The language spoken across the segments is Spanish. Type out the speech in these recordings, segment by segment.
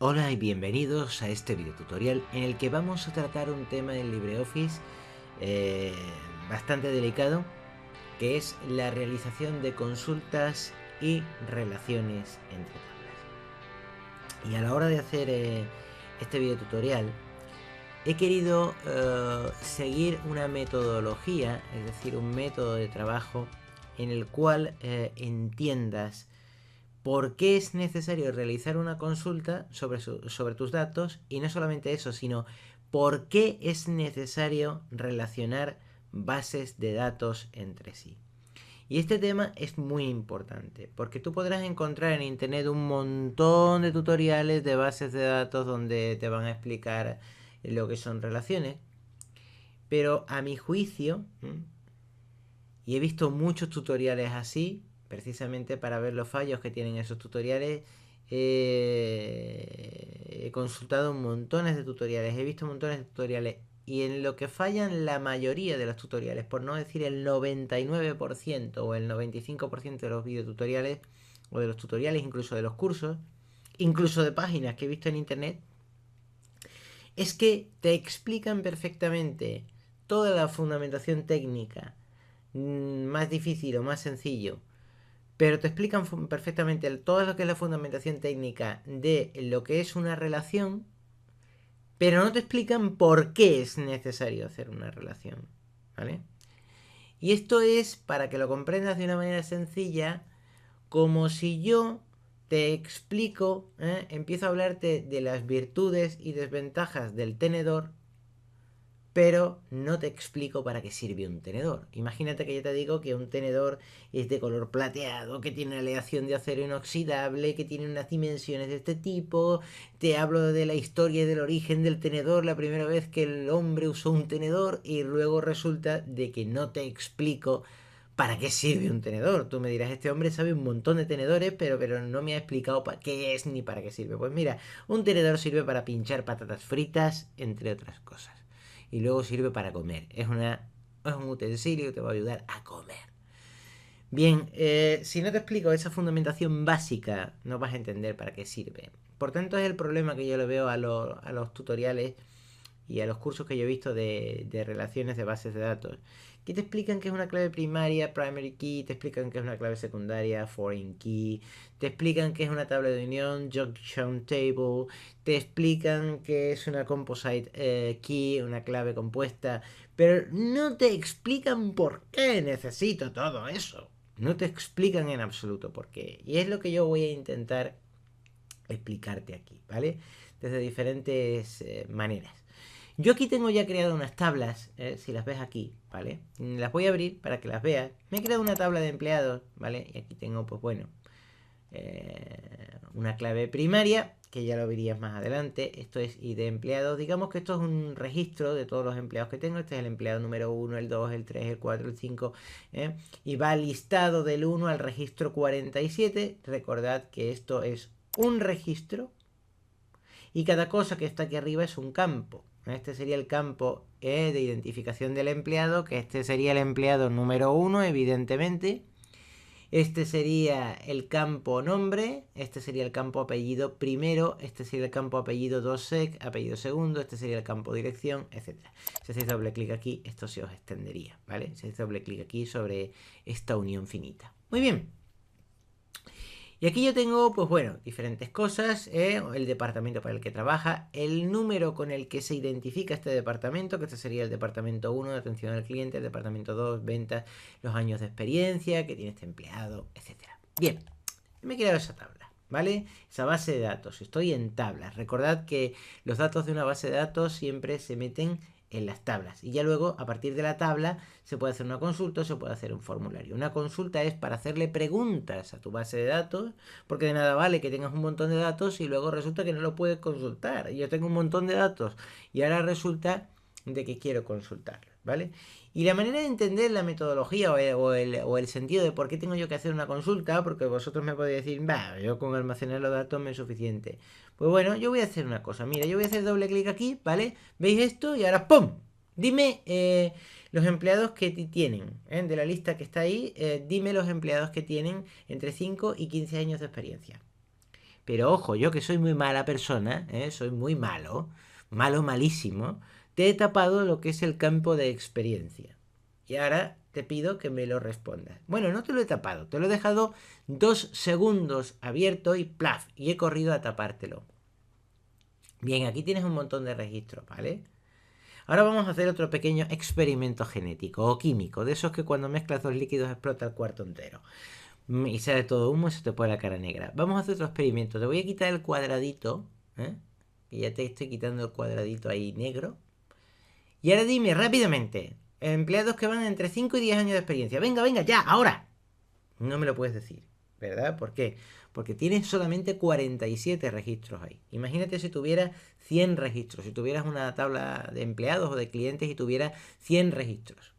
Hola y bienvenidos a este video tutorial en el que vamos a tratar un tema en LibreOffice eh, bastante delicado, que es la realización de consultas y relaciones entre tablas. Y a la hora de hacer este video tutorial he querido seguir una metodología, es decir, un método de trabajo en el cual entiendas por qué es necesario realizar una consulta sobre tus datos, y no solamente eso, sino por qué es necesario relacionar bases de datos entre sí. Y este tema es muy importante porque tú podrás encontrar en internet un montón de tutoriales de bases de datos donde te van a explicar lo que son relaciones, pero a mi juicio, y he visto muchos tutoriales así, precisamente para ver los fallos que tienen esos tutoriales. He consultado montones de tutoriales, he visto montones de tutoriales, y en lo que fallan la mayoría de los tutoriales, por no decir el 99% o el 95% de los videotutoriales, o de los tutoriales, incluso de los cursos, incluso de páginas que he visto en internet, es que te explican perfectamente toda la fundamentación técnica, más difícil o más sencillo, pero te explican perfectamente todo lo que es la fundamentación técnica de lo que es una relación, pero no te explican por qué es necesario hacer una relación, ¿vale? Y esto es, para que lo comprendas de una manera sencilla, como si yo te explico, empiezo a hablarte de las virtudes y desventajas del tenedor, pero no te explico para qué sirve un tenedor. Imagínate que yo te digo que un tenedor es de color plateado, que tiene una aleación de acero inoxidable, que tiene unas dimensiones de este tipo. Te hablo de la historia y del origen del tenedor, la primera vez que el hombre usó un tenedor, y luego resulta de que no te explico para qué sirve un tenedor. Tú me dirás, este hombre sabe un montón de tenedores, pero no me ha explicado para qué es ni para qué sirve. Pues mira, un tenedor sirve para pinchar patatas fritas, entre otras cosas. Y luego sirve para comer. Es un utensilio que te va a ayudar a comer. Bien, si no te explico esa fundamentación básica, no vas a entender para qué sirve. Por tanto, es el problema que yo le veo a los tutoriales y a los cursos que yo he visto de relaciones de bases de datos, que te explican que es una clave primaria, primary key, te explican que es una clave secundaria, foreign key, te explican que es una tabla de unión, junction table, te explican que es una composite key, una clave compuesta, pero no te explican por qué necesito todo eso. No te explican en absoluto por qué. Y es lo que yo voy a intentar explicarte aquí, ¿vale? Desde diferentes maneras. Yo aquí tengo ya creado unas tablas, si las ves aquí, ¿vale? Las voy a abrir para que las veas. Me he creado una tabla de empleados, ¿vale? Y aquí tengo, pues bueno, una clave primaria, que ya lo verías más adelante. Esto es ID empleado. Digamos que esto es un registro de todos los empleados que tengo. Este es el empleado número 1, el 2, el 3, el 4, el 5. Y va listado del 1 al registro 47. Recordad que esto es un registro, y cada cosa que está aquí arriba es un campo. Este sería el campo de identificación del empleado, que este sería el empleado número 1, evidentemente. Este sería el campo nombre, este sería el campo apellido primero, este sería el campo apellido 2sec, apellido segundo, este sería el campo dirección, etc. Si hacéis doble clic aquí, esto se os extendería, ¿vale? Si hacéis doble clic aquí sobre esta unión finita. Muy bien. Y aquí yo tengo, pues bueno, diferentes cosas, el departamento para el que trabaja, el número con el que se identifica este departamento, que este sería el departamento 1 de atención al cliente, el departamento 2, ventas, los años de experiencia que tiene este empleado, etc. Bien, me he creado esa tabla, ¿vale? Esa base de datos, estoy en tablas. Recordad que los datos de una base de datos siempre se meten en las tablas, y ya luego a partir de la tabla se puede hacer una consulta o se puede hacer un formulario. Una consulta es para hacerle preguntas a tu base de datos, porque de nada vale que tengas un montón de datos y luego resulta que no lo puedes consultar. Yo tengo un montón de datos y ahora resulta de que quiero consultarlo, ¿vale? Y la manera de entender la metodología o el sentido de por qué tengo yo que hacer una consulta, porque vosotros me podéis decir, va, yo con almacenar los datos me es suficiente. Pues bueno, yo voy a hacer una cosa. Mira, yo voy a hacer doble clic aquí, ¿vale? ¿Veis esto? Y ahora ¡pum! Dime los empleados que tienen, de la lista que está ahí, dime los empleados que tienen entre 5 y 15 años de experiencia. Pero ojo, yo que soy muy mala persona, soy muy malo, malísimo, te he tapado lo que es el campo de experiencia. Y ahora te pido que me lo respondas. Bueno, no te lo he tapado, te lo he dejado 2 segundos abierto y plaf, y he corrido a tapártelo. Bien, aquí tienes un montón de registros, ¿vale? Ahora vamos a hacer otro pequeño experimento genético o químico, de esos que cuando mezclas dos líquidos explota el cuarto entero. Y sale todo humo y se te pone la cara negra. Vamos a hacer otro experimento. Te voy a quitar el cuadradito, que ya te estoy quitando el cuadradito ahí negro. Y ahora dime rápidamente, empleados que van entre 5 y 10 años de experiencia. Venga, venga, ya, ahora. No me lo puedes decir, ¿verdad? ¿Por qué? Porque tienes solamente 47 registros ahí. Imagínate si tuvieras 100 registros, si tuvieras una tabla de empleados o de clientes y tuvieras 100 registros.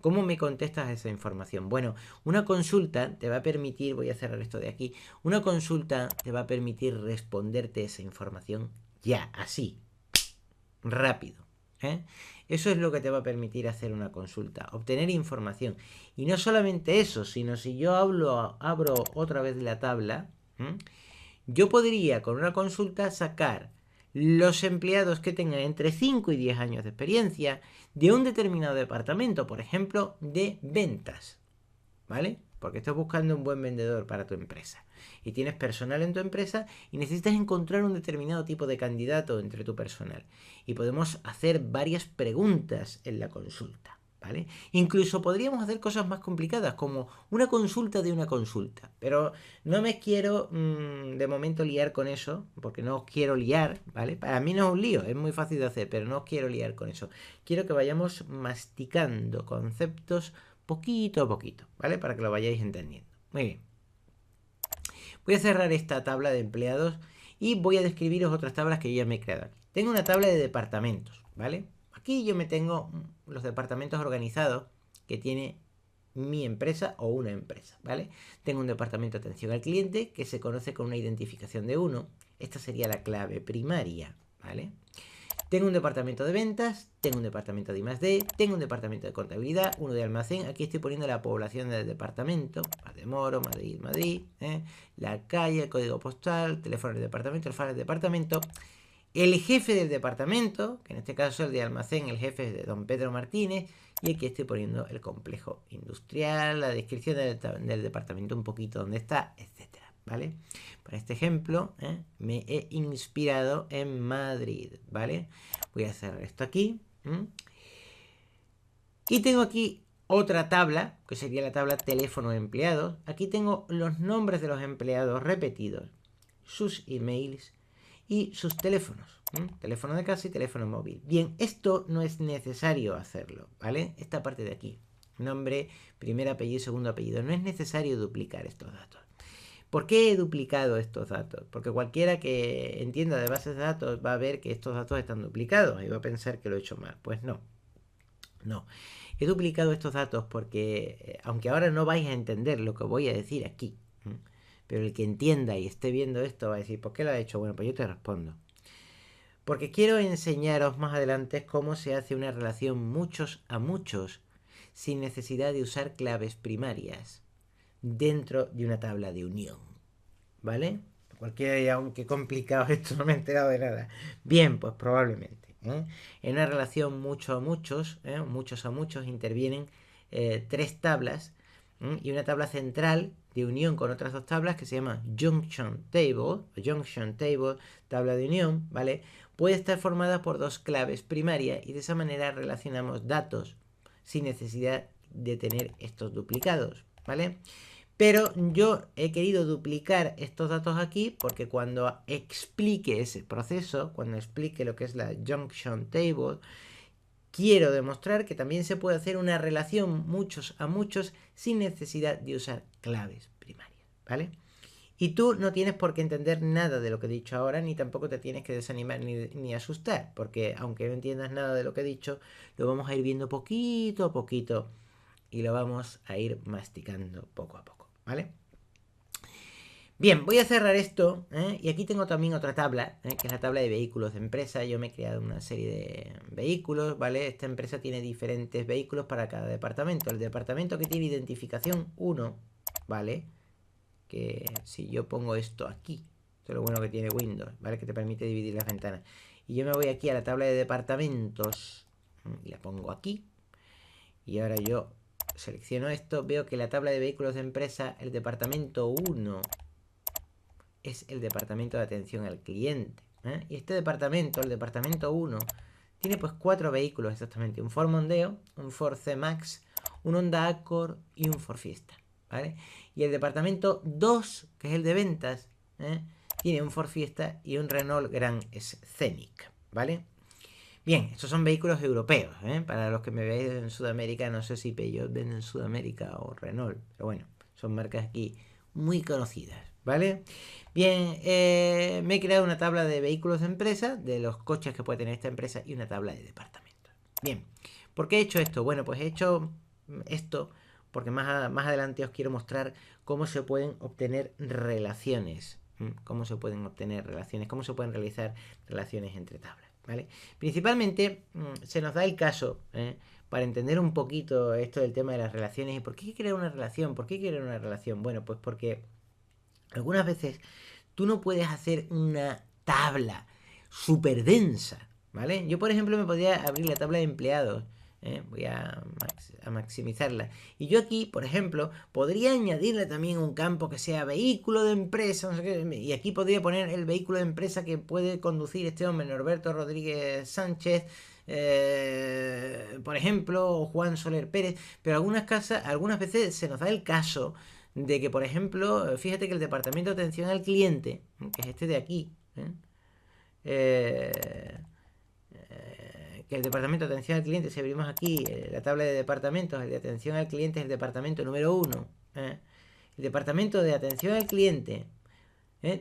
¿Cómo me contestas esa información? Bueno, una consulta te va a permitir, voy a cerrar esto de aquí, una consulta te va a permitir responderte esa información ya, así, rápido. Eso es lo que te va a permitir hacer una consulta, obtener información. Y no solamente eso, sino si yo abro otra vez la tabla, yo podría con una consulta sacar los empleados que tengan entre 5 y 10 años de experiencia de un determinado departamento, por ejemplo, de ventas, ¿vale? Porque estás buscando un buen vendedor para tu empresa y tienes personal en tu empresa y necesitas encontrar un determinado tipo de candidato entre tu personal. Y podemos hacer varias preguntas en la consulta, ¿vale? Incluso podríamos hacer cosas más complicadas como una consulta de una consulta. Pero no me quiero de momento liar con eso, porque no os quiero liar, ¿vale? Para mí no es un lío, es muy fácil de hacer, pero no os quiero liar con eso. Quiero que vayamos masticando conceptos poquito a poquito, ¿vale? Para que lo vayáis entendiendo. Muy bien. Voy a cerrar esta tabla de empleados y voy a describiros otras tablas que yo ya me he creado aquí. Tengo una tabla de departamentos, ¿vale? Aquí yo me tengo los departamentos organizados que tiene mi empresa o una empresa, ¿vale? Tengo un departamento de atención al cliente que se conoce con una identificación de 1. Esta sería la clave primaria, ¿vale? Tengo un departamento de ventas, tengo un departamento de I+D, tengo un departamento de contabilidad, uno de almacén. Aquí estoy poniendo la población del departamento, Valdemoro, Madrid, la calle, el código postal, teléfono del departamento, el fax del departamento. El jefe del departamento, que en este caso es el de almacén, el jefe es de don Pedro Martínez. Y aquí estoy poniendo el complejo industrial, la descripción del departamento, un poquito dónde está, etcétera. ¿Vale? Para este ejemplo, me he inspirado en Madrid, ¿vale? Voy a cerrar esto aquí. Y tengo aquí otra tabla, que sería la tabla teléfono de empleados. Aquí tengo los nombres de los empleados repetidos, sus emails y sus teléfonos. Teléfono de casa y teléfono móvil. Bien, esto no es necesario hacerlo, ¿vale? Esta parte de aquí. Nombre, primer apellido, segundo apellido. No es necesario duplicar estos datos. ¿Por qué he duplicado estos datos? Porque cualquiera que entienda de bases de datos va a ver que estos datos están duplicados y va a pensar que lo he hecho mal. Pues no. No. He duplicado estos datos porque, aunque ahora no vais a entender lo que voy a decir aquí, pero el que entienda y esté viendo esto va a decir, ¿por qué lo ha hecho? Bueno, pues yo te respondo. Porque quiero enseñaros más adelante cómo se hace una relación muchos a muchos sin necesidad de usar claves primarias dentro de una tabla de unión, ¿vale? Cualquiera, aunque complicado esto, no me he enterado de nada. Bien, pues probablemente. En una relación muchos a muchos intervienen 3 tablas y una tabla central de unión con otras 2 tablas que se llama junction table, tabla de unión, ¿vale? Puede estar formada por 2 claves primarias y de esa manera relacionamos datos sin necesidad de tener estos duplicados, ¿vale? Pero yo he querido duplicar estos datos aquí porque cuando explique ese proceso, cuando explique lo que es la junction table, quiero demostrar que también se puede hacer una relación muchos a muchos sin necesidad de usar claves primarias, ¿vale? Y tú no tienes por qué entender nada de lo que he dicho ahora, ni tampoco te tienes que desanimar ni asustar, porque aunque no entiendas nada de lo que he dicho, lo vamos a ir viendo poquito a poquito y lo vamos a ir masticando poco a poco, ¿vale? Bien, voy a cerrar esto, y aquí tengo también otra tabla, que es la tabla de vehículos de empresa. Yo me he creado una serie de vehículos, ¿vale? Esta empresa tiene diferentes vehículos para cada departamento. El departamento que tiene identificación 1, ¿vale? Que si yo pongo esto aquí, Esto es lo bueno que tiene Windows, ¿vale? Que te permite dividir las ventanas. Y yo me voy aquí a la tabla de departamentos y la pongo aquí. Y ahora yo selecciono esto, veo que la tabla de vehículos de empresa, el departamento 1 es el departamento de atención al cliente. Y este departamento, el departamento 1, tiene pues 4 vehículos exactamente. Un Ford Mondeo, un Ford C-Max, un Honda Accord y un Ford Fiesta, ¿vale? Y el departamento 2, que es el de ventas, tiene un Ford Fiesta y un Renault Grand Scenic, ¿vale? Bien, estos son vehículos europeos, Para los que me veis en Sudamérica, no sé si Peugeot vende en Sudamérica o Renault, pero bueno, son marcas aquí muy conocidas, ¿vale? Bien, me he creado una tabla de vehículos de empresa, de los coches que puede tener esta empresa y una tabla de departamentos. Bien, ¿por qué he hecho esto? Bueno, pues he hecho esto porque más adelante os quiero mostrar cómo se pueden obtener relaciones, cómo se pueden obtener relaciones, cómo se pueden realizar relaciones entre tablas, ¿vale? Principalmente se nos da el caso, para entender un poquito esto del tema de las relaciones y por qué crear una relación, ¿por qué crear una relación? Bueno, pues porque algunas veces tú no puedes hacer una tabla súper densa, ¿vale? Yo, por ejemplo, me podría abrir la tabla de empleados, voy a maximizarla. Y yo aquí, por ejemplo, podría añadirle también un campo que sea vehículo de empresa, no sé qué, y aquí podría poner el vehículo de empresa que puede conducir este hombre, Norberto Rodríguez Sánchez, por ejemplo, o Juan Soler Pérez, pero algunas veces se nos da el caso de que, por ejemplo, fíjate que el departamento de atención al cliente, que es este de aquí, que el departamento de atención al cliente, si abrimos aquí la tabla de departamentos, el de atención al cliente es el departamento número 1. El departamento de atención al cliente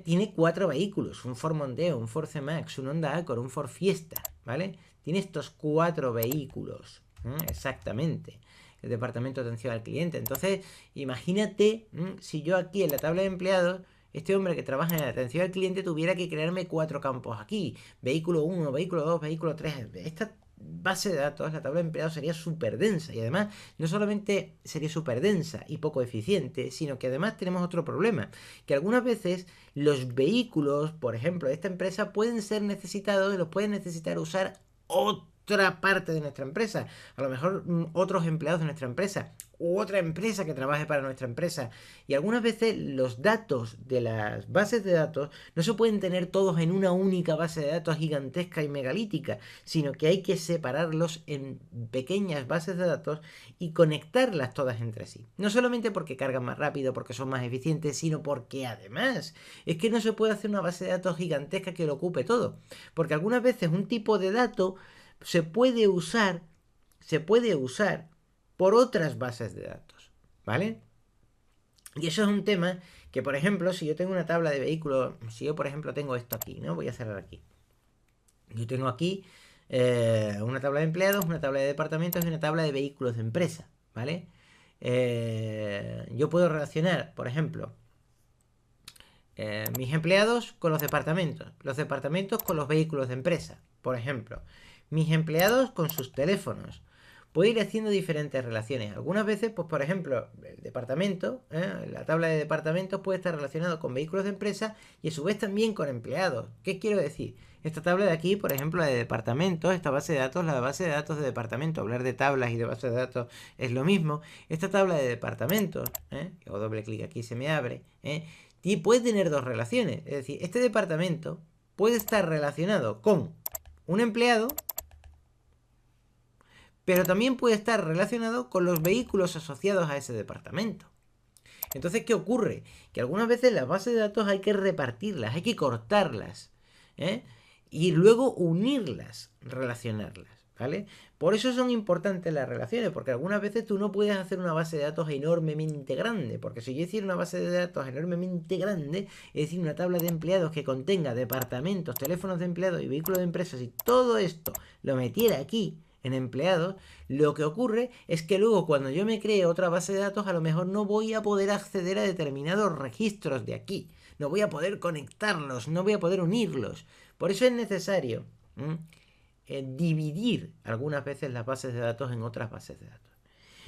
tiene 4 vehículos, un Ford Mondeo, un Ford C-Max, un Honda Accord, un Ford Fiesta, ¿vale? Tiene estos 4 vehículos, exactamente. El departamento de atención al cliente. Entonces, imagínate si yo aquí en la tabla de empleados, este hombre que trabaja en la atención al cliente tuviera que crearme 4 campos aquí. Vehículo 1, vehículo 2, vehículo 3. Esta base de datos, la tabla de empleados, sería súper densa. Y además, no solamente sería súper densa y poco eficiente, sino que además tenemos otro problema. Que algunas veces los vehículos, por ejemplo, de esta empresa pueden ser necesitados y los pueden necesitar usar otra parte de nuestra empresa, a lo mejor otros empleados de nuestra empresa, u otra empresa que trabaje para nuestra empresa. Y algunas veces los datos de las bases de datos no se pueden tener todos en una única base de datos gigantesca y megalítica, sino que hay que separarlos en pequeñas bases de datos y conectarlas todas entre sí. No solamente porque cargan más rápido, porque son más eficientes, sino porque además es que no se puede hacer una base de datos gigantesca que lo ocupe todo. Porque algunas veces un tipo de dato se puede usar por otras bases de datos, ¿vale? Y eso es un tema que, por ejemplo, si yo tengo una tabla de vehículos, si yo, por ejemplo, tengo esto aquí, ¿no? Voy a cerrar aquí. Yo tengo aquí una tabla de empleados, una tabla de departamentos y una tabla de vehículos de empresa, ¿vale? Yo puedo relacionar, por ejemplo, mis empleados con los departamentos con los vehículos de empresa, por ejemplo, mis empleados con sus teléfonos. Puedo ir haciendo diferentes relaciones. Algunas veces, pues por ejemplo, el departamento, la tabla de departamentos puede estar relacionado con vehículos de empresa y a su vez también con empleados. ¿Qué quiero decir? Esta tabla de aquí, por ejemplo, la de departamentos, esta base de datos, la base de datos de departamento. Hablar de tablas y de base de datos es lo mismo. Esta tabla de departamentos, o doble clic aquí se me abre, y puede tener 2 relaciones. Es decir, este departamento puede estar relacionado con un empleado, pero también puede estar relacionado con los vehículos asociados a ese departamento. Entonces, ¿qué ocurre? Que algunas veces las bases de datos hay que repartirlas, hay que cortarlas, y luego unirlas, relacionarlas, ¿vale? Por eso son importantes las relaciones, porque algunas veces tú no puedes hacer una base de datos enormemente grande, porque si yo hiciera una base de datos enormemente grande, es decir, una tabla de empleados que contenga departamentos, teléfonos de empleados y vehículos de empresas, y todo esto lo metiera aquí, en empleados, lo que ocurre es que luego cuando yo me cree otra base de datos, a lo mejor no voy a poder acceder a determinados registros de aquí, no voy a poder conectarlos, no voy a poder unirlos. Por eso es necesario dividir algunas veces las bases de datos en otras bases de datos.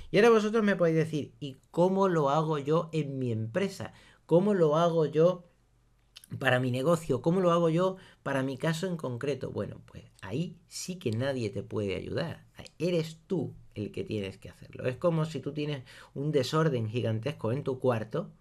Y ahora vosotros me podéis decir, ¿y cómo lo hago yo en mi empresa? ¿Cómo lo hago yo para mi negocio, ¿cómo lo hago yo para mi caso en concreto? Bueno, pues ahí sí que nadie te puede ayudar. Eres tú el que tienes que hacerlo. Es como si tú tienes un desorden gigantesco en tu cuarto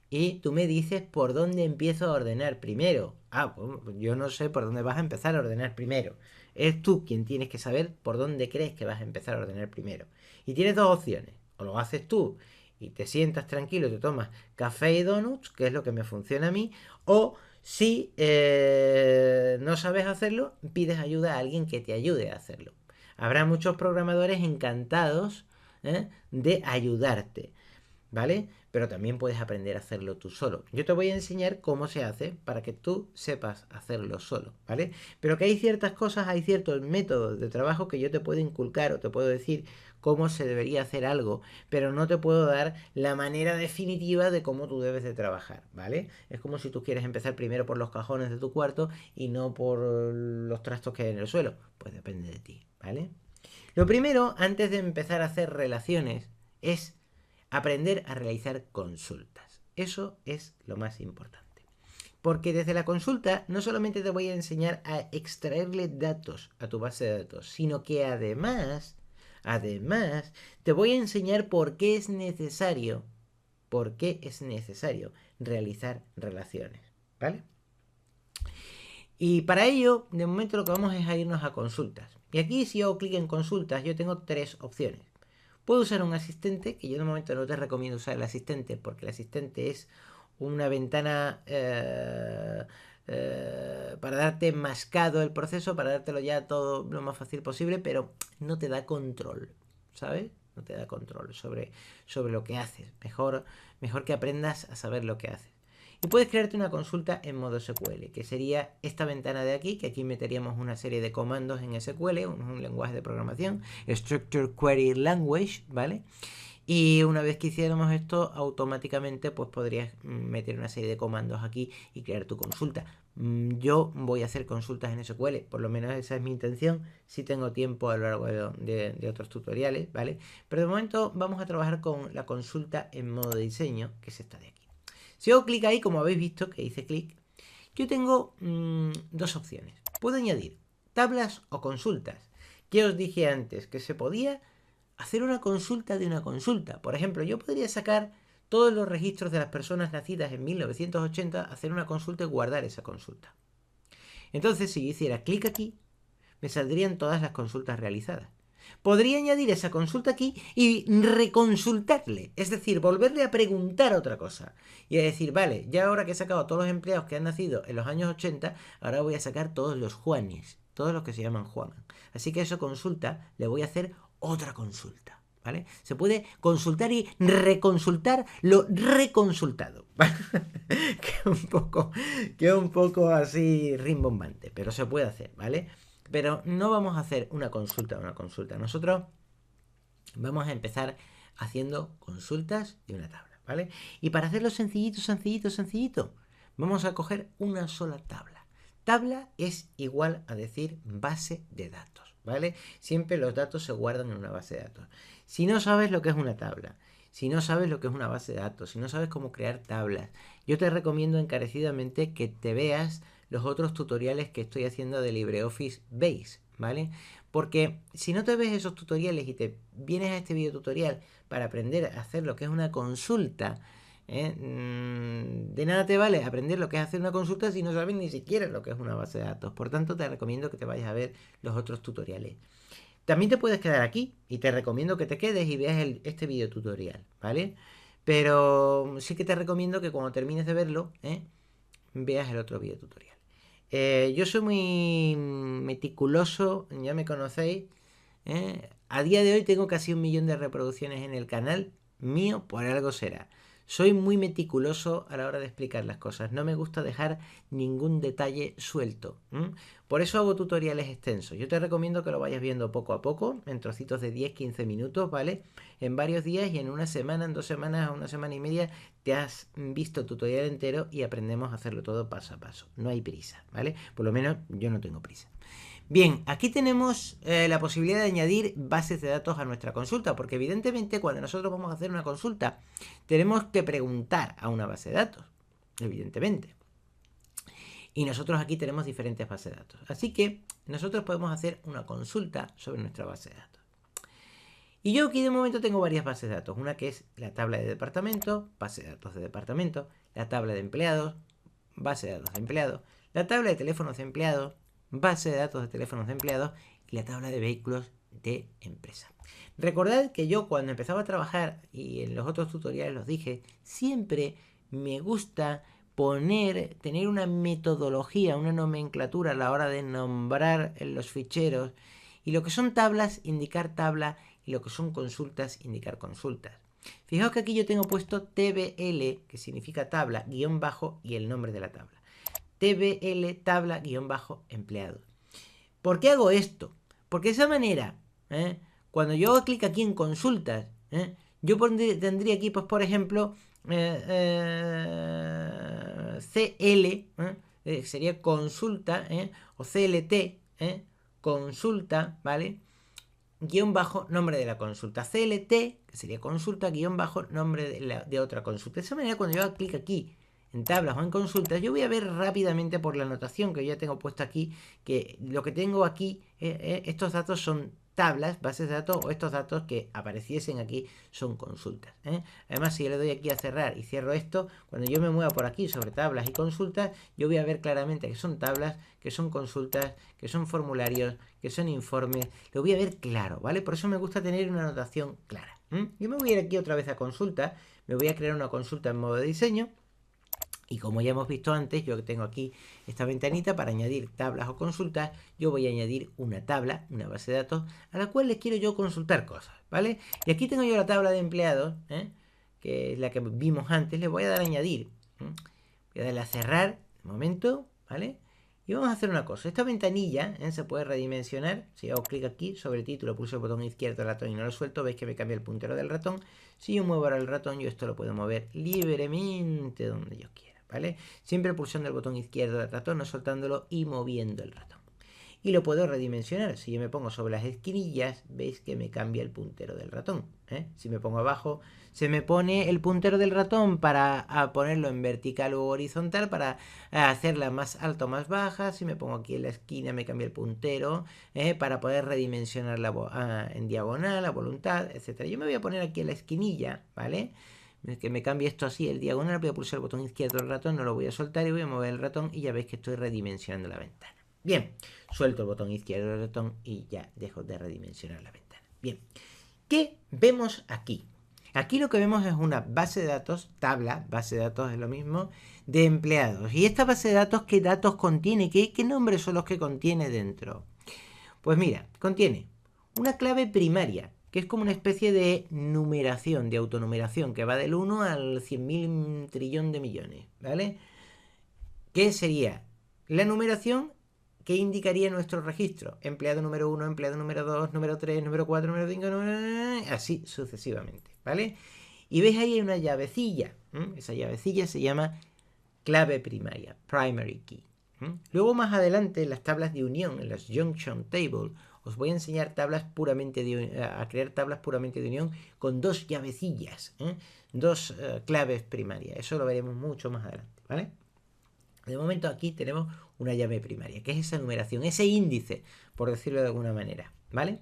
y tú me dices por dónde empiezo a ordenar primero. Ah, pues yo no sé por dónde vas a empezar a ordenar primero. Es tú quien tienes que saber por dónde crees que vas a empezar a ordenar primero. Y tienes dos opciones. O lo haces tú y te sientas tranquilo, te tomas café y donuts, que es lo que me funciona a mí, o si no sabes hacerlo, pides ayuda a alguien que te ayude a hacerlo. Habrá muchos programadores encantados de ayudarte, ¿vale? Pero también puedes aprender a hacerlo tú solo. Yo te voy a enseñar cómo se hace para que tú sepas hacerlo solo, ¿vale? Pero que hay ciertas cosas, hay ciertos métodos de trabajo que yo te puedo inculcar o te puedo decir cómo se debería hacer algo, pero no te puedo dar la manera definitiva de cómo tú debes de trabajar, ¿vale? Es como si tú quieres empezar primero por los cajones de tu cuarto y no por los trastos que hay en el suelo. Pues depende de ti, ¿vale? Lo primero, antes de empezar a hacer relaciones, es aprender a realizar consultas. Eso es lo más importante. Porque desde la consulta no solamente te voy a enseñar a extraerle datos a tu base de datos, sino que además te voy a enseñar por qué es necesario realizar relaciones, ¿vale? Y para ello, de momento lo que vamos es a irnos a consultas. Y aquí si yo hago clic en consultas, yo tengo tres opciones. Puedo usar un asistente, que yo de momento no te recomiendo usar el asistente, porque el asistente es una ventana para darte mascado el proceso, para dártelo ya todo lo más fácil posible, pero no te da control, ¿sabes? No te da control sobre lo que haces. Mejor que aprendas a saber lo que haces. Y puedes crearte una consulta en modo SQL, que sería esta ventana de aquí, que aquí meteríamos una serie de comandos en SQL, un lenguaje de programación, Structured Query Language, ¿vale? Y una vez que hiciéramos esto, automáticamente pues podrías meter una serie de comandos aquí y crear tu consulta. Yo voy a hacer consultas en SQL, por lo menos esa es mi intención. Si tengo tiempo a lo largo de otros tutoriales, ¿vale? Pero de momento vamos a trabajar con la consulta en modo diseño, que es esta de aquí. Si hago clic ahí, como habéis visto que hice clic, yo tengo dos opciones. Puedo añadir tablas o consultas. ¿Qué os dije antes? Que se podía hacer una consulta de una consulta. Por ejemplo, yo podría sacar todos los registros de las personas nacidas en 1980, hacer una consulta y guardar esa consulta. Entonces, si yo hiciera clic aquí, me saldrían todas las consultas realizadas. Podría añadir esa consulta aquí y reconsultarle, es decir, volverle a preguntar otra cosa. Y a decir, vale, ya ahora que he sacado todos los empleados que han nacido en los años 80, ahora voy a sacar todos los Juanes, todos los que se llaman Juan. Así que a esa consulta le voy a hacer otra consulta, ¿vale? Se puede consultar y reconsultar lo reconsultado, ¿vale? que un poco así rimbombante, pero se puede hacer, ¿vale? Pero no vamos a hacer una consulta. Nosotros vamos a empezar haciendo consultas de una tabla, ¿vale? Y para hacerlo sencillito, vamos a coger una sola tabla. Tabla es igual a decir base de datos, ¿vale? Siempre los datos se guardan en una base de datos. Si no sabes lo que es una tabla, si no sabes lo que es una base de datos, si no sabes cómo crear tablas, yo te recomiendo encarecidamente que te veas los otros tutoriales que estoy haciendo de LibreOffice Base, ¿vale? Porque si no te ves esos tutoriales y te vienes a este video tutorial para aprender a hacer lo que es una consulta, de nada te vale aprender lo que es hacer una consulta si no sabes ni siquiera lo que es una base de datos. Por tanto, te recomiendo que te vayas a ver los otros tutoriales. También te puedes quedar aquí y te recomiendo que te quedes y veas este video tutorial, ¿vale? Pero sí que te recomiendo que cuando termines de verlo, veas el otro video tutorial. Yo soy muy meticuloso, ya me conocéis. A día de hoy tengo casi 1 millón de reproducciones en el canal mío, por algo será. Soy muy meticuloso a la hora de explicar las cosas. No me gusta dejar ningún detalle suelto. Por eso hago tutoriales extensos. Yo te recomiendo que lo vayas viendo poco a poco, en trocitos de 10-15 minutos, ¿vale? En varios días y en una semana, en 2 semanas, una semana y media, te has visto el tutorial entero y aprendemos a hacerlo todo paso a paso. No hay prisa, ¿vale? Por lo menos yo no tengo prisa. Bien, aquí tenemos la posibilidad de añadir bases de datos a nuestra consulta, porque evidentemente cuando nosotros vamos a hacer una consulta, tenemos que preguntar a una base de datos, evidentemente. Y nosotros aquí tenemos diferentes bases de datos. Así que nosotros podemos hacer una consulta sobre nuestra base de datos. Y yo aquí de momento tengo varias bases de datos. Una que es la tabla de departamento, base de datos de departamento, la tabla de empleados, base de datos de empleados, la tabla de teléfonos de empleados, base de datos de teléfonos de empleados y la tabla de vehículos de empresa. Recordad que yo cuando empezaba a trabajar, y en los otros tutoriales los dije, siempre me gusta tener una metodología, una nomenclatura a la hora de nombrar los ficheros, y lo que son tablas, indicar tabla, y lo que son consultas, indicar consultas. Fijaos que aquí yo tengo puesto TBL, que significa tabla, guión bajo, y el nombre de la tabla. TBL, tabla, guión bajo, empleado. ¿Por qué hago esto? Porque de esa manera, cuando yo hago clic aquí en consultas, yo tendría aquí, pues por ejemplo, CL, sería consulta, o CLT, consulta, ¿vale? Guión bajo, nombre de la consulta. CLT, que sería consulta, guión bajo, nombre de otra consulta. De esa manera, cuando yo hago clic aquí en tablas o en consultas, yo voy a ver rápidamente por la anotación que ya tengo puesta aquí, que lo que tengo aquí, estos datos son tablas, bases de datos, o estos datos que apareciesen aquí son consultas. Además, si yo le doy aquí a cerrar y cierro esto, cuando yo me mueva por aquí sobre tablas y consultas, yo voy a ver claramente que son tablas, que son consultas, que son formularios, que son informes, lo voy a ver claro, ¿vale? Por eso me gusta tener una anotación clara. Yo me voy a ir aquí otra vez a consulta, me voy a crear una consulta en modo de diseño. Y como ya hemos visto antes, yo tengo aquí esta ventanita para añadir tablas o consultas. Yo voy a añadir una tabla, una base de datos, a la cual les quiero yo consultar cosas, ¿vale? Y aquí tengo yo la tabla de empleados, que es la que vimos antes. Le voy a dar a añadir. Voy a darle a cerrar, de momento, ¿vale? Y vamos a hacer una cosa. Esta ventanilla se puede redimensionar. Si hago clic aquí sobre el título, pulso el botón izquierdo del ratón y no lo suelto, veis que me cambia el puntero del ratón. Si yo muevo ahora el ratón, yo esto lo puedo mover libremente donde yo quiera, ¿vale? Siempre pulsando el botón izquierdo del ratón, no soltándolo y moviendo el ratón. Y lo puedo redimensionar. Si yo me pongo sobre las esquinillas, veis que me cambia el puntero del ratón. Si me pongo abajo, se me pone el puntero del ratón para ponerlo en vertical o horizontal, para hacerla más alta o más baja. Si me pongo aquí en la esquina, me cambia el puntero para poder redimensionarla en diagonal, a voluntad, etc. Yo me voy a poner aquí en la esquinilla, ¿vale? Que me cambie esto así, el diagonal. Voy a pulsar el botón izquierdo del ratón, no lo voy a soltar y voy a mover el ratón y ya veis que estoy redimensionando la ventana. Bien, suelto el botón izquierdo del ratón y ya dejo de redimensionar la ventana. Bien, ¿qué vemos aquí? Aquí lo que vemos es una base de datos, tabla, base de datos es lo mismo, de empleados. ¿Y esta base de datos qué datos contiene? ¿Qué nombres son los que contiene dentro? Pues mira, contiene una clave primaria, que es como una especie de numeración, de autonumeración, que va del 1 al 100.000 trillón de millones, ¿vale? ¿Qué sería? La numeración que indicaría nuestro registro. Empleado número 1, empleado número 2, número 3, número 4, número 5, así sucesivamente, ¿vale? Y veis ahí una llavecilla. Esa llavecilla se llama clave primaria, primary key. Luego más adelante en las tablas de unión, en las junction table, os voy a enseñar a crear tablas puramente de unión con dos llavecillas, dos claves primarias. Eso lo veremos mucho más adelante, ¿vale? De momento aquí tenemos una llave primaria, que es esa numeración, ese índice, por decirlo de alguna manera, ¿vale?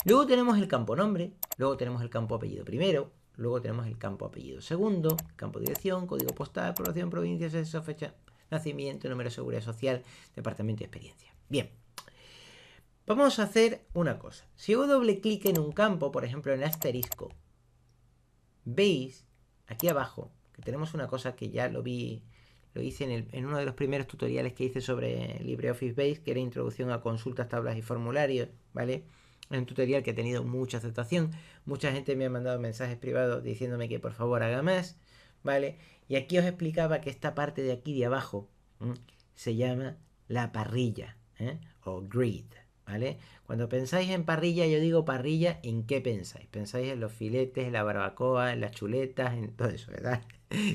Luego tenemos el campo nombre, luego tenemos el campo apellido primero, luego tenemos el campo apellido segundo, campo dirección, código postal, población, provincia, sexo, fecha, nacimiento, número de seguridad social, departamento de experiencia. Bien, vamos a hacer una cosa. Si hago doble clic en un campo, por ejemplo en asterisco, veis aquí abajo que tenemos una cosa que ya lo hice en uno de los primeros tutoriales que hice sobre LibreOffice Base, que era introducción a consultas, tablas y formularios, ¿vale? Es un tutorial que ha tenido mucha aceptación. Mucha gente me ha mandado mensajes privados diciéndome que por favor haga más, ¿vale? Y aquí os explicaba que esta parte de aquí de abajo se llama la parrilla, o grid, ¿vale? Cuando pensáis en parrilla, yo digo parrilla, ¿en qué pensáis? Pensáis en los filetes, en la barbacoa, en las chuletas, en todo eso, ¿verdad?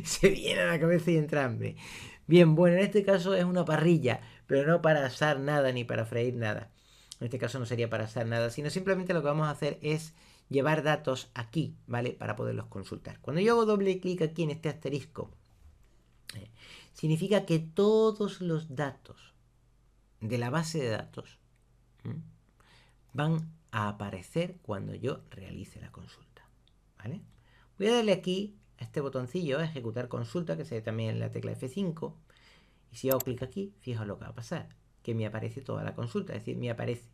Se viene a la cabeza y entra hambre. Bien, bueno, en este caso es una parrilla, pero no para asar nada ni para freír nada. En este caso no sería para asar nada, sino simplemente lo que vamos a hacer es llevar datos aquí, ¿vale? Para poderlos consultar. Cuando yo hago doble clic aquí en este asterisco, significa que todos los datos de la base de datos van a aparecer cuando yo realice la consulta, ¿vale? Voy a darle aquí a este botoncillo, a ejecutar consulta, que se ve también en la tecla F5, y si hago clic aquí, fijaos lo que va a pasar, que me aparece toda la consulta, es decir, me aparece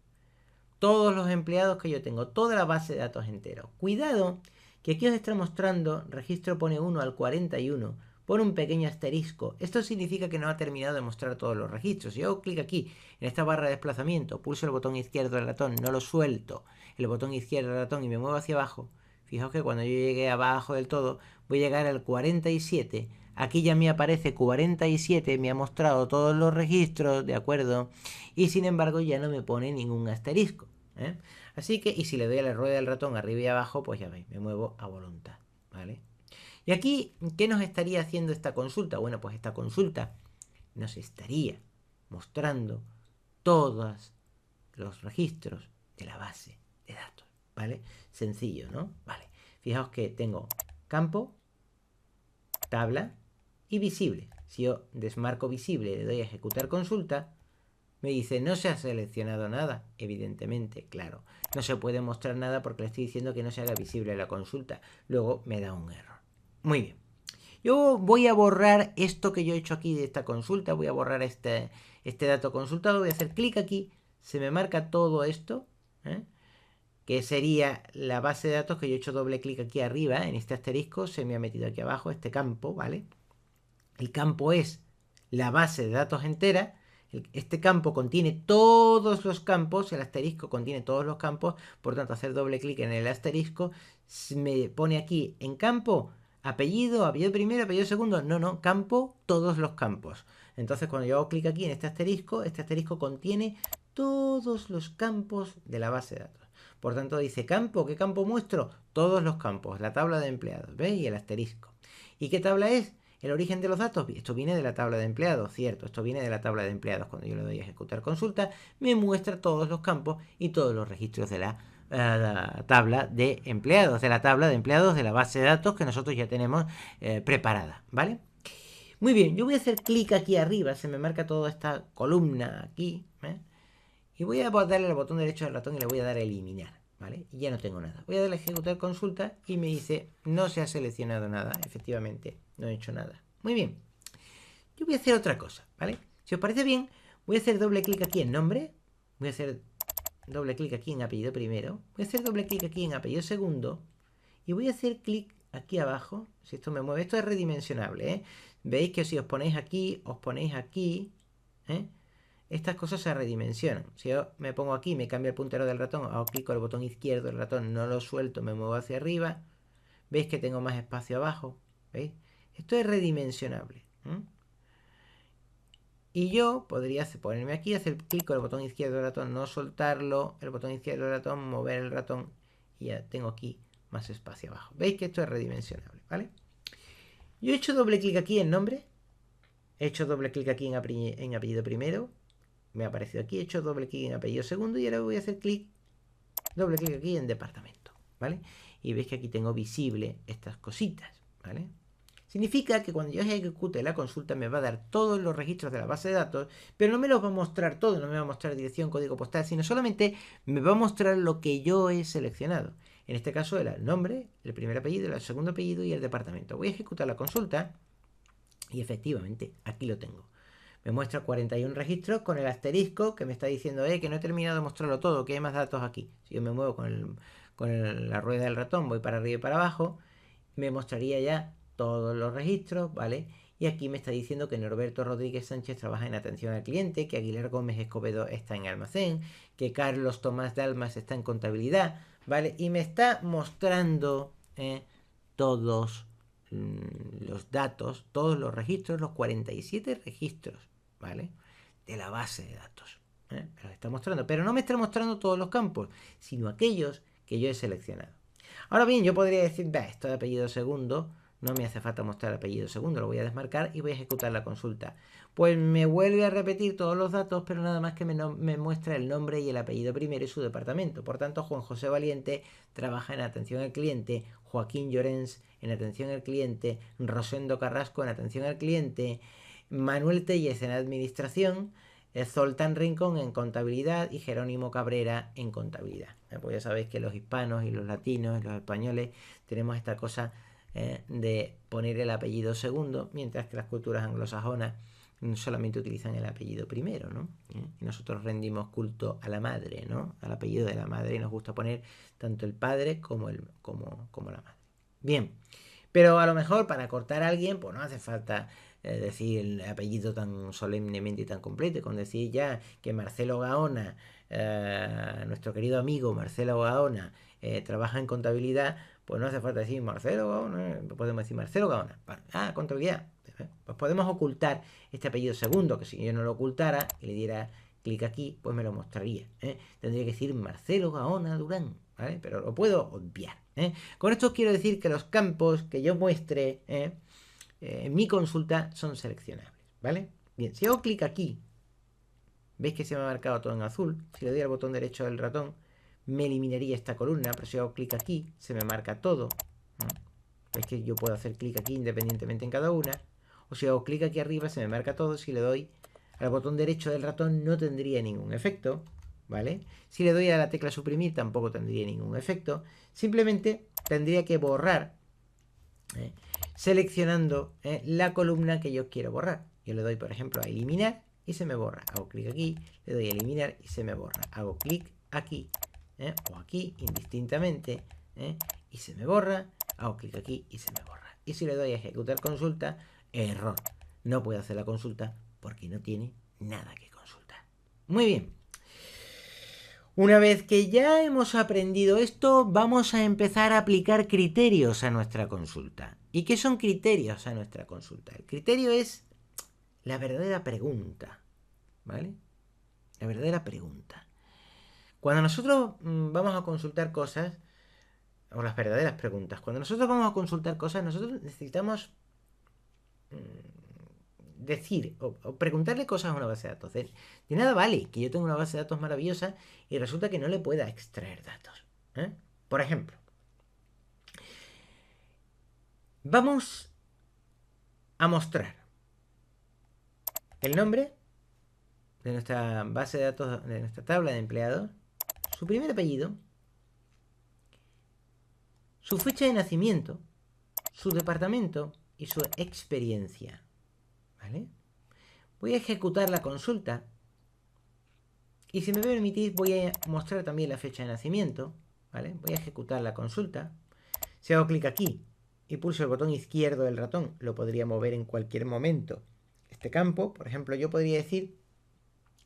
todos los empleados que yo tengo, toda la base de datos entero. Cuidado, que aquí os está mostrando, registro pone 1 al 41, pone un pequeño asterisco. Esto significa que no ha terminado de mostrar todos los registros. Si yo hago clic aquí, en esta barra de desplazamiento, pulso el botón izquierdo del ratón, no lo suelto, el botón izquierdo del ratón y me muevo hacia abajo, fijaos que cuando yo llegue abajo del todo, voy a llegar al 47. Aquí ya me aparece 47, me ha mostrado todos los registros, ¿de acuerdo? Y sin embargo ya no me pone ningún asterisco, ¿eh? Así que, y si le doy a la rueda del ratón arriba y abajo, pues ya veis, me muevo a voluntad, ¿vale? Y aquí, ¿qué nos estaría haciendo esta consulta? Bueno, pues esta consulta nos estaría mostrando todos los registros de la base de datos, ¿vale? Sencillo, ¿no? Vale. Fijaos que tengo campo, tabla y visible. Si yo desmarco visible y le doy a ejecutar consulta, me dice no se ha seleccionado nada. Evidentemente, claro, no se puede mostrar nada porque le estoy diciendo que no se haga visible la consulta. Luego me da un error. Muy bien. Yo voy a borrar esto que yo he hecho aquí de esta consulta. Voy a borrar este dato consultado. Voy a hacer clic aquí. Se me marca todo esto, que sería la base de datos que yo he hecho doble clic aquí arriba. En este asterisco se me ha metido aquí abajo este campo, ¿vale? El campo es la base de datos entera. Este campo contiene todos los campos, el asterisco contiene todos los campos, por tanto hacer doble clic en el asterisco me pone aquí en campo apellido primero, apellido segundo, no, campo, todos los campos. Entonces cuando yo hago clic aquí en este asterisco contiene todos los campos de la base de datos. Por tanto dice campo, ¿qué campo muestro? Todos los campos, la tabla de empleados, ¿veis? Y el asterisco. ¿Y qué tabla es? ¿El origen de los datos? Esto viene de la tabla de empleados, cierto, esto viene de la tabla de empleados. Cuando yo le doy a ejecutar consulta, me muestra todos los campos y todos los registros de la tabla de empleados, de la base de datos que nosotros ya tenemos preparada, ¿vale? Muy bien, yo voy a hacer clic aquí arriba, se me marca toda esta columna aquí, y voy a darle al botón derecho del ratón y le voy a dar a eliminar, ¿vale? Y ya no tengo nada. Voy a darle a ejecutar consulta y me dice no se ha seleccionado nada. Efectivamente, no he hecho nada. Muy bien. Yo voy a hacer otra cosa, ¿vale? Si os parece bien, voy a hacer doble clic aquí en nombre. Voy a hacer doble clic aquí en apellido primero. Voy a hacer doble clic aquí en apellido segundo. Y voy a hacer clic aquí abajo. Si esto me mueve, esto es redimensionable, ¿eh? Veis que si os ponéis aquí, estas cosas se redimensionan. Si yo me pongo aquí, me cambia el puntero del ratón, hago clic con el botón izquierdo del ratón, no lo suelto, me muevo hacia arriba. ¿Veis que tengo más espacio abajo? ¿Veis? Esto es redimensionable. Y yo podría ponerme aquí, hacer clic con el botón izquierdo del ratón, no soltarlo, el botón izquierdo del ratón, mover el ratón y ya tengo aquí más espacio abajo. ¿Veis que esto es redimensionable? ¿Vale? Yo he hecho doble clic aquí en nombre, he hecho doble clic aquí en apellido primero, me ha aparecido aquí, he hecho doble clic en apellido segundo y ahora voy a hacer doble clic aquí en departamento, ¿vale? Y veis que aquí tengo visible estas cositas, ¿vale? Significa que cuando yo ejecute la consulta me va a dar todos los registros de la base de datos, pero no me los va a mostrar todo, no me va a mostrar dirección, código postal, sino solamente me va a mostrar lo que yo he seleccionado. En este caso era el nombre, el primer apellido, el segundo apellido y el departamento. Voy a ejecutar la consulta y efectivamente aquí lo tengo. Me muestra 41 registros con el asterisco que me está diciendo que no he terminado de mostrarlo todo, que hay más datos aquí. Si yo me muevo con la rueda del ratón, voy para arriba y para abajo, me mostraría ya todos los registros, ¿vale? Y aquí me está diciendo que Norberto Rodríguez Sánchez trabaja en atención al cliente, que Aguilar Gómez Escobedo está en almacén, que Carlos Tomás Dalmas está en contabilidad, ¿vale? Y me está mostrando todos los datos, todos los registros, los 47 registros, ¿vale? De la base de datos. Me los está mostrando, pero no me está mostrando todos los campos, sino aquellos que yo he seleccionado. Ahora bien, yo podría decir, esto de apellido segundo, no me hace falta mostrar el apellido segundo, lo voy a desmarcar y voy a ejecutar la consulta. Pues me vuelve a repetir todos los datos, pero nada más que me muestra el nombre y el apellido primero y su departamento. Por tanto, Juan José Valiente trabaja en atención al cliente, Joaquín Llorens en atención al cliente, Rosendo Carrasco en atención al cliente, Manuel Telles en administración, Zoltán Rincón en contabilidad y Jerónimo Cabrera en contabilidad. Pues ya sabéis que los hispanos y los latinos y los españoles tenemos esta cosa de poner el apellido segundo, mientras que las culturas anglosajonas solamente utilizan el apellido primero, ¿no? Y nosotros rendimos culto a la madre, ¿no? Al apellido de la madre, y nos gusta poner tanto el padre como la madre. Bien, pero a lo mejor para cortar a alguien, pues no hace falta decir el apellido tan solemnemente y tan completo, con decir ya que Marcelo Gaona, nuestro querido amigo Marcelo Gaona, trabaja en contabilidad, pues no hace falta decir Marcelo Gaona, podemos decir Marcelo Gaona. Contabilidad. Pues podemos ocultar este apellido segundo, que si yo no lo ocultara y le diera clic aquí, pues me lo mostraría. Tendría que decir Marcelo Gaona Durán, ¿vale? Pero lo puedo obviar. Con esto quiero decir que los campos que yo muestre en mi consulta son seleccionables, ¿vale? Bien, si hago clic aquí, veis que se me ha marcado todo en azul. Si le doy al botón derecho del ratón, me eliminaría esta columna, pero si hago clic aquí, se me marca todo. Veis que yo puedo hacer clic aquí independientemente en cada una. O si hago clic aquí arriba, se me marca todo. Si le doy al botón derecho del ratón, no tendría ningún efecto, ¿vale? Si le doy a la tecla suprimir, tampoco tendría ningún efecto. Simplemente tendría que borrar, seleccionando la columna que yo quiero borrar. Yo le doy, por ejemplo, a eliminar y se me borra. Hago clic aquí, le doy a eliminar y se me borra. Hago clic aquí o aquí, indistintamente, y se me borra. Hago clic aquí y se me borra. Y si le doy a ejecutar consulta, error. No puedo hacer la consulta porque no tiene nada que consultar. Muy bien. Una vez que ya hemos aprendido esto, vamos a empezar a aplicar criterios a nuestra consulta. ¿Y qué son criterios a nuestra consulta? El criterio es la verdadera pregunta, ¿vale? La verdadera pregunta. Cuando nosotros vamos a consultar cosas, o las verdaderas preguntas, cuando nosotros vamos a consultar cosas, nosotros necesitamos decir o preguntarle cosas a una base de datos. De nada vale que yo tenga una base de datos maravillosa y resulta que no le pueda extraer datos. Por ejemplo, vamos a mostrar el nombre de nuestra base de datos, de nuestra tabla de empleados, su primer apellido, su fecha de nacimiento, su departamento y su experiencia. ¿Vale? Voy a ejecutar la consulta y si me permitís voy a mostrar también la fecha de nacimiento. ¿Vale? Voy a ejecutar la consulta. Si hago clic aquí y pulso el botón izquierdo del ratón, lo podría mover en cualquier momento. Este campo, por ejemplo, yo podría decir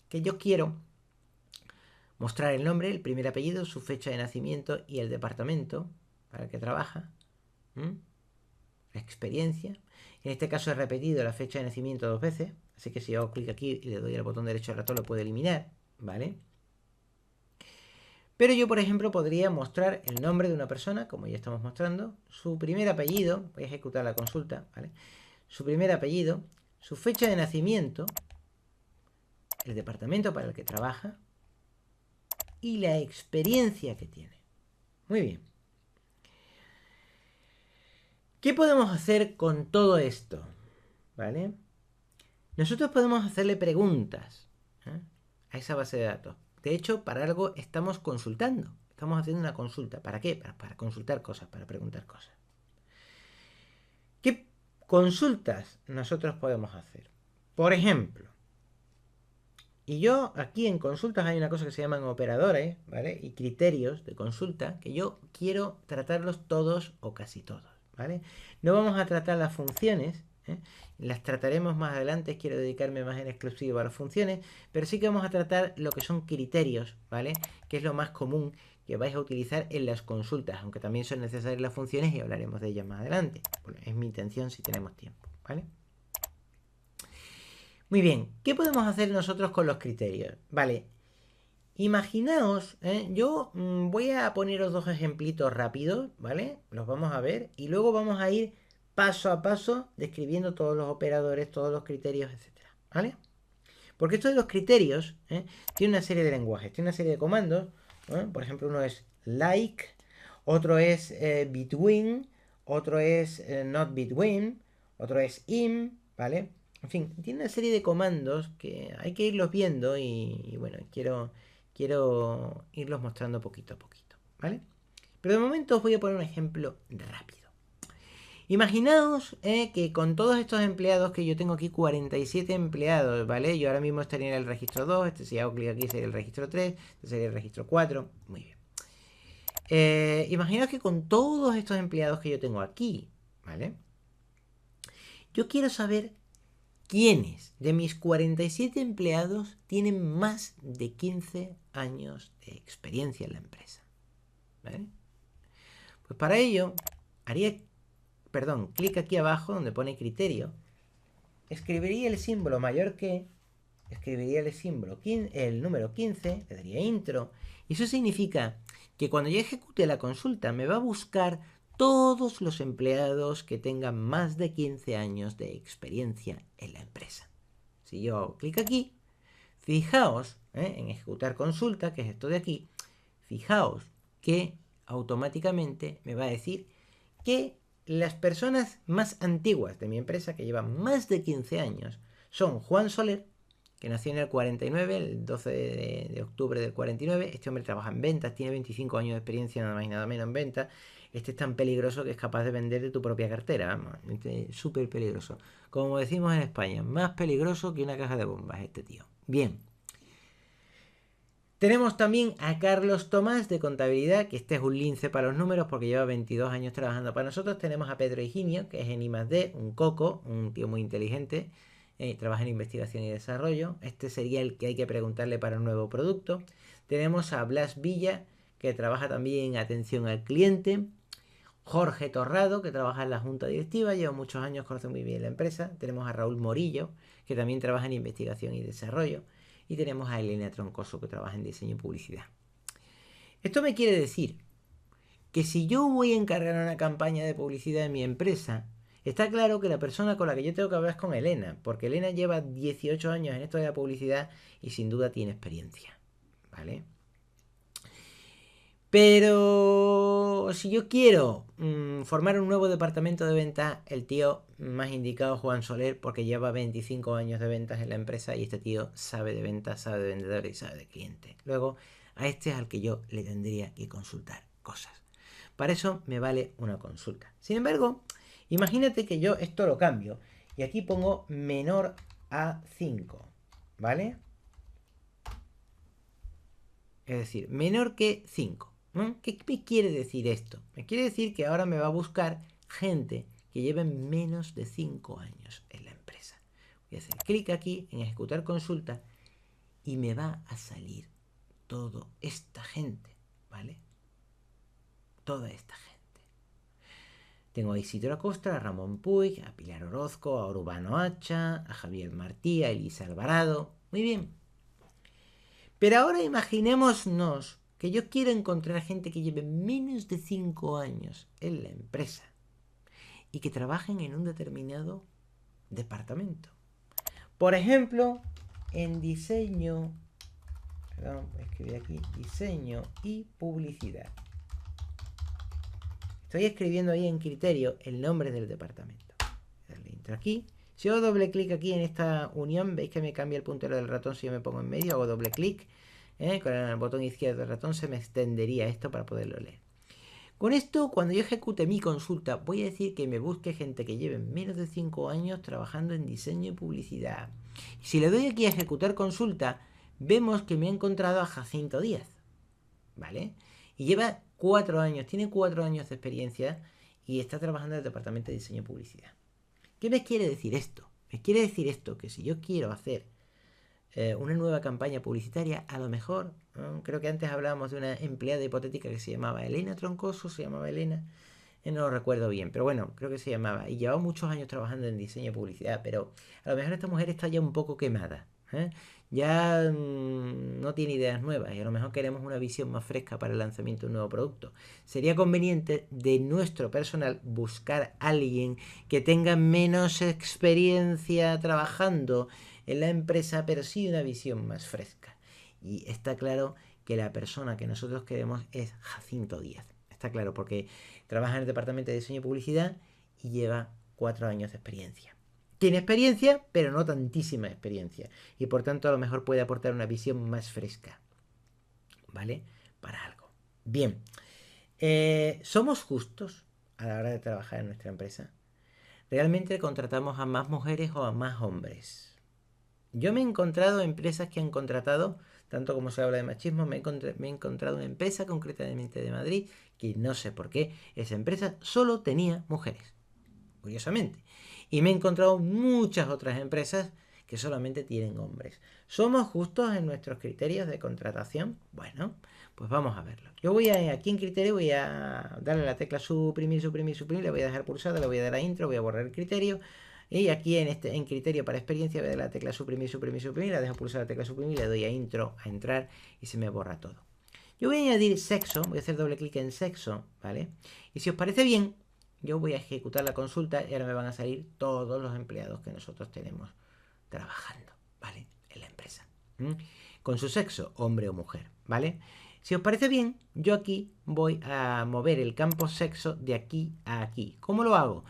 que yo quiero mostrar el nombre, el primer apellido, su fecha de nacimiento y el departamento para el que trabaja. La experiencia. En este caso he repetido la fecha de nacimiento 2 veces, así que si hago clic aquí y le doy al botón derecho del ratón lo puedo eliminar, ¿vale? Pero yo, por ejemplo, podría mostrar el nombre de una persona, como ya estamos mostrando, su primer apellido, voy a ejecutar la consulta, ¿vale? Su primer apellido, su fecha de nacimiento, el departamento para el que trabaja y la experiencia que tiene. Muy bien. ¿Qué podemos hacer con todo esto? ¿Vale? Nosotros podemos hacerle preguntas a esa base de datos. De hecho, para algo estamos consultando. Estamos haciendo una consulta. ¿Para qué? Para consultar cosas, para preguntar cosas. ¿Qué consultas nosotros podemos hacer? Por ejemplo, y yo aquí en consultas hay una cosa que se llaman operadores, ¿vale? Y criterios de consulta que yo quiero tratarlos todos o casi todos, ¿vale? No vamos a tratar las funciones, las trataremos más adelante, quiero dedicarme más en exclusivo a las funciones, pero sí que vamos a tratar lo que son criterios, ¿vale? Que es lo más común que vais a utilizar en las consultas, aunque también son necesarias las funciones y hablaremos de ellas más adelante. Bueno, es mi intención si tenemos tiempo, ¿vale? Muy bien, ¿qué podemos hacer nosotros con los criterios? Vale, imaginaos, yo voy a poneros dos ejemplitos rápidos, ¿vale? Los vamos a ver y luego vamos a ir paso a paso describiendo todos los operadores, todos los criterios, etcétera, ¿vale? Porque esto de los criterios tiene una serie de lenguajes, tiene una serie de comandos, por ejemplo uno es like, otro es between, otro es not between, otro es in, ¿vale? En fin, tiene una serie de comandos que hay que irlos viendo y bueno, quiero irlos mostrando poquito a poquito, ¿vale? Pero de momento os voy a poner un ejemplo rápido. Imaginaos que con todos estos empleados, que yo tengo aquí 47 empleados, ¿vale? Yo ahora mismo estaría en el registro 2, si hago clic aquí sería el registro 3, este sería el registro 4, muy bien. Imaginaos que con todos estos empleados que yo tengo aquí, ¿vale? Yo quiero saber quiénes de mis 47 empleados tienen más de 15 años de experiencia en la empresa, ¿vale? Pues para ello haría, clic aquí abajo donde pone criterio, escribiría el símbolo mayor que, escribiría el símbolo, el número 15, le daría intro, y eso significa que cuando yo ejecute la consulta me va a buscar todos los empleados que tengan más de 15 años de experiencia en la empresa. Si yo hago clic aquí, fijaos en ejecutar consulta, que es esto de aquí, fijaos que automáticamente me va a decir que las personas más antiguas de mi empresa, que llevan más de 15 años, son Juan Soler, que nació en el 49, el 12 de octubre del 49. Este hombre trabaja en ventas, tiene 25 años de experiencia, nada más y nada menos en ventas. Este es tan peligroso que es capaz de vender de tu propia cartera, vamos, este es súper peligroso. Como decimos en España, más peligroso que una caja de bombas este tío. Bien. Tenemos también a Carlos Tomás de Contabilidad, que este es un lince para los números porque lleva 22 años trabajando para nosotros. Tenemos a Pedro Higinio, que es en I+D, un coco, un tío muy inteligente, trabaja en investigación y desarrollo. Este sería el que hay que preguntarle para un nuevo producto. Tenemos a Blas Villa, que trabaja también en atención al cliente. Jorge Torrado, que trabaja en la junta directiva, lleva muchos años, conoce muy bien la empresa. Tenemos a Raúl Morillo, que también trabaja en investigación y desarrollo. Y tenemos a Elena Troncoso, que trabaja en diseño y publicidad. Esto me quiere decir que si yo voy a encargar una campaña de publicidad en mi empresa, está claro que la persona con la que yo tengo que hablar es con Elena, porque Elena lleva 18 años en esto de la publicidad y sin duda tiene experiencia, ¿vale? Pero si yo quiero formar un nuevo departamento de ventas, el tío más indicado es Juan Soler, porque lleva 25 años de ventas en la empresa y este tío sabe de ventas, sabe de vendedores y sabe de clientes. Luego, a este es al que yo le tendría que consultar cosas. Para eso me vale una consulta. Sin embargo, imagínate que yo esto lo cambio y aquí pongo menor a 5, ¿vale? Es decir, menor que 5. ¿Qué me quiere decir esto? Me quiere decir que ahora me va a buscar gente que lleve menos de 5 años en la empresa. Voy a hacer clic aquí en ejecutar consulta y me va a salir toda esta gente, ¿vale? Toda esta gente. Tengo a Isidro Acosta, a Ramón Puig, a Pilar Orozco, a Urbano Hacha, a Javier Martí, a Elisa Alvarado. Muy bien. Pero ahora imaginémonos que yo quiero encontrar gente que lleve menos de 5 años en la empresa y que trabajen en un determinado departamento. Por ejemplo, en diseño, escribí aquí, diseño y publicidad. Estoy escribiendo ahí en criterio el nombre del departamento. Darle intro aquí. Si hago doble clic aquí en esta unión, veis que me cambia el puntero del ratón si yo me pongo en medio, hago doble clic. Con el botón izquierdo del ratón se me extendería esto para poderlo leer. Con esto, cuando yo ejecute mi consulta, voy a decir que me busque gente que lleve menos de 5 años trabajando en diseño y publicidad. Si le doy aquí a ejecutar consulta, vemos que me ha encontrado a Jacinto Díaz, ¿vale? Y lleva 4 años, tiene 4 años de experiencia y está trabajando en el departamento de diseño y publicidad. ¿Qué me quiere decir esto? Me quiere decir esto, que si yo quiero hacer una nueva campaña publicitaria, a lo mejor, creo que antes hablábamos de una empleada hipotética que se llamaba Elena Troncoso, se llamaba Elena, no lo recuerdo bien, pero bueno, creo que se llamaba, y llevaba muchos años trabajando en diseño y publicidad, pero a lo mejor esta mujer está ya un poco quemada, ya no tiene ideas nuevas y a lo mejor queremos una visión más fresca para el lanzamiento de un nuevo producto. Sería conveniente de nuestro personal buscar a alguien que tenga menos experiencia trabajando en la empresa, pero sí una visión más fresca. Y está claro que la persona que nosotros queremos es Jacinto Díaz. Está claro, porque trabaja en el departamento de diseño y publicidad y lleva 4 años de experiencia. Tiene experiencia, pero no tantísima experiencia. Y por tanto a lo mejor puede aportar una visión más fresca. ¿Vale? Para algo. Bien. ¿Somos justos a la hora de trabajar en nuestra empresa? ¿Realmente contratamos a más mujeres o a más hombres? Yo me he encontrado empresas que han contratado, tanto como se habla de machismo, me he encontrado una empresa concretamente de Madrid que no sé por qué esa empresa solo tenía mujeres, curiosamente. Y me he encontrado muchas otras empresas que solamente tienen hombres. ¿Somos justos en nuestros criterios de contratación? Bueno, pues vamos a verlo. Yo voy aquí en criterio, voy a darle a la tecla suprimir, suprimir, suprimir, le voy a dejar pulsada, le voy a dar a intro, voy a borrar el criterio. Y aquí en criterio para experiencia voy a dar la tecla suprimir, suprimir, suprimir, la dejo pulsar la tecla suprimir, le doy a intro, a entrar y se me borra todo. Yo voy a añadir sexo, voy a hacer doble clic en sexo, ¿vale? Y si os parece bien, yo voy a ejecutar la consulta y ahora me van a salir todos los empleados que nosotros tenemos trabajando, ¿vale? En la empresa. Con su sexo, hombre o mujer, ¿vale? Si os parece bien, yo aquí voy a mover el campo sexo de aquí a aquí. ¿Cómo lo hago?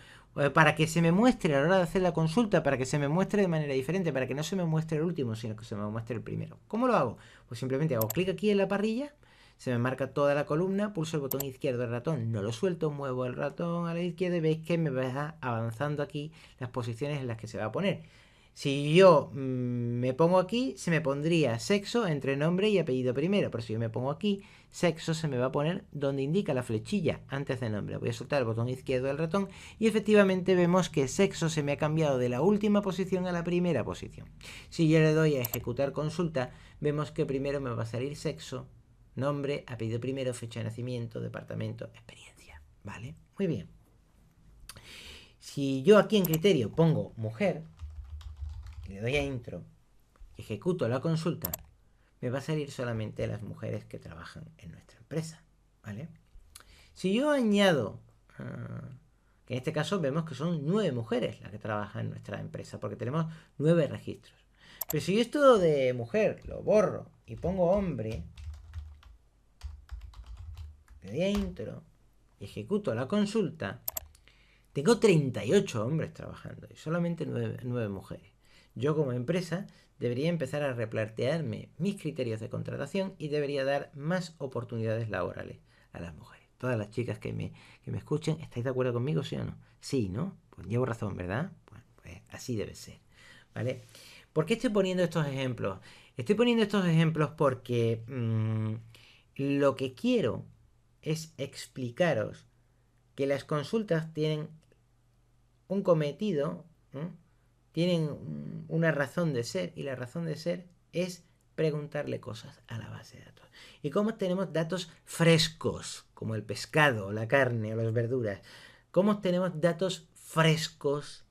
Para que se me muestre a la hora de hacer la consulta, para que se me muestre de manera diferente, para que no se me muestre el último, sino que se me muestre el primero. ¿Cómo lo hago? Pues simplemente hago clic aquí en la parrilla, se me marca toda la columna, pulso el botón izquierdo del ratón, no lo suelto, muevo el ratón a la izquierda y veis que me va avanzando aquí las posiciones en las que se va a poner. Si yo me pongo aquí, se me pondría sexo entre nombre y apellido primero. Pero si yo me pongo aquí, sexo se me va a poner donde indica la flechilla antes de nombre. Voy a soltar el botón izquierdo del ratón y efectivamente vemos que sexo se me ha cambiado de la última posición a la primera posición. Si yo le doy a ejecutar consulta, vemos que primero me va a salir sexo, nombre, apellido primero, fecha de nacimiento, departamento, experiencia. ¿Vale? Muy bien. Si yo aquí en criterio pongo mujer, le doy a intro, ejecuto la consulta, me va a salir solamente las mujeres que trabajan en nuestra empresa, ¿vale? Si yo añado, que en este caso vemos que son 9 mujeres las que trabajan en nuestra empresa, porque tenemos 9 registros. Pero si yo esto de mujer lo borro y pongo hombre, le doy a intro y ejecuto la consulta, tengo 38 hombres trabajando y solamente 9 mujeres. Yo como empresa debería empezar a replantearme mis criterios de contratación y debería dar más oportunidades laborales a las mujeres. Todas las chicas que me escuchen, ¿estáis de acuerdo conmigo, sí o no? Sí, ¿no? Pues llevo razón, ¿verdad? Pues así debe ser, ¿vale? ¿Por qué estoy poniendo estos ejemplos? Estoy poniendo estos ejemplos porque lo que quiero es explicaros que las consultas tienen un cometido, ¿eh? Tienen una razón de ser, y la razón de ser es preguntarle cosas a la base de datos. Y cómo tenemos datos frescos, como el pescado, la carne o las verduras, cómo tenemos datos frescos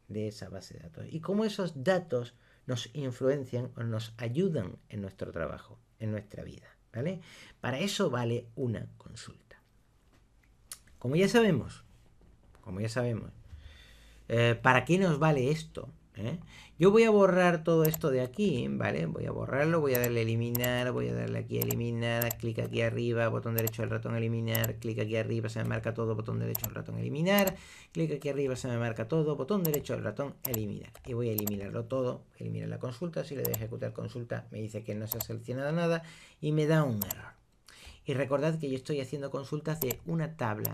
de esa base de datos y cómo esos datos nos influencian o nos ayudan en nuestro trabajo, en nuestra vida, ¿vale? Para eso vale una consulta. Como ya sabemos, ¿para qué nos vale esto? Yo voy a borrar todo esto de aquí, ¿vale? Voy a borrarlo, voy a darle a eliminar, voy a darle aquí a eliminar, clic aquí arriba, botón derecho del ratón eliminar, clic aquí arriba, se me marca todo, botón derecho del ratón eliminar, clic aquí arriba, se me marca todo, botón derecho del ratón eliminar. Y voy a eliminarlo todo, eliminar la consulta, si le doy a ejecutar consulta me dice que no se ha seleccionado nada y me da un error. Y recordad que yo estoy haciendo consultas de una tabla,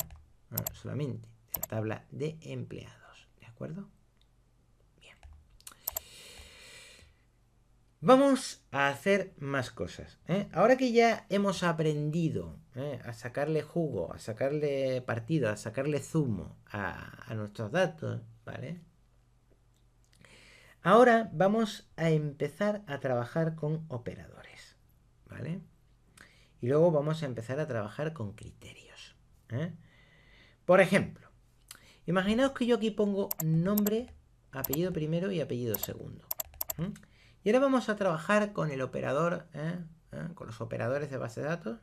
no, solamente de la tabla de empleados, ¿de acuerdo? Vamos a hacer más cosas. Ahora que ya hemos aprendido a sacarle jugo, a sacarle partido, a sacarle zumo a nuestros datos, ¿vale? Ahora vamos a empezar a trabajar con operadores, ¿vale? Y luego vamos a empezar a trabajar con criterios. Por ejemplo, imaginaos que yo aquí pongo nombre, apellido primero y apellido segundo. Y ahora vamos a trabajar con el operador, con los operadores de base de datos.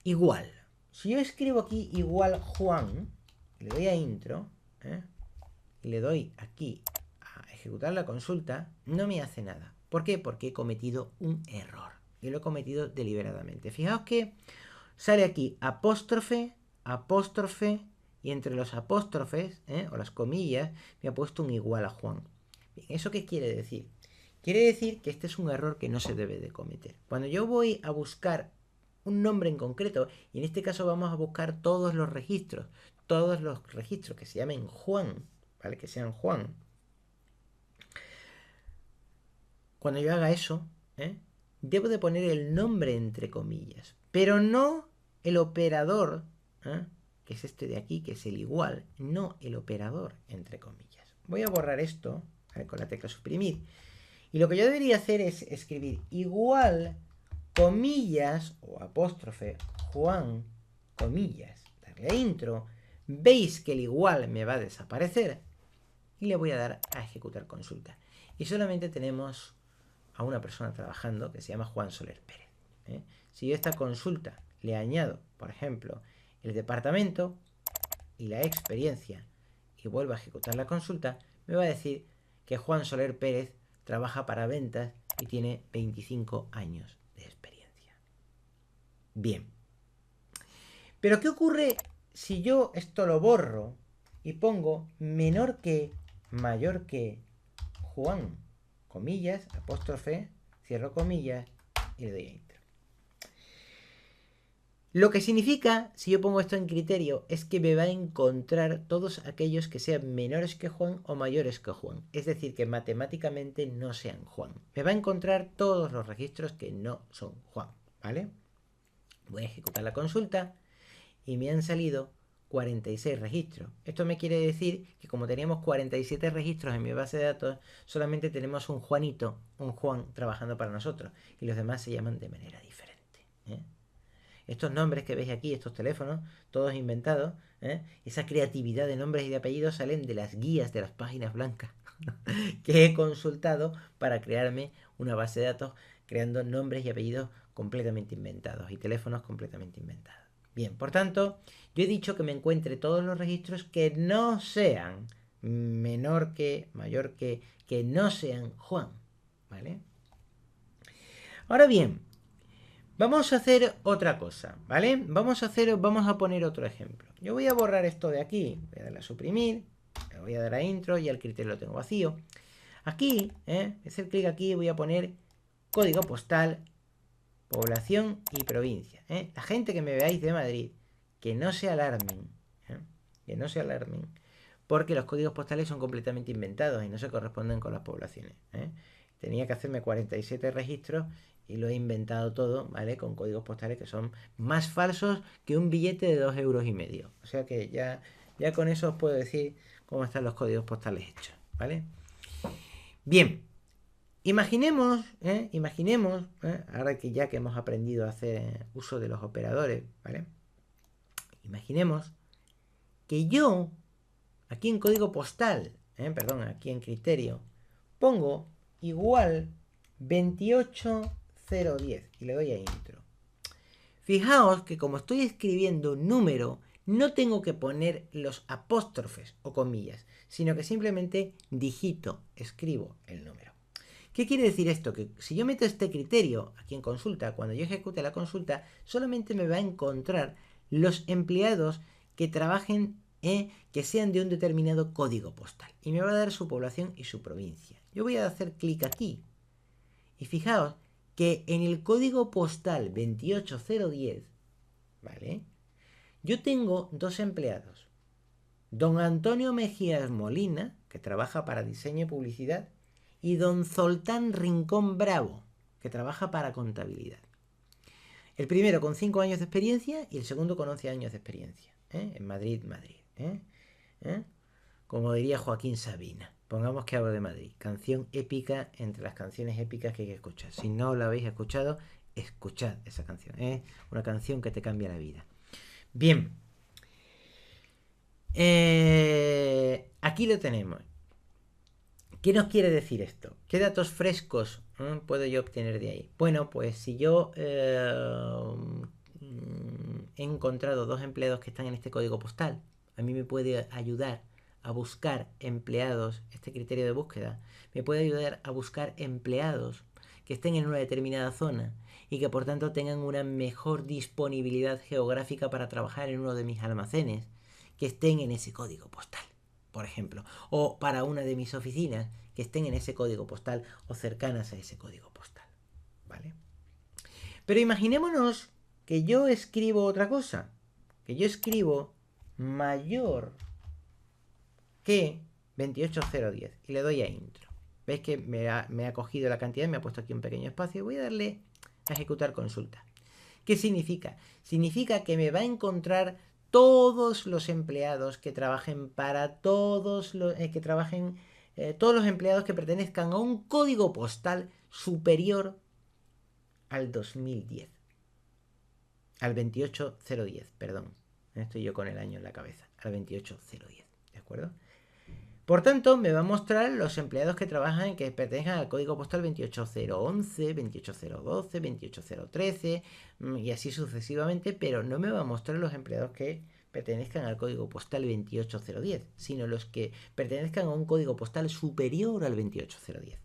Igual. Si yo escribo aquí igual Juan, le doy a intro, y le doy aquí a ejecutar la consulta, no me hace nada. ¿Por qué? Porque he cometido un error. Y lo he cometido deliberadamente. Fijaos que sale aquí apóstrofe, apóstrofe y entre los apóstrofes o las comillas me ha puesto un igual a Juan. Bien, ¿eso qué quiere decir? Quiere decir que este es un error que no se debe de cometer. Cuando yo voy a buscar un nombre en concreto, y en este caso vamos a buscar todos los registros que se llamen Juan, ¿vale? Que sean Juan. Cuando yo haga eso, debo de poner el nombre entre comillas, pero no el operador, que es este de aquí, que es el igual, no el operador entre comillas. Voy a borrar esto, ¿vale? Con la tecla suprimir. Y lo que yo debería hacer es escribir igual, comillas o apóstrofe, Juan, comillas, darle a intro. Veis que el igual me va a desaparecer y le voy a dar a ejecutar consulta. Y solamente tenemos a una persona trabajando que se llama Juan Soler Pérez. Si yo a esta consulta le añado, por ejemplo, el departamento y la experiencia y vuelvo a ejecutar la consulta, me va a decir que Juan Soler Pérez trabaja para ventas y tiene 25 años de experiencia. Bien. Pero ¿qué ocurre si yo esto lo borro y pongo menor que, mayor que, Juan, comillas, apóstrofe, cierro comillas y le doy a enter? Lo que significa, si yo pongo esto en criterio, es que me va a encontrar todos aquellos que sean menores que Juan o mayores que Juan. Es decir, que matemáticamente no sean Juan. Me va a encontrar todos los registros que no son Juan, ¿vale? Voy a ejecutar la consulta y me han salido 46 registros. Esto me quiere decir que como teníamos 47 registros en mi base de datos, solamente tenemos un Juanito, un Juan trabajando para nosotros. Y los demás se llaman de manera diferente. Estos nombres que veis aquí, estos teléfonos, todos inventados, esa creatividad de nombres y de apellidos salen de las guías de las páginas blancas que he consultado para crearme una base de datos creando nombres y apellidos completamente inventados y teléfonos completamente inventados. Bien, por tanto, yo he dicho que me encuentre todos los registros que no sean menor que, mayor que no sean Juan, ¿vale? Ahora bien, vamos a hacer otra cosa, ¿vale? Vamos a poner otro ejemplo. Yo voy a borrar esto de aquí, voy a darle a suprimir, le voy a dar a intro y al criterio lo tengo vacío. Aquí, hacer clic aquí, voy a poner código postal, población y provincia. La gente que me veáis de Madrid, que no se alarmen, que no se alarmen, porque los códigos postales son completamente inventados y no se corresponden con las poblaciones. Tenía que hacerme 47 registros y lo he inventado todo, ¿vale? Con códigos postales que son más falsos que un billete de 2,5 €. O sea que ya con eso os puedo decir cómo están los códigos postales hechos, ¿vale? Bien, imaginemos, ahora que ya que hemos aprendido a hacer uso de los operadores, ¿vale? Imaginemos que yo, aquí en código postal, aquí en criterio, pongo igual 28010 y le doy a intro. Fijaos que como estoy escribiendo un número, no tengo que poner los apóstrofes o comillas, sino que simplemente escribo el número. ¿Qué quiere decir esto? Que si yo meto este criterio aquí en consulta, cuando yo ejecute la consulta, solamente me va a encontrar los empleados que trabajen, que sean de un determinado código postal. Y me va a dar su población y su provincia. Yo voy a hacer clic aquí. Y fijaos que en el código postal 28010, ¿vale? Yo tengo dos empleados. Don Antonio Mejías Molina, que trabaja para diseño y publicidad, y don Zoltán Rincón Bravo, que trabaja para contabilidad. El primero con 5 años de experiencia y el segundo con 11 años de experiencia. En Madrid. Como diría Joaquín Sabina. Pongamos que hablo de Madrid. Canción épica entre las canciones épicas que hay que escuchar. Si no la habéis escuchado, escuchad esa canción. Una canción que te cambia la vida. Bien. Aquí lo tenemos. ¿Qué nos quiere decir esto? ¿Qué datos frescos puedo yo obtener de ahí? Bueno, pues si yo he encontrado dos empleados que están en este código postal, a mí me puede ayudar a buscar empleados, este criterio de búsqueda, me puede ayudar a buscar empleados que estén en una determinada zona y que por tanto tengan una mejor disponibilidad geográfica para trabajar en uno de mis almacenes, que estén en ese código postal, por ejemplo. O para una de mis oficinas que estén en ese código postal o cercanas a ese código postal. ¿Vale? Pero imaginémonos que yo escribo otra cosa. Que yo escribo mayor que 28010 y le doy a intro. ¿Veis que me ha cogido la cantidad y me ha puesto aquí un pequeño espacio? Voy a darle a ejecutar consulta. ¿Qué significa? Significa que me va a encontrar todos los empleados que trabajen para todos los todos los empleados que pertenezcan a un código postal superior al 2010. Al 28010, perdón. Estoy yo con el año en la cabeza. Al 28010, ¿de acuerdo? Por tanto, me va a mostrar los empleados que trabajan, que pertenezcan al código postal 28011, 28012, 28013 y así sucesivamente, pero no me va a mostrar los empleados que pertenezcan al código postal 28010, sino los que pertenezcan a un código postal superior al 28010.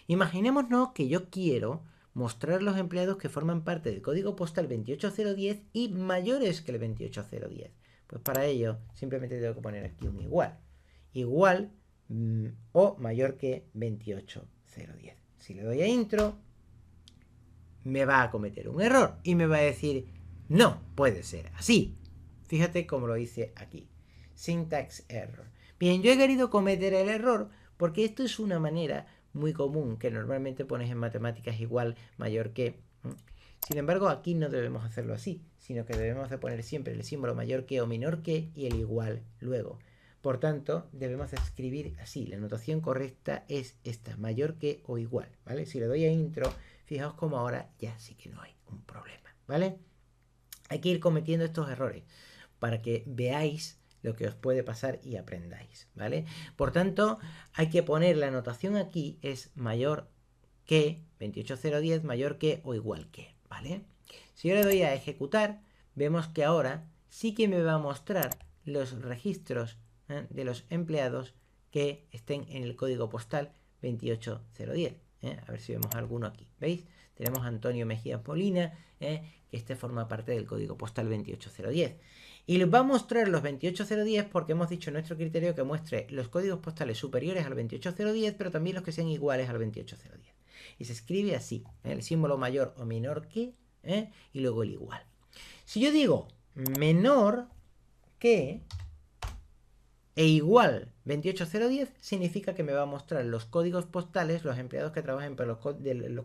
Imaginémonos que yo quiero mostrar los empleados que forman parte del código postal 28010 y mayores que el 28010. Pues para ello simplemente tengo que poner aquí un igual. Igual o mayor que 28010. Si le doy a intro, me va a cometer un error y me va a decir, no puede ser así. Fíjate cómo lo hice aquí. Syntax error. Bien, yo he querido cometer el error porque esto es una manera muy común que normalmente pones en matemáticas igual, mayor que. Sin embargo, aquí no debemos hacerlo así, sino que debemos de poner siempre el símbolo mayor que o menor que y el igual luego. Por tanto, debemos escribir así. La notación correcta es esta, mayor que o igual, ¿vale? Si le doy a intro, fijaos como ahora ya sí que no hay un problema, ¿vale? Hay que ir cometiendo estos errores para que veáis lo que os puede pasar y aprendáis, ¿vale? Por tanto, hay que poner la notación aquí es mayor que 28010, mayor que o igual que, ¿vale? Si yo le doy a ejecutar, vemos que ahora sí que me va a mostrar los registros de los empleados que estén en el código postal 28010. A ver si vemos alguno aquí, ¿veis? Tenemos a Antonio Mejía Molina, que este forma parte del código postal 28010. Y les va a mostrar los 28010 porque hemos dicho en nuestro criterio que muestre los códigos postales superiores al 28010, pero también los que sean iguales al 28010. Y se escribe así, el símbolo mayor o menor que, y luego el igual. Si yo digo menor que e igual 28010, significa que me va a mostrar los códigos postales, los empleados que trabajen por los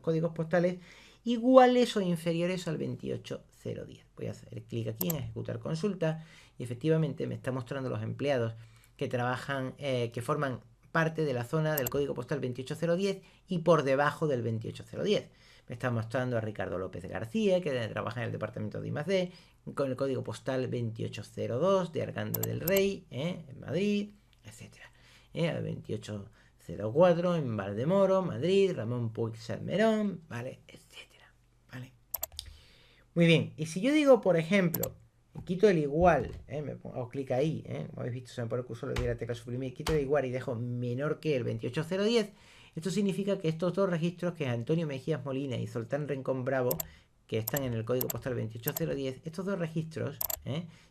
códigos postales iguales o inferiores al 28010. Voy a hacer clic aquí en ejecutar consulta y efectivamente me está mostrando los empleados que trabajan, que forman parte de la zona del código postal 28010 y por debajo del 28010. Me está mostrando a Ricardo López García, que trabaja en el departamento de I+D, con el código postal 2802 de Arganda del Rey, en Madrid, etc. Al 2804 en Valdemoro, Madrid, Ramón Puig Salmerón, ¿vale? Etcétera, ¿vale? Muy bien, y si yo digo, por ejemplo, quito el igual, me hago clic ahí, como habéis visto, se me pone el cursor, le doy la tecla suprimir, quito el igual y dejo menor que el 28010, esto significa que estos dos registros, que es Antonio Mejías Molina y Zoltán Rincón Bravo, que están en el código postal 28010, estos dos registros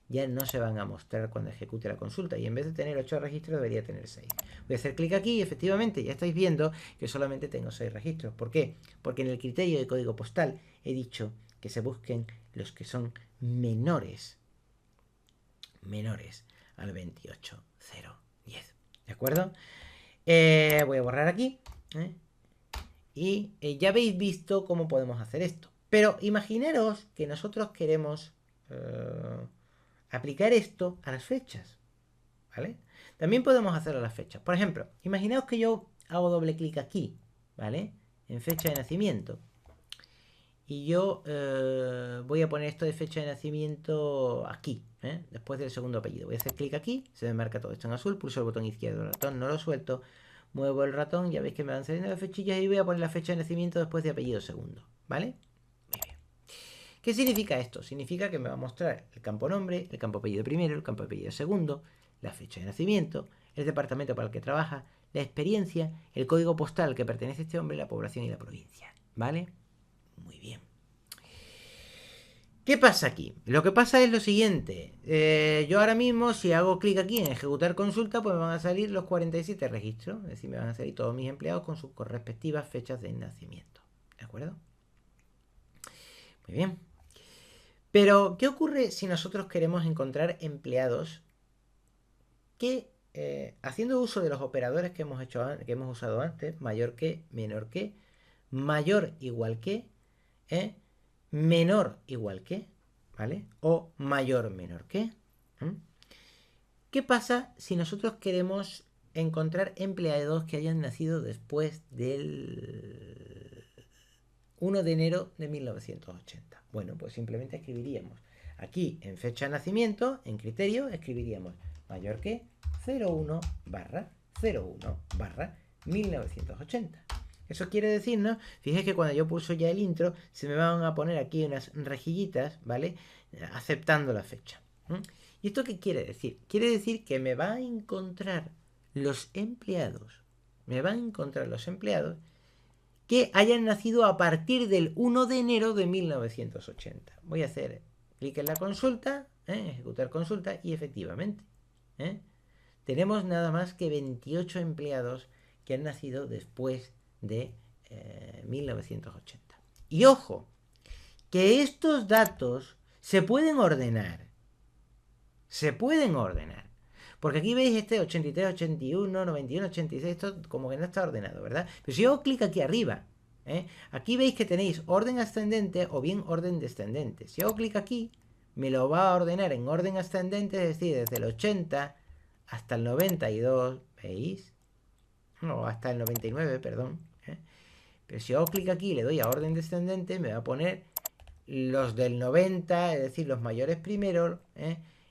ya no se van a mostrar cuando ejecute la consulta y en vez de tener 8 registros debería tener 6. Voy a hacer clic aquí y efectivamente ya estáis viendo que solamente tengo 6 registros. ¿Por qué? Porque en el criterio de código postal he dicho que se busquen los que son menores al 28010. ¿De acuerdo? Voy a borrar aquí. Y ya habéis visto cómo podemos hacer esto. Pero imaginaros que nosotros queremos aplicar esto a las fechas, ¿vale? También podemos hacerlo a las fechas. Por ejemplo, imaginaos que yo hago doble clic aquí, ¿vale? En fecha de nacimiento. Y yo voy a poner esto de fecha de nacimiento aquí, después del segundo apellido. Voy a hacer clic aquí, se me marca todo esto en azul, pulso el botón izquierdo del ratón, no lo suelto, muevo el ratón, ya veis que me van saliendo las fechillas y voy a poner la fecha de nacimiento después de apellido segundo, ¿vale? Muy bien. ¿Qué significa esto? Significa que me va a mostrar el campo nombre, el campo apellido primero, el campo apellido segundo, la fecha de nacimiento, el departamento para el que trabaja, la experiencia, el código postal al que pertenece este hombre, la población y la provincia, ¿vale? Muy bien. ¿Qué pasa aquí? Lo que pasa es lo siguiente. Yo ahora mismo, si hago clic aquí en ejecutar consulta, pues me van a salir los 47 registros. Es decir, me van a salir todos mis empleados con sus respectivas fechas de nacimiento. ¿De acuerdo? Muy bien. Pero, ¿qué ocurre si nosotros queremos encontrar empleados que, haciendo uso de los operadores que hemos usado antes, mayor que, menor que, mayor igual que, menor igual que, ¿vale? O mayor menor que. ¿Qué pasa si nosotros queremos encontrar empleados que hayan nacido después del 1 de enero de 1980? Bueno, pues simplemente escribiríamos aquí en fecha de nacimiento, en criterio, escribiríamos mayor que 01 barra 01 barra 1980. Eso quiere decir, ¿no? Fíjate que cuando yo pulso ya el intro, se me van a poner aquí unas rejillitas, ¿vale? Aceptando la fecha. ¿Y esto qué quiere decir? Quiere decir que me va a encontrar los empleados, que hayan nacido a partir del 1 de enero de 1980. Voy a hacer clic en la consulta, ejecutar consulta, y efectivamente, tenemos nada más que 28 empleados que han nacido después de 1980. Y ojo, que estos datos se pueden ordenar. Porque aquí veis este 83, 81, 91, 86, esto como que no está ordenado, ¿verdad? Pero si yo hago clic aquí arriba, aquí veis que tenéis orden ascendente o bien orden descendente. Si hago clic aquí, me lo va a ordenar en orden ascendente, es decir, desde el 80 hasta el 92, ¿veis? No, hasta el 99, perdón. Pero si hago clic aquí y le doy a orden descendente, me va a poner los del 90, es decir, los mayores primero,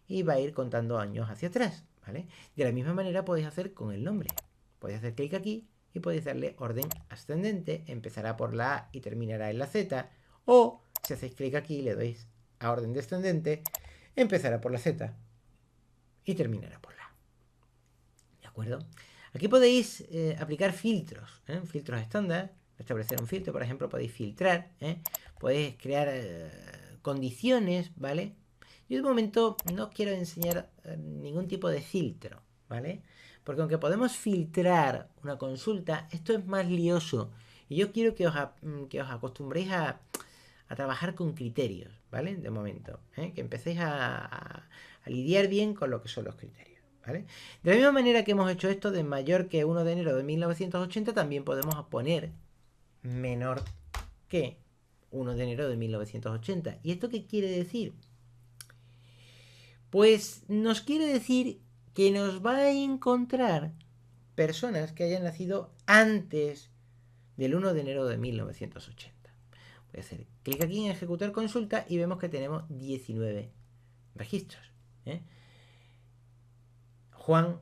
y va a ir contando años hacia atrás, ¿vale? De la misma manera podéis hacer con el nombre. Podéis hacer clic aquí y podéis darle orden ascendente, empezará por la A y terminará en la Z, o si hacéis clic aquí y le dois a orden descendente, empezará por la Z y terminará por la A. ¿De acuerdo? Aquí podéis aplicar filtros, filtros estándar, establecer un filtro, por ejemplo, podéis filtrar, podéis crear condiciones, ¿vale? Yo de momento no quiero enseñar ningún tipo de filtro, ¿vale? Porque aunque podemos filtrar una consulta, esto es más lioso. Y yo quiero que os acostumbréis a trabajar con criterios, ¿vale? De momento, que empecéis a lidiar bien con lo que son los criterios, ¿vale? De la misma manera que hemos hecho esto de mayor que 1 de enero de 1980, también podemos poner menor que 1 de enero de 1980. ¿Y esto qué quiere decir? Pues nos quiere decir que nos va a encontrar personas que hayan nacido antes del 1 de enero de 1980. Voy a hacer clic aquí en ejecutar consulta y vemos que tenemos 19 registros. Juan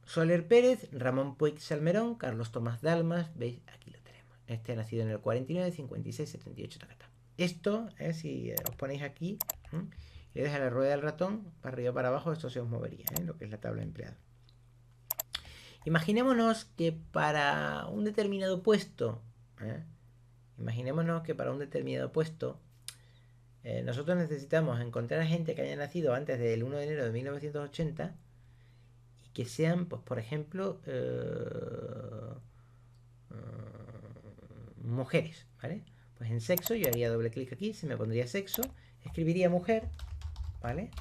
Soler Pérez, Ramón Puig Salmerón, Carlos Tomás Dalmas, veis, aquí lo tenemos. Este ha nacido en el 49, 56, 78, tacata. Esto, si os ponéis aquí, y le dejáis la rueda del ratón, para arriba o para abajo, esto se os movería, lo que es la tabla de empleados. Imaginémonos que para un determinado puesto, nosotros necesitamos encontrar gente que haya nacido antes del 1 de enero de 1980 y que sean, pues por ejemplo, mujeres, ¿vale? Pues en sexo yo haría doble clic aquí, se me pondría sexo, escribiría mujer, ¿vale?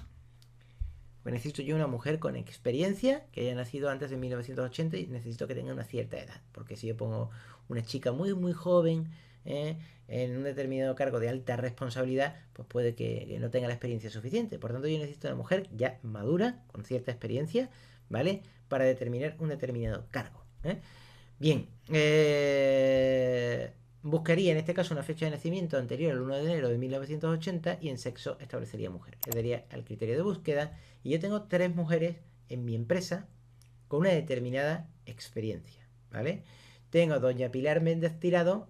Pues necesito yo una mujer con experiencia, que haya nacido antes de 1980 y necesito que tenga una cierta edad. Porque si yo pongo una chica muy, muy joven en un determinado cargo de alta responsabilidad, pues puede que no tenga la experiencia suficiente. Por tanto, yo necesito una mujer ya madura, con cierta experiencia, ¿vale? Para determinar un determinado cargo. Bien, buscaría en este caso una fecha de nacimiento anterior al 1 de enero de 1980 y en sexo establecería mujer. Le daría al criterio de búsqueda y yo tengo 3 mujeres en mi empresa con una determinada experiencia, ¿vale? Tengo a doña Pilar Méndez Tirado,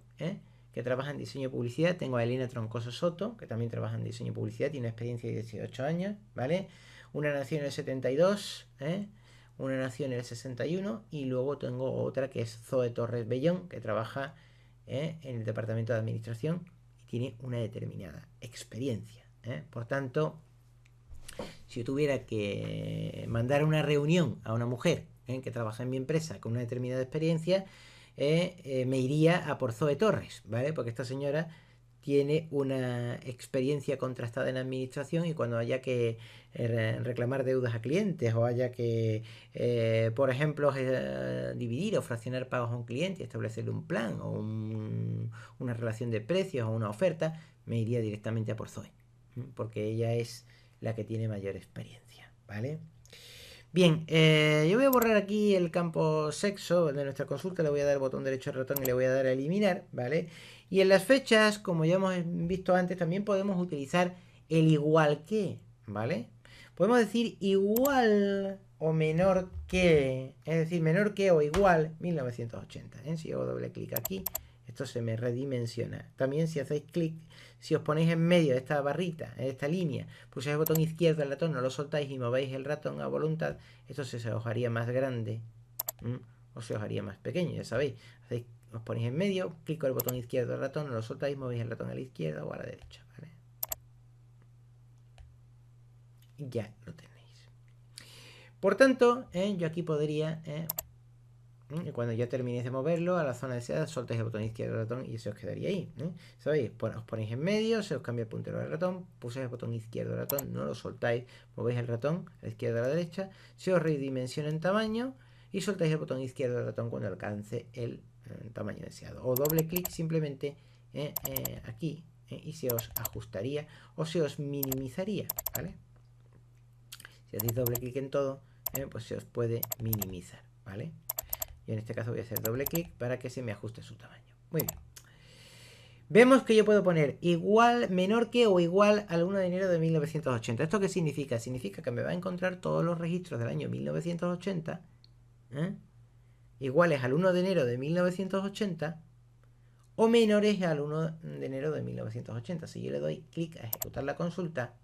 que trabaja en diseño y publicidad. Tengo a Elena Troncoso Soto, que también trabaja en diseño y publicidad, tiene una experiencia de 18 años, ¿vale? Una nació en el 72, una nació en el 61 y luego tengo otra que es Zoe Torres Bellón, que trabaja en el departamento de administración y tiene una determinada experiencia. Por tanto, si yo tuviera que mandar una reunión a una mujer que trabaja en mi empresa con una determinada experiencia, me iría a por Zoe Torres, ¿vale? Porque esta señora tiene una experiencia contrastada en administración, y cuando haya que reclamar deudas a clientes, o haya que, por ejemplo, dividir o fraccionar pagos a un cliente y establecerle un plan o una relación de precios o una oferta, me iría directamente a por Zoe, porque ella es la que tiene mayor experiencia, ¿vale? Bien, yo voy a borrar aquí el campo sexo de nuestra consulta, le voy a dar el botón derecho al ratón y le voy a dar a eliminar, ¿vale? Y en las fechas, como ya hemos visto antes, también podemos utilizar el igual que, ¿vale? Podemos decir igual o menor que, es decir, menor que o igual 1980, ¿eh? Si yo hago doble clic aquí, esto se me redimensiona. También si hacéis clic, si os ponéis en medio de esta barrita, en esta línea, pulsáis el botón izquierdo del ratón, no lo soltáis y movéis el ratón a voluntad, esto se os haría más grande, o se os haría más pequeño, ya sabéis. Os ponéis en medio, clic con el botón izquierdo del ratón, no lo soltáis, movéis el ratón a la izquierda o a la derecha, ¿vale? Y ya lo tenéis. Por tanto, yo aquí podría, cuando ya terminéis de moverlo a la zona deseada, soltáis el botón izquierdo del ratón y se os quedaría ahí. ¿Sabéis? Os ponéis en medio, se os cambia el puntero del ratón, pulsáis el botón izquierdo del ratón, no lo soltáis, movéis el ratón a la izquierda a la derecha, se os redimensiona en tamaño y soltáis el botón izquierdo del ratón cuando alcance el tamaño deseado. O doble clic simplemente aquí y se os ajustaría o se os minimizaría, ¿vale? Si hacéis doble clic en todo, pues se os puede minimizar, ¿vale? Y en este caso voy a hacer doble clic para que se me ajuste su tamaño. Muy bien. Vemos que yo puedo poner igual, menor que o igual al 1 de enero de 1980. ¿Esto qué significa? Significa que me va a encontrar todos los registros del año 1980 iguales al 1 de enero de 1980 o menores al 1 de enero de 1980. Si yo le doy clic a ejecutar la consulta,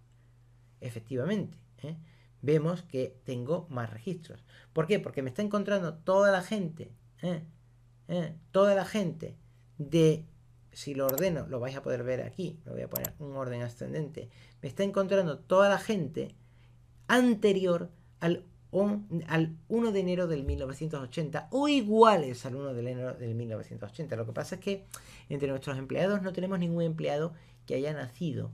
efectivamente, vemos que tengo más registros. ¿Por qué? Porque me está encontrando toda la gente, de, si lo ordeno, lo vais a poder ver aquí, me voy a poner un orden ascendente, me está encontrando toda la gente anterior al 1 de enero del 1980 o iguales al 1 de enero del 1980. Lo que pasa es que entre nuestros empleados no tenemos ningún empleado que haya nacido,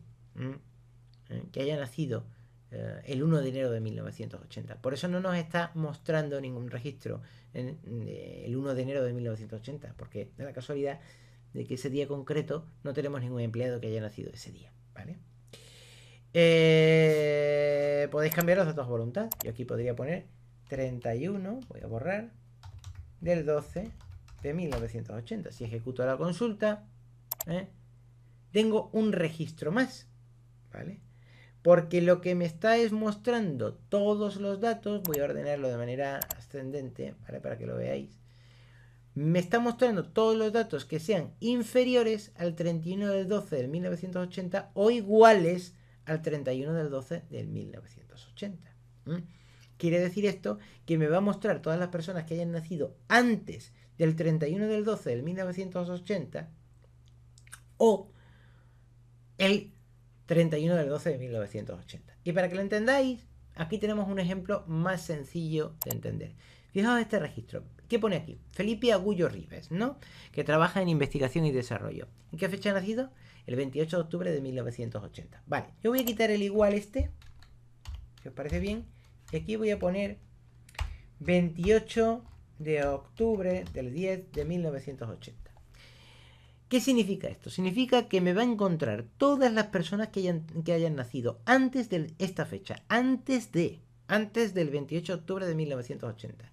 el 1 de enero de 1980. Por eso no nos está mostrando ningún registro el 1 de enero de 1980, porque da la casualidad de que ese día concreto no tenemos ningún empleado que haya nacido ese día, ¿vale? Podéis cambiar los datos a voluntad. Yo aquí podría poner 31, voy a borrar, del 12 de 1980. Si ejecuto la consulta, tengo un registro más, ¿vale? Porque lo que me está es mostrando todos los datos, voy a ordenarlo de manera ascendente, ¿vale? Para que lo veáis. Me está mostrando todos los datos que sean inferiores al 31 del 12 del 1980 o iguales al 31 del 12 del 1980. Quiere decir esto que me va a mostrar todas las personas que hayan nacido antes del 31 del 12 del 1980 o el 31 del 12 de 1980. Y para que lo entendáis, aquí tenemos un ejemplo más sencillo de entender. Fijaos este registro. ¿Qué pone aquí? Felipe Agullo Ribes, ¿no? Que trabaja en investigación y desarrollo. ¿En qué fecha ha nacido? El 28 de octubre de 1980. Vale, yo voy a quitar el igual este, si os parece bien, y aquí voy a poner 28 de octubre del 10 de 1980. ¿Qué significa esto? Significa que me va a encontrar todas las personas que hayan nacido antes de esta fecha, antes del 28 de octubre de 1980.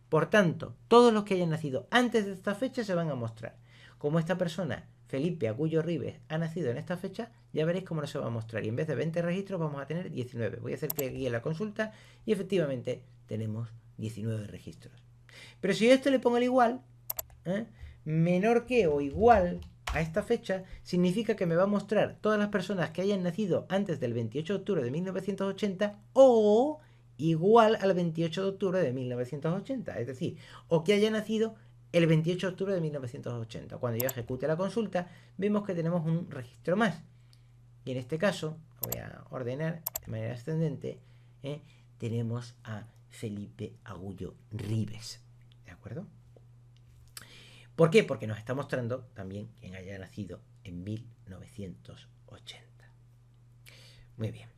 Por tanto, todos los que hayan nacido antes de esta fecha se van a mostrar. Como esta persona, Felipe Agullo Ribes, ha nacido en esta fecha, ya veréis cómo no se va a mostrar. Y en vez de 20 registros vamos a tener 19. Voy a hacer clic aquí en la consulta y efectivamente tenemos 19 registros. Pero si yo a esto le pongo el igual, menor que o igual a esta fecha, significa que me va a mostrar todas las personas que hayan nacido antes del 28 de octubre de 1980 o igual al 28 de octubre de 1980. Es decir, o que haya nacido el 28 de octubre de 1980. Cuando yo ejecute la consulta, vemos que tenemos un registro más. Y en este caso, lo voy a ordenar de manera ascendente, tenemos a Felipe Agullo Ribes. ¿De acuerdo? ¿Por qué? Porque nos está mostrando también quien haya nacido en 1980. Muy bien.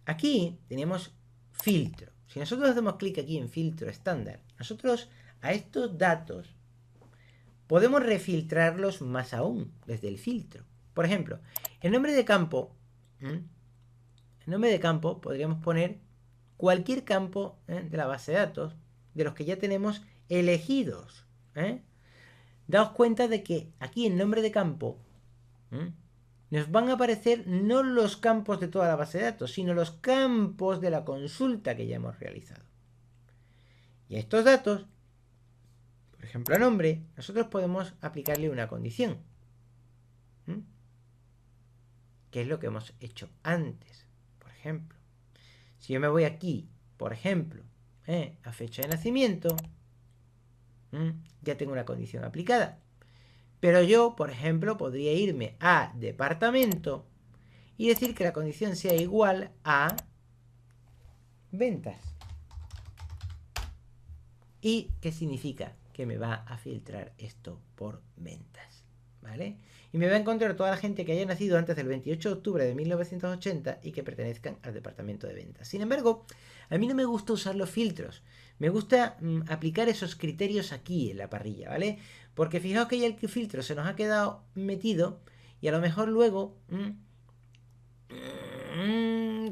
Aquí tenemos filtro. Si nosotros hacemos clic aquí en filtro estándar, nosotros a estos datos podemos refiltrarlos más aún desde el filtro. Por ejemplo, el nombre de campo, podríamos poner cualquier campo de la base de datos de los que ya tenemos elegidos. Daos cuenta de que aquí en nombre de campo nos van a aparecer no los campos de toda la base de datos, sino los campos de la consulta que ya hemos realizado. Y a estos datos, por ejemplo a nombre, nosotros podemos aplicarle una condición. Que es lo que hemos hecho antes. Por ejemplo, si yo me voy aquí, por ejemplo, a fecha de nacimiento, ya tengo una condición aplicada. Pero yo, por ejemplo, podría irme a departamento y decir que la condición sea igual a ventas. ¿Y qué significa? Que me va a filtrar esto por ventas, ¿vale? Y me va a encontrar toda la gente que haya nacido antes del 28 de octubre de 1980 y que pertenezcan al departamento de ventas. Sin embargo, a mí no me gusta usar los filtros. Me gusta aplicar esos criterios aquí en la parrilla, ¿vale? Porque fijaos que ya el filtro se nos ha quedado metido y a lo mejor luego,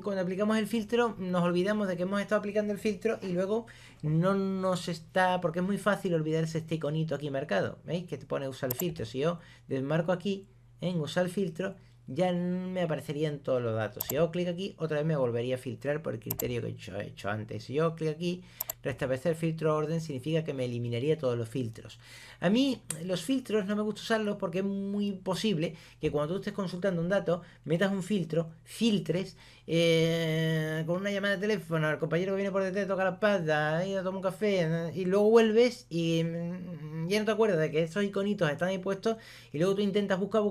cuando aplicamos el filtro, nos olvidamos de que hemos estado aplicando el filtro y luego no nos está, porque es muy fácil olvidarse este iconito aquí marcado, ¿veis? Que te pone usar el filtro. Si yo desmarco aquí en usar el filtro, ya me aparecerían todos los datos. Si yo hago clic aquí, otra vez me volvería a filtrar por el criterio que yo he hecho antes. Si yo hago clic aquí, restablecer filtro orden significa que me eliminaría todos los filtros. A mí los filtros no me gusta usarlos porque es muy posible que cuando tú estés consultando un dato, metas un filtro, filtres, con una llamada de teléfono, el compañero que viene por detrás toca la espalda, ir a tomar un café, y luego vuelves y ya no te acuerdas de que esos iconitos están ahí puestos y luego tú intentas buscar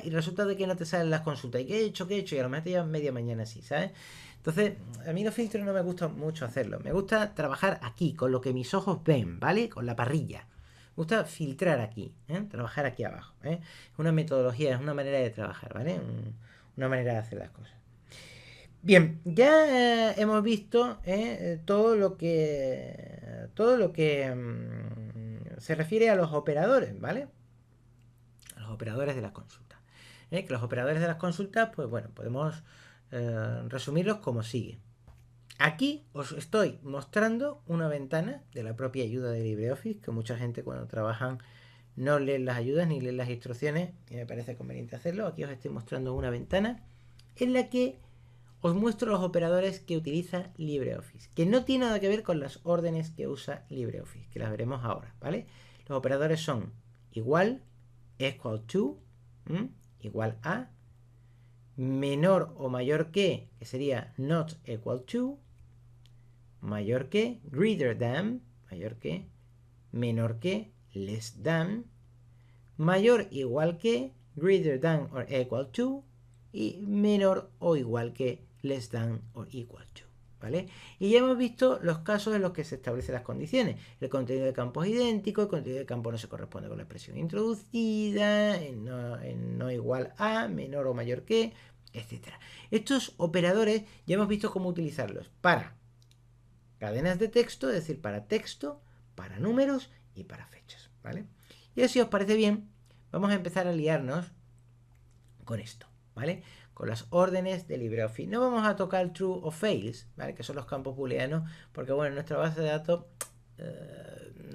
y resulta de que no te salen las consultas. ¿Y qué he hecho? Y a lo mejor te llevas media mañana así, ¿sabes? Entonces, a mí los filtros no me gusta mucho hacerlo. Me gusta trabajar aquí, con lo que mis ojos ven, ¿vale? Con la parrilla. Me gusta filtrar aquí, trabajar aquí abajo. Es una metodología, es una manera de trabajar, ¿vale? Una manera de hacer las cosas. Bien, ya hemos visto todo lo que se refiere a los operadores, ¿vale? A los operadores de las consultas. Que los operadores de las consultas, pues bueno, podemos resumirlos como sigue. Aquí os estoy mostrando una ventana de la propia ayuda de LibreOffice, que mucha gente cuando trabajan no leen las ayudas ni leen las instrucciones, y me parece conveniente hacerlo. Aquí os estoy mostrando una ventana en la que os muestro los operadores que utiliza LibreOffice, que no tiene nada que ver con las órdenes que usa LibreOffice, que las veremos ahora, ¿vale? Los operadores son igual, equal to, igual a, menor o mayor que sería not equal to, mayor que, greater than, mayor que, menor que, less than, mayor igual que, greater than or equal to, y menor o igual que, less than or equal to, ¿vale? Y ya hemos visto los casos en los que se establecen las condiciones. El contenido de campo es idéntico, el contenido de campo no se corresponde con la expresión introducida, en no igual a, menor o mayor que, etc. Estos operadores ya hemos visto cómo utilizarlos para cadenas de texto, es decir, para texto, para números y para fechas, ¿vale? Y así os parece bien, vamos a empezar a liarnos con esto, ¿vale? Con las órdenes de LibreOffice. No vamos a tocar true o fails, ¿vale? Que son los campos booleanos, porque bueno, en nuestra base de datos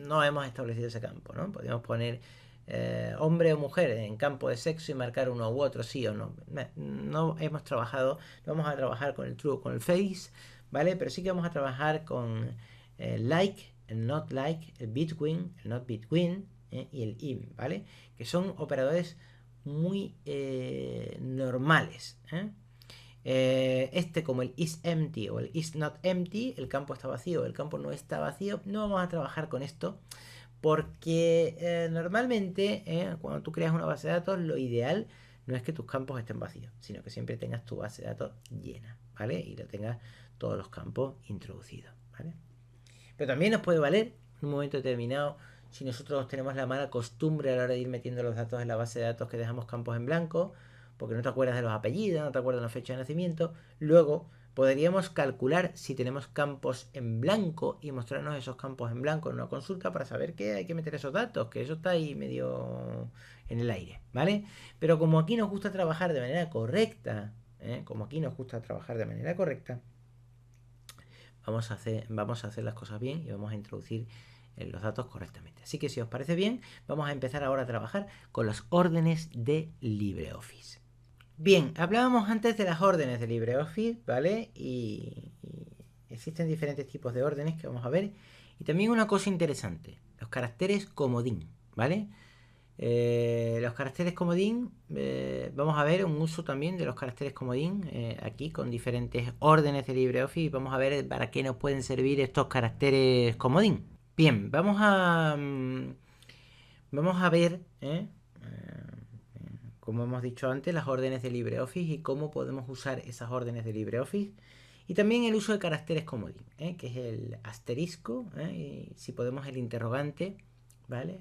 no hemos establecido ese campo, ¿no? Podríamos poner hombre o mujer en campo de sexo y marcar uno u otro, sí o no. No hemos trabajado, no vamos a trabajar con el true o con el face, ¿vale? Pero sí que vamos a trabajar con like, el not like, el between, el not between y el in, ¿vale? Que son operadores muy normales. Como el is empty o el is not empty, el campo está vacío, el campo no está vacío, no vamos a trabajar con esto Porque normalmente cuando tú creas una base de datos, lo ideal no es que tus campos estén vacíos, sino que siempre tengas tu base de datos llena, ¿vale? Y lo tengas todos los campos introducidos, ¿vale? Pero también nos puede valer en un momento determinado si nosotros tenemos la mala costumbre a la hora de ir metiendo los datos en la base de datos que dejamos campos en blanco, porque no te acuerdas de los apellidos, no te acuerdas de la fecha de nacimiento. Luego podríamos calcular si tenemos campos en blanco y mostrarnos esos campos en blanco en una consulta para saber que hay que meter esos datos, que eso está ahí medio en el aire, ¿vale? Pero como aquí nos gusta trabajar de manera correcta, vamos a hacer las cosas bien y vamos a introducir los datos correctamente. Así que si os parece bien, vamos a empezar ahora a trabajar con las órdenes de LibreOffice. Bien, hablábamos antes de las órdenes de LibreOffice, ¿vale? Y existen diferentes tipos de órdenes que vamos a ver. Y también una cosa interesante, los caracteres comodín, ¿vale? Los caracteres comodín, vamos a ver un uso también de los caracteres comodín aquí con diferentes órdenes de LibreOffice y vamos a ver para qué nos pueden servir estos caracteres comodín. Bien, vamos a ver, como hemos dicho antes, las órdenes de LibreOffice y cómo podemos usar esas órdenes de LibreOffice. Y también el uso de caracteres comodín, que es el asterisco, y si podemos el interrogante, ¿vale?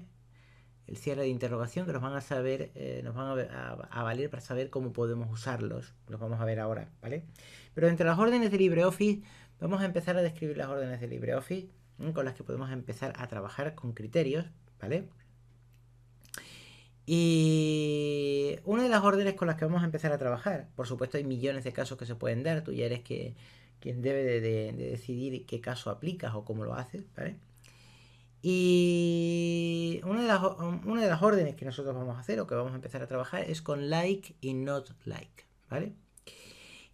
El cierre de interrogación, que nos van a saber, nos van a valer para saber cómo podemos usarlos. Los vamos a ver ahora, ¿vale? Pero entre las órdenes de LibreOffice, vamos a empezar a describir las órdenes de LibreOffice, con las que podemos empezar a trabajar con criterios, ¿vale? Y una de las órdenes con las que vamos a empezar a trabajar, por supuesto hay millones de casos que se pueden dar, tú ya eres quien debe de decidir qué caso aplicas o cómo lo haces, ¿vale? Y una de las órdenes que nosotros vamos a hacer o que vamos a empezar a trabajar es con like y not like, ¿vale?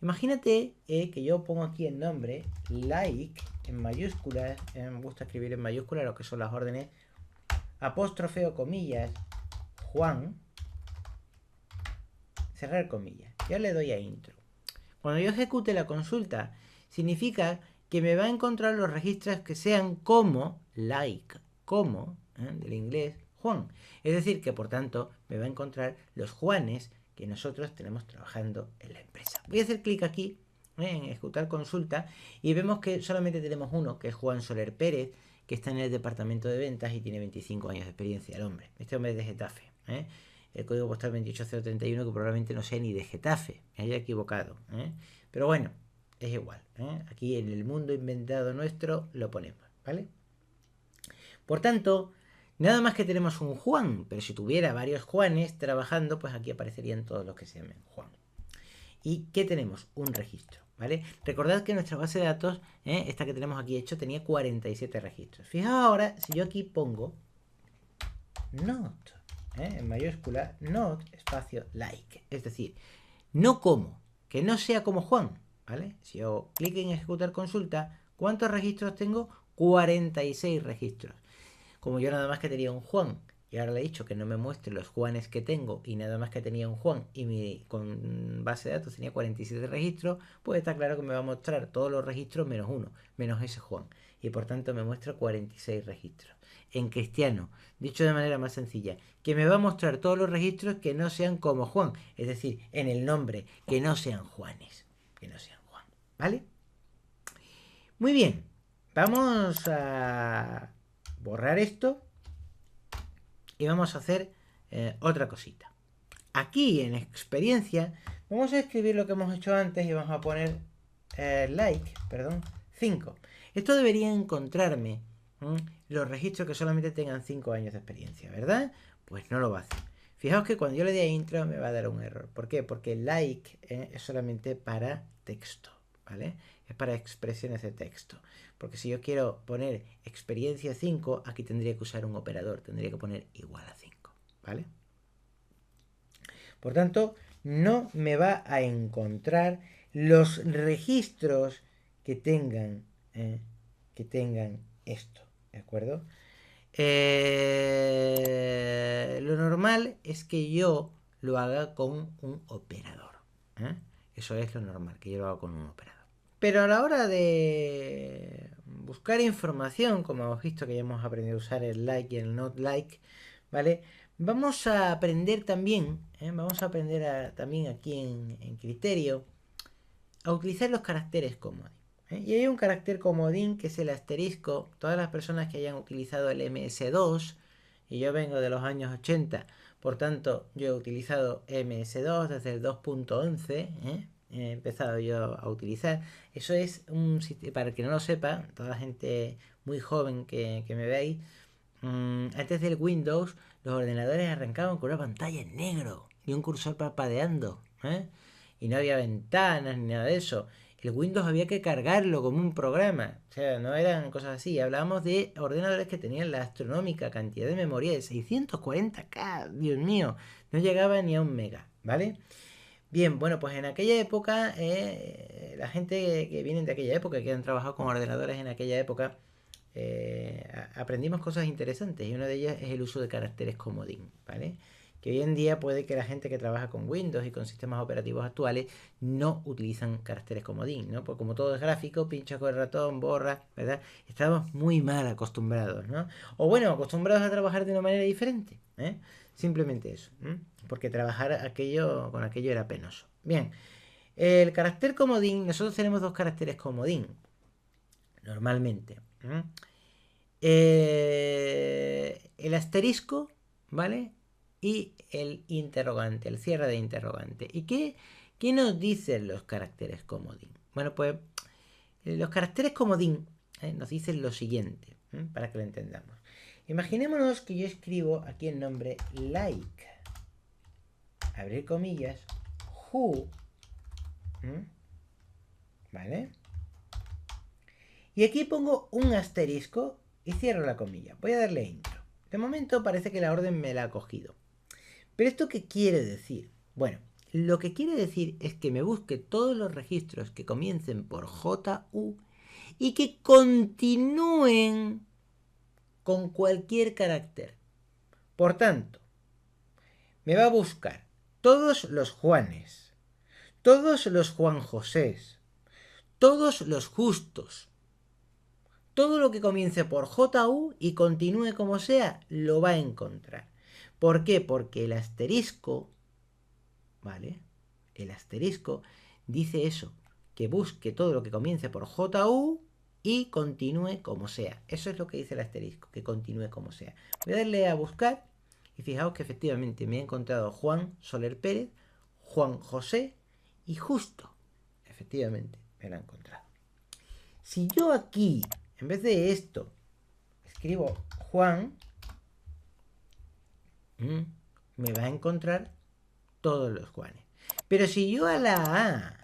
Imagínate que yo pongo aquí el nombre like en mayúsculas, me gusta escribir en mayúsculas lo que son las órdenes apóstrofe o comillas, Juan, cerrar comillas. Yo le doy a intro. Cuando yo ejecute la consulta, significa que me va a encontrar los registros que sean como like, como, del inglés, Juan. Es decir, que por tanto me va a encontrar los Juanes que nosotros tenemos trabajando en la empresa. Voy a hacer clic aquí en ejecutar consulta y vemos que solamente tenemos uno, que es Juan Soler Pérez, que está en el departamento de ventas y tiene 25 años de experiencia el hombre. Este hombre es de Getafe. El código postal 28031 que probablemente no sea ni de Getafe, me haya equivocado. Pero bueno, es igual. Aquí en el mundo inventado nuestro lo ponemos, ¿vale? Por tanto, nada más que tenemos un Juan, pero si tuviera varios Juanes trabajando, pues aquí aparecerían todos los que se llamen Juan. ¿Y qué tenemos? Un registro, ¿vale? Recordad que nuestra base de datos, esta que tenemos aquí hecho, tenía 47 registros. Fijaos ahora, si yo aquí pongo not, en mayúscula, not, espacio, like. Es decir, no como, que no sea como Juan, ¿vale? Si yo clic en ejecutar consulta, ¿cuántos registros tengo? 46 registros. Como yo nada más que tenía un Juan, y ahora le he dicho que no me muestre los Juanes que tengo, y nada más que tenía un Juan, y con base de datos tenía 47 registros, pues está claro que me va a mostrar todos los registros menos uno, menos ese Juan. Y por tanto me muestra 46 registros. En cristiano, dicho de manera más sencilla, que me va a mostrar todos los registros que no sean como Juan, es decir, en el nombre, que no sean Juanes, que no sean Juan, ¿vale? Muy bien, vamos a borrar esto y vamos a hacer otra cosita. Aquí en experiencia vamos a escribir lo que hemos hecho antes y vamos a poner 5. Esto debería encontrarme los registros que solamente tengan 5 años de experiencia, ¿verdad? Pues no lo va a hacer. Fijaos que cuando yo le dé a intro me va a dar un error. ¿Por qué? Porque like es solamente para texto, ¿vale? Es para expresiones de texto. Porque si yo quiero poner experiencia 5, aquí tendría que usar un operador. Tendría que poner igual a 5, ¿vale? Por tanto, no me va a encontrar los registros que tengan esto, ¿de acuerdo? Lo normal es que yo lo haga con un operador. Eso es lo normal, que yo lo haga con un operador. Pero a la hora de buscar información, como hemos visto que ya hemos aprendido a usar el like y el not like, ¿vale? Vamos a aprender también, vamos a aprender también aquí en criterio, a utilizar los caracteres comodín. Y hay un carácter comodín que es el asterisco. Todas las personas que hayan utilizado el MS2, y yo vengo de los años 80, por tanto yo he utilizado MS2 desde el 2.11, he empezado yo a utilizar. Eso es un sitio, para el que no lo sepa, toda la gente muy joven que me veis, antes del Windows los ordenadores arrancaban con una pantalla en negro y un cursor parpadeando, y no había ventanas ni nada de eso. El Windows había que cargarlo como un programa, o sea, no eran cosas así. Hablábamos de ordenadores que tenían la astronómica cantidad de memoria de 640K, Dios mío, no llegaba ni a 1 mega, ¿vale? Bien, bueno, pues en aquella época, la gente que viene de aquella época, que han trabajado con ordenadores en aquella época, aprendimos cosas interesantes, y una de ellas es el uso de caracteres comodín, ¿vale? Que hoy en día puede que la gente que trabaja con Windows y con sistemas operativos actuales no utilizan caracteres comodín, ¿no? Porque como todo es gráfico, pincha con el ratón, borra, ¿verdad? Estamos muy mal acostumbrados, ¿no? O bueno, acostumbrados a trabajar de una manera diferente, simplemente eso, porque trabajar con aquello era penoso. Bien, el carácter comodín, nosotros tenemos 2 caracteres comodín, normalmente. El asterisco, ¿vale? Y el interrogante, el cierre de interrogante. ¿Y qué nos dicen los caracteres comodín? Bueno, pues los caracteres comodín nos dicen lo siguiente, para que lo entendamos. Imaginémonos que yo escribo aquí el nombre like, abrir comillas, who, ¿vale? Y aquí pongo un asterisco y cierro la comilla. Voy a darle intro. De momento parece que la orden me la ha cogido. ¿Pero esto qué quiere decir? Bueno, lo que quiere decir es que me busque todos los registros que comiencen por JU y que continúen con cualquier carácter. Por tanto, me va a buscar todos los Juanes, todos los Juan Josés, todos los Justos. Todo lo que comience por JU y continúe como sea, lo va a encontrar. ¿Por qué? Porque el asterisco, ¿vale? El asterisco dice eso, que busque todo lo que comience por JU y continúe como sea. Eso es lo que dice el asterisco, que continúe como sea. Voy a darle a buscar y fijaos que efectivamente me he encontrado Juan Soler Pérez, Juan José y Justo. Efectivamente, me lo he encontrado. Si yo aquí, en vez de esto, escribo Juan, me va a encontrar todos los Juanes. Pero si yo a la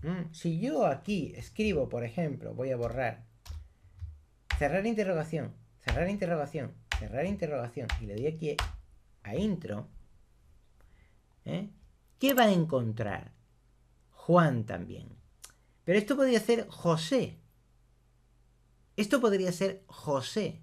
A, si yo aquí escribo, por ejemplo, voy a borrar, cerrar interrogación, cerrar interrogación, cerrar interrogación, y le doy aquí a intro, ¿qué va a encontrar? Juan también. Pero esto podría ser José. Esto podría ser José.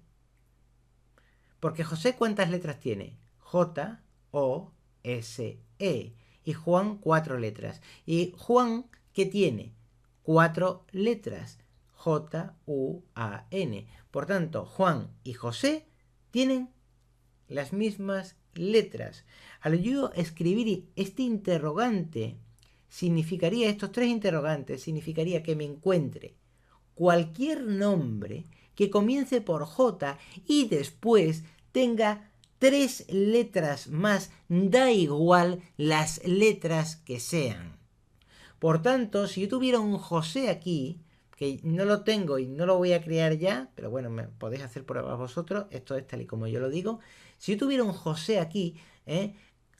Porque José, ¿cuántas letras tiene? J, O, S, E. Y Juan, 4 letras. Y Juan, ¿qué tiene? 4 letras. J, U, A, N. Por tanto, Juan y José tienen las mismas letras. Al yo escribir este interrogante, significaría, estos 3 interrogantes, significaría que me encuentre cualquier nombre que comience por J y después tenga 3 letras más, da igual las letras que sean. Por tanto, si yo tuviera un José aquí, que no lo tengo y no lo voy a crear ya, pero bueno, me podéis hacer pruebas vosotros, esto es tal y como yo lo digo. Si yo tuviera un José aquí,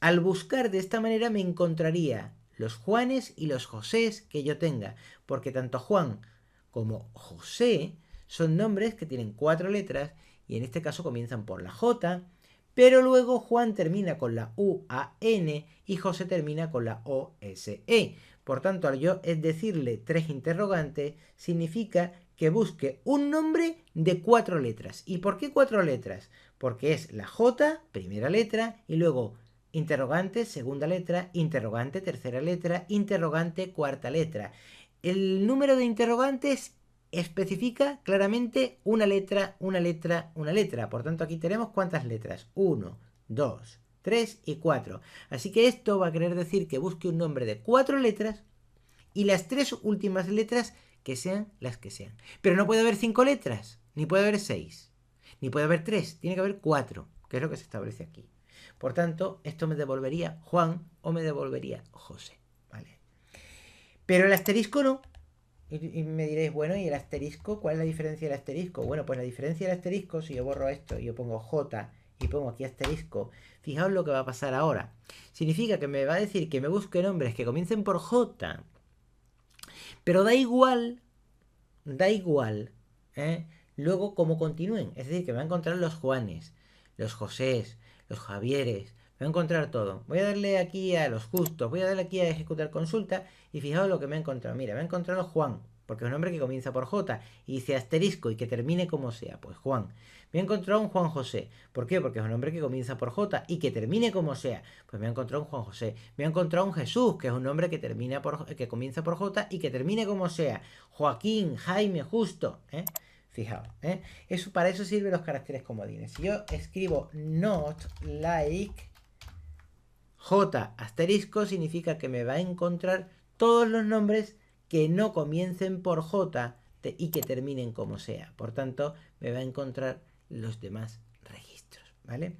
al buscar de esta manera me encontraría los Juanes y los Josés que yo tenga, porque tanto Juan como José son nombres que tienen 4 letras y en este caso comienzan por la J, pero luego Juan termina con la U-A-N y José termina con la O-S-E. Por tanto, al yo decirle 3 interrogantes, significa que busque un nombre de 4 letras. ¿Y por qué 4 letras? Porque es la J, primera letra, y luego interrogante, segunda letra, interrogante, tercera letra, interrogante, cuarta letra. El número de interrogantes especifica claramente una letra, una letra, una letra. Por tanto, aquí tenemos ¿cuántas letras? 1, 2, 3 y 4. Así que esto va a querer decir que busque un nombre de 4 letras y las 3 últimas letras que sean las que sean. Pero no puede haber 5 letras, ni puede haber 6, ni puede haber 3, tiene que haber 4, que es lo que se establece aquí. Por tanto, esto me devolvería Juan o me devolvería José, ¿vale? Pero el asterisco no. Y me diréis, bueno, ¿y el asterisco? ¿Cuál es la diferencia del asterisco? Bueno, pues la diferencia del asterisco, si yo borro esto y yo pongo J y pongo aquí asterisco, fijaos lo que va a pasar ahora. Significa que me va a decir que me busque nombres que comiencen por J, pero da igual, ¿eh? Luego cómo continúen. Es decir, que me va a encontrar los Juanes, los Josés, los Javieres, me va a encontrar todo. Voy a darle aquí a los justos, voy a darle aquí a ejecutar consulta y fijaos lo que me ha encontrado. Mira, me ha encontrado Juan, porque es un nombre que comienza por J y dice asterisco y que termine como sea, pues Juan. Me ha encontrado un Juan José. ¿Por qué? Porque es un nombre que comienza por J y que termine como sea. Pues me ha encontrado un Juan José. Me ha encontrado un Jesús, que es un nombre que comienza por J y que termine como sea. Joaquín, Jaime, Justo. Fijaos, eso, para eso sirven los caracteres comodines. Si yo escribo not like J asterisco, significa que me va a encontrar todos los nombres que no comiencen por J y que terminen como sea. Por tanto, me va a encontrar los demás registros, ¿vale?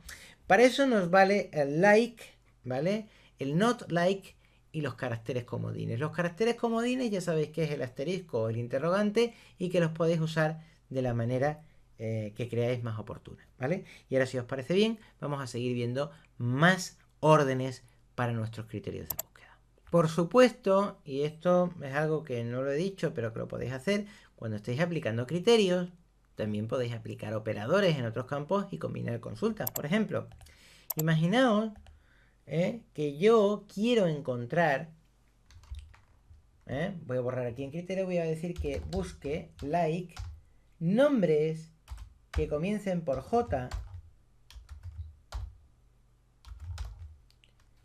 Para eso nos vale el like, ¿vale? El not like y los caracteres comodines. Los caracteres comodines ya sabéis que es el asterisco o el interrogante y que los podéis usar de la manera que creáis más oportuna, ¿vale? Y ahora, si os parece bien, vamos a seguir viendo más órdenes para nuestros criterios de búsqueda. Por supuesto, y esto es algo que no lo he dicho, pero que lo podéis hacer, cuando estéis aplicando criterios, también podéis aplicar operadores en otros campos y combinar consultas. Por ejemplo, imaginaos que yo quiero encontrar, voy a borrar aquí en criterio, voy a decir que busque like nombres que comiencen por J,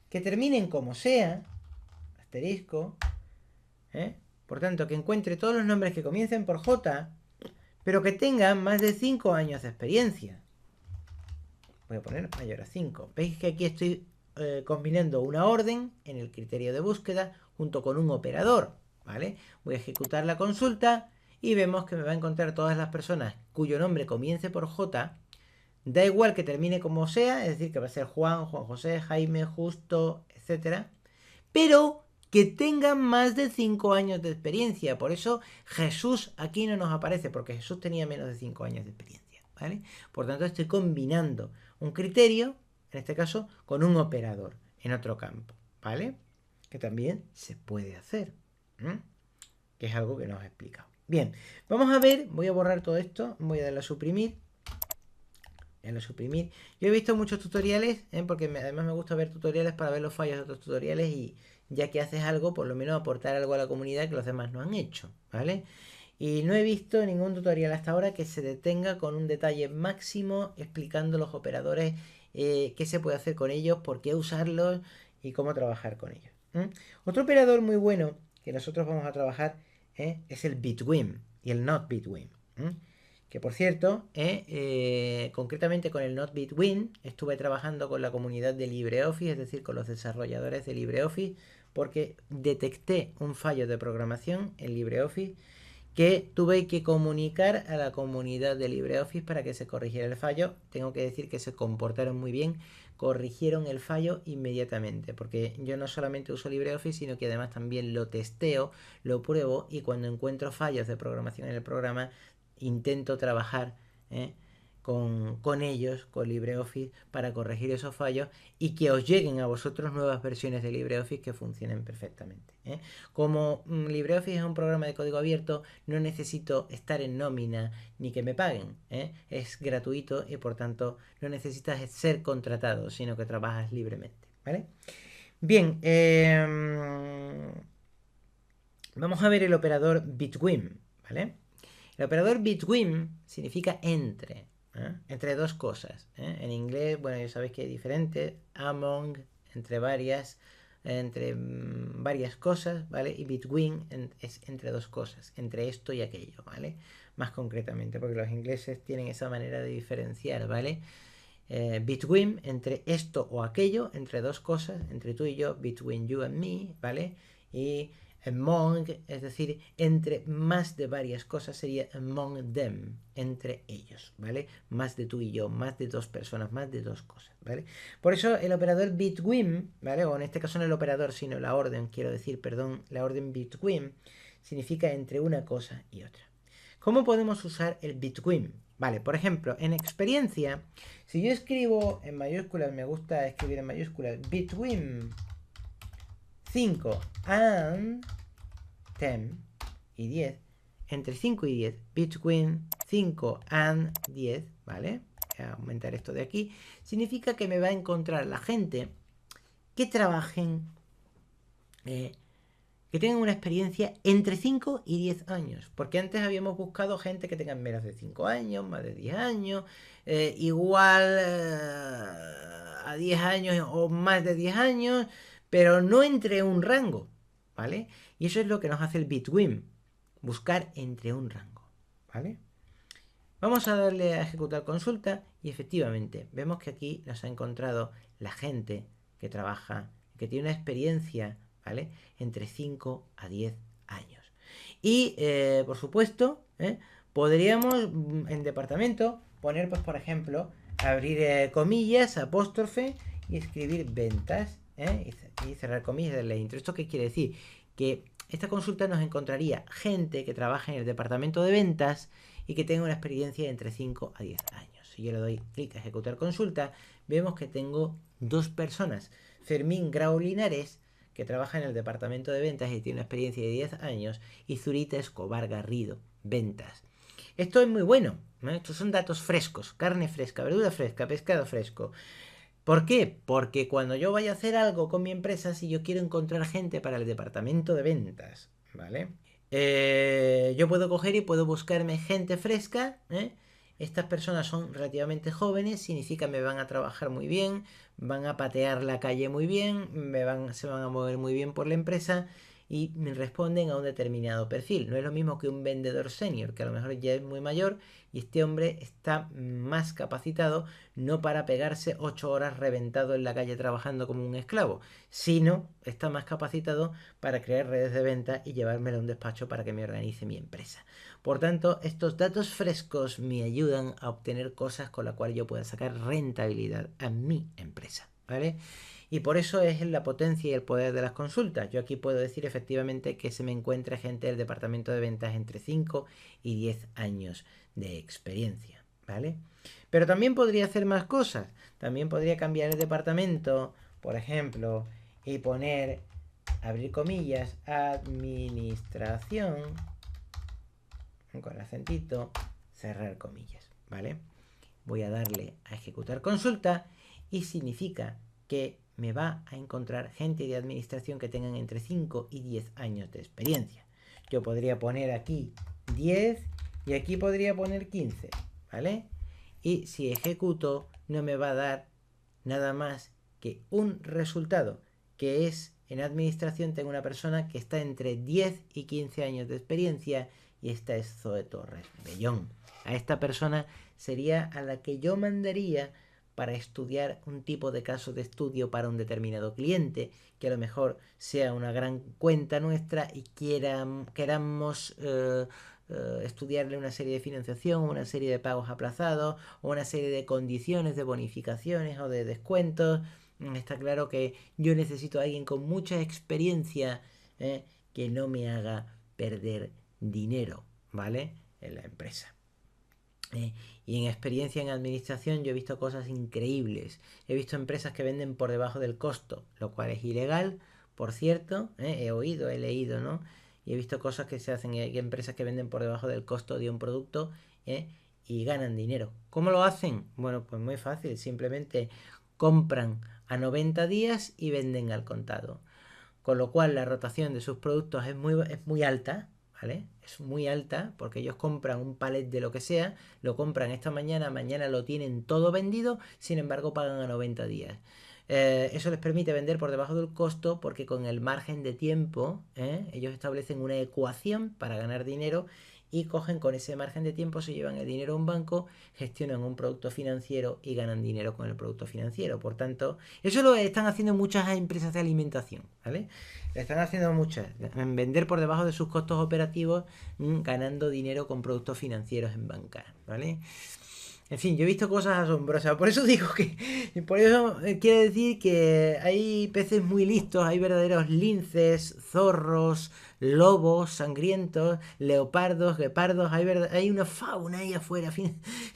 que terminen como sea, asterisco, por tanto, que encuentre todos los nombres que comiencen por J, pero que tengan más de 5 años de experiencia. Voy a poner mayor a 5. Veis que aquí estoy combinando una orden en el criterio de búsqueda junto con un operador, ¿vale? Voy a ejecutar la consulta y vemos que me va a encontrar todas las personas cuyo nombre comience por J. Da igual que termine como sea, es decir, que va a ser Juan, Juan José, Jaime, Justo, etc. Pero que tengan más de 5 años de experiencia. Por eso Jesús aquí no nos aparece, porque Jesús tenía menos de 5 años de experiencia, ¿vale? Por tanto, estoy combinando un criterio, en este caso, con un operador en otro campo, ¿vale? Que también se puede hacer, que es algo que nos he explicado. Bien, vamos a ver, voy a borrar todo esto, voy a darle a suprimir. Yo he visto muchos tutoriales, porque además me gusta ver tutoriales para ver los fallos de otros tutoriales y ya que haces algo, por lo menos aportar algo a la comunidad que los demás no han hecho, ¿vale? Y no he visto ningún tutorial hasta ahora que se detenga con un detalle máximo explicando los operadores, qué se puede hacer con ellos, por qué usarlos y cómo trabajar con ellos. Otro operador muy bueno que nosotros vamos a trabajar es el between y el not between. Que por cierto, concretamente con el Not Between, estuve trabajando con la comunidad de LibreOffice, es decir, con los desarrolladores de LibreOffice, porque detecté un fallo de programación en LibreOffice que tuve que comunicar a la comunidad de LibreOffice para que se corrigiera el fallo. Tengo que decir que se comportaron muy bien, corrigieron el fallo inmediatamente, porque yo no solamente uso LibreOffice, sino que además también lo testeo, lo pruebo y cuando encuentro fallos de programación en el programa, intento trabajar con ellos, con LibreOffice, para corregir esos fallos y que os lleguen a vosotros nuevas versiones de LibreOffice que funcionen perfectamente. Como LibreOffice es un programa de código abierto, no necesito estar en nómina ni que me paguen. Es gratuito y por tanto no necesitas ser contratado, sino que trabajas libremente. ¿Vale? Bien, vamos a ver el operador between, ¿vale? El operador between significa entre, entre dos cosas. En inglés, bueno, ya sabéis que hay diferentes, among, entre varias, entre varias cosas, ¿vale? Y between es entre dos cosas, entre esto y aquello, ¿vale? Más concretamente, porque los ingleses tienen esa manera de diferenciar, ¿vale? Between, entre esto o aquello, entre dos cosas, entre tú y yo, between you and me, ¿vale? Y among, es decir, entre más de varias cosas sería among them, entre ellos, ¿vale? Más de tú y yo, más de dos personas, más de dos cosas, ¿vale? Por eso el operador between, ¿vale? O en este caso no el operador, sino la orden, quiero decir, perdón, la orden between significa entre una cosa y otra. ¿Cómo podemos usar el between? Vale, por ejemplo, en experiencia, si yo escribo en mayúsculas, me gusta escribir en mayúsculas, between 5 and 10 y 10, entre 5 y 10, between 5 and 10, ¿vale? Voy a aumentar esto de aquí. Significa que me va a encontrar la gente que trabajen, que tengan una experiencia entre 5 y 10 años. Porque antes habíamos buscado gente que tenga menos de 5 años, más de 10 años, igual a 10 años o más de 10 años, pero no entre un rango, ¿vale? Y eso es lo que nos hace el between, buscar entre un rango, ¿vale? Vamos a darle a ejecutar consulta y efectivamente vemos que aquí nos ha encontrado la gente que trabaja, que tiene una experiencia, ¿vale? Entre 5 a 10 años. Y, por supuesto, podríamos en departamento poner, pues, por ejemplo, abrir comillas, apóstrofe y escribir ventas, y cerrar comillas de la intro. ¿Esto qué quiere decir? Que esta consulta nos encontraría gente que trabaja en el departamento de ventas y que tenga una experiencia de entre 5 a 10 años. Si yo le doy clic a ejecutar consulta, vemos que tengo dos personas. Fermín Grau Linares, que trabaja en el departamento de ventas y tiene una experiencia de 10 años, y Zurita Escobar Garrido, ventas. Esto es muy bueno, ¿no? Estos son datos frescos, carne fresca, verdura fresca, pescado fresco. ¿Por qué? Porque cuando yo vaya a hacer algo con mi empresa, si yo quiero encontrar gente para el departamento de ventas, ¿vale? Yo puedo coger y puedo buscarme gente fresca, ¿eh? Estas personas son relativamente jóvenes, significa me van a trabajar muy bien, van a patear la calle muy bien, se van a mover muy bien por la empresa y me responden a un determinado perfil. No es lo mismo que un vendedor senior, que a lo mejor ya es muy mayor y este hombre está más capacitado no para pegarse 8 horas reventado en la calle trabajando como un esclavo, sino está más capacitado para crear redes de venta y llevármelo a un despacho para que me organice mi empresa. Por tanto, estos datos frescos me ayudan a obtener cosas con las cuales yo pueda sacar rentabilidad a mi empresa, ¿vale? Y por eso es la potencia y el poder de las consultas. Yo aquí puedo decir efectivamente que se me encuentra gente del departamento de ventas entre 5 y 10 años de experiencia, ¿vale? Pero también podría hacer más cosas. También podría cambiar el departamento, por ejemplo, y poner, abrir comillas, administración, con el acentito, cerrar comillas, ¿vale? Voy a darle a ejecutar consulta y significa que me va a encontrar gente de administración que tengan entre 5 y 10 años de experiencia. Yo podría poner aquí 10 y aquí podría poner 15, ¿vale? Y si ejecuto no me va a dar nada más que un resultado, que es en administración tengo una persona que está entre 10 y 15 años de experiencia y esta es Zoe Torres Bellón. A esta persona sería a la que yo mandaría para estudiar un tipo de caso de estudio para un determinado cliente, que a lo mejor sea una gran cuenta nuestra y queramos estudiarle una serie de financiación, una serie de pagos aplazados, o una serie de condiciones de bonificaciones o de descuentos. Está claro que yo necesito a alguien con mucha experiencia que no me haga perder dinero, ¿vale? En la empresa. Y en experiencia en administración yo he visto cosas increíbles. He visto empresas que venden por debajo del costo, lo cual es ilegal, por cierto. He oído, he leído, ¿no? Y he visto cosas que se hacen, hay empresas que venden por debajo del costo de un producto y ganan dinero. ¿Cómo lo hacen? Bueno, pues muy fácil, simplemente compran a 90 días y venden al contado. Con lo cual la rotación de sus productos es muy alta, ¿vale? Es muy alta porque ellos compran un palet de lo que sea, lo compran esta mañana, mañana lo tienen todo vendido, sin embargo pagan a 90 días. Eso les permite vender por debajo del costo porque con el margen de tiempo ellos establecen una ecuación para ganar dinero y cogen con ese margen de tiempo, se llevan el dinero a un banco, gestionan un producto financiero y ganan dinero con el producto financiero. Por tanto, eso lo están haciendo muchas empresas de alimentación, ¿vale? Lo están haciendo muchas, en vender por debajo de sus costos operativos, ganando dinero con productos financieros en banca, ¿vale? En fin, yo he visto cosas asombrosas. Por eso digo que. Por eso quiere decir que hay peces muy listos, hay verdaderos linces, zorros, lobos sangrientos, leopardos, guepardos. Hay una fauna ahí afuera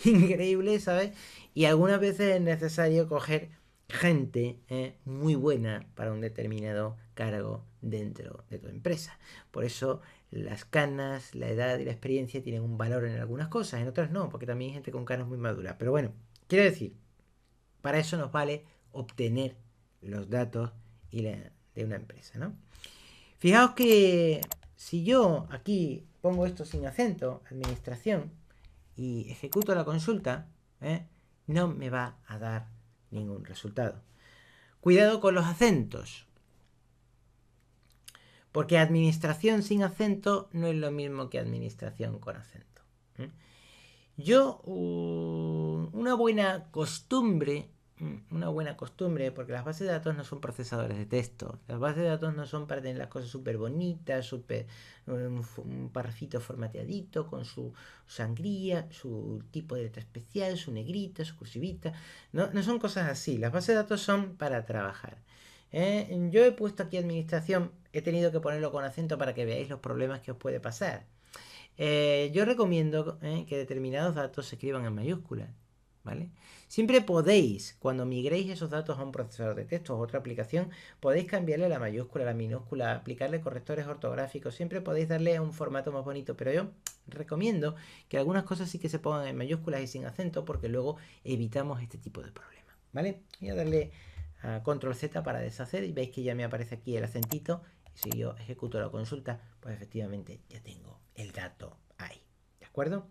increíble, ¿sabes? Y algunas veces es necesario coger gente muy buena para un determinado cargo dentro de tu empresa. Por eso las canas, la edad y la experiencia tienen un valor en algunas cosas, en otras no, porque también hay gente con canas muy maduras. Pero bueno, quiero decir, para eso nos vale obtener los datos de una empresa, ¿no? Fijaos que si yo aquí pongo esto sin acento, administración, y ejecuto la consulta, no me va a dar ningún resultado. Cuidado con los acentos. Porque administración sin acento no es lo mismo que administración con acento. Yo, una buena costumbre, porque las bases de datos no son procesadores de texto. Las bases de datos no son para tener las cosas súper bonitas, un parrafito formateadito, con su sangría, su tipo de letra especial, su negrita, su cursivita. No son cosas así. Las bases de datos son para trabajar. Yo he puesto aquí administración, he tenido que ponerlo con acento para que veáis los problemas que os puede pasar. Yo recomiendo que determinados datos se escriban en mayúsculas, ¿vale? Siempre podéis, cuando migréis esos datos a un procesador de texto o otra aplicación, podéis cambiarle la mayúscula, la minúscula, aplicarle correctores ortográficos, siempre podéis darle un formato más bonito, pero yo recomiendo que algunas cosas sí que se pongan en mayúsculas y sin acento porque luego evitamos este tipo de problemas, ¿vale? Voy a darle a control Z para deshacer y veis que ya me aparece aquí el acentito y si yo ejecuto la consulta, pues efectivamente ya tengo el dato ahí, ¿de acuerdo?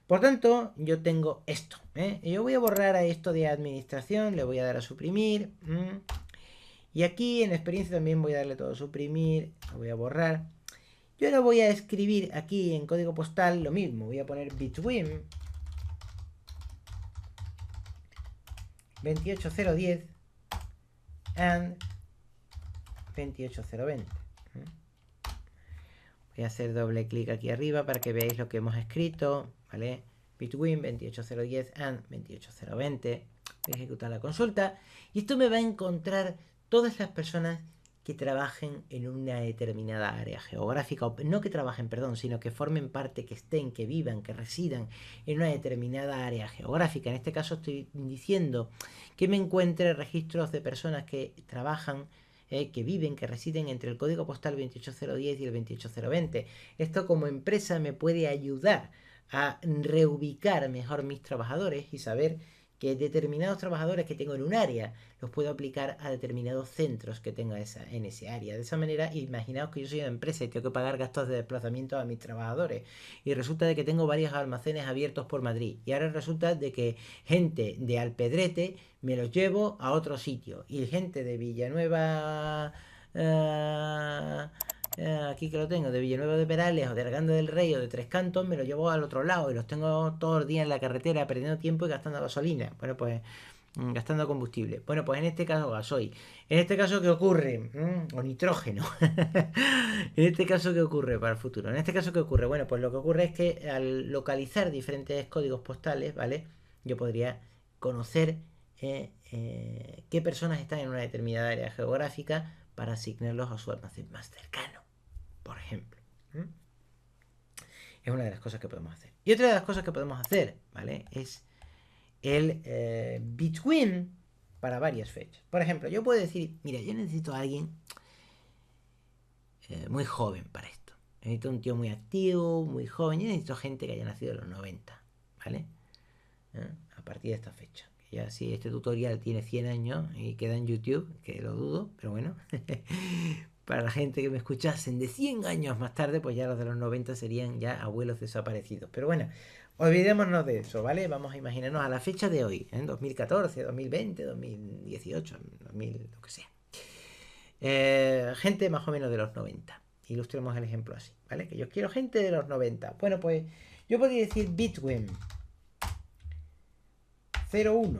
Por tanto, yo tengo esto. Yo voy a borrar a esto de administración, le voy a dar a suprimir. Y aquí en experiencia también voy a darle todo a suprimir, lo voy a borrar. Yo ahora voy a escribir aquí en código postal lo mismo, voy a poner between 28010 and 28020. Voy a hacer doble clic aquí arriba para que veáis lo que hemos escrito, ¿vale? Between 28010 and 28020. Voy a ejecutar la consulta y esto me va a encontrar todas las personas que trabajen en una determinada área geográfica, o no que trabajen, perdón, sino que formen parte, que estén, que vivan, que residan en una determinada área geográfica. En este caso estoy diciendo que me encuentre registros de personas que trabajan que viven, que residen entre el código postal 28010 y el 28020. Esto como empresa me puede ayudar a reubicar mejor mis trabajadores y saber que determinados trabajadores que tengo en un área los puedo aplicar a determinados centros que tenga en ese área. De esa manera, imaginaos que yo soy una empresa y tengo que pagar gastos de desplazamiento a mis trabajadores y resulta de que tengo varios almacenes abiertos por Madrid y ahora resulta de que gente de Alpedrete me los llevo a otro sitio y gente de Villanueva aquí que lo tengo, de Villanueva de Perales o de Arganda del Rey o de Tres Cantos, me lo llevo al otro lado y los tengo todos los días en la carretera perdiendo tiempo y gastando gasolina. Bueno, pues gastando combustible. Bueno, pues en este caso gasoil. En este caso, ¿qué ocurre? O nitrógeno. En este caso, ¿qué ocurre para el futuro? En este caso, ¿qué ocurre? Bueno, pues lo que ocurre es que al localizar diferentes códigos postales, ¿vale? Yo podría conocer qué personas están en una determinada área geográfica para asignarlos a su almacén más cercano, por ejemplo. Es una de las cosas que podemos hacer. Y otra de las cosas que podemos hacer, ¿vale? Es el between para varias fechas. Por ejemplo, yo puedo decir, mira, yo necesito a alguien muy joven para esto. Necesito un tío muy activo, muy joven. Yo necesito gente que haya nacido en los 90, ¿vale? A partir de esta fecha. Ya si este tutorial tiene 100 años y queda en YouTube, que lo dudo, pero bueno. para la gente que me escuchasen de 100 años más tarde, pues ya los de los 90 serían ya abuelos desaparecidos. Pero bueno, olvidémonos de eso, ¿vale? Vamos a imaginarnos a la fecha de hoy, en 2014, 2020, 2018, 2000, lo que sea. Gente más o menos de los 90. Ilustremos el ejemplo así, ¿vale? Que yo quiero gente de los 90. Bueno, pues yo podría decir between 01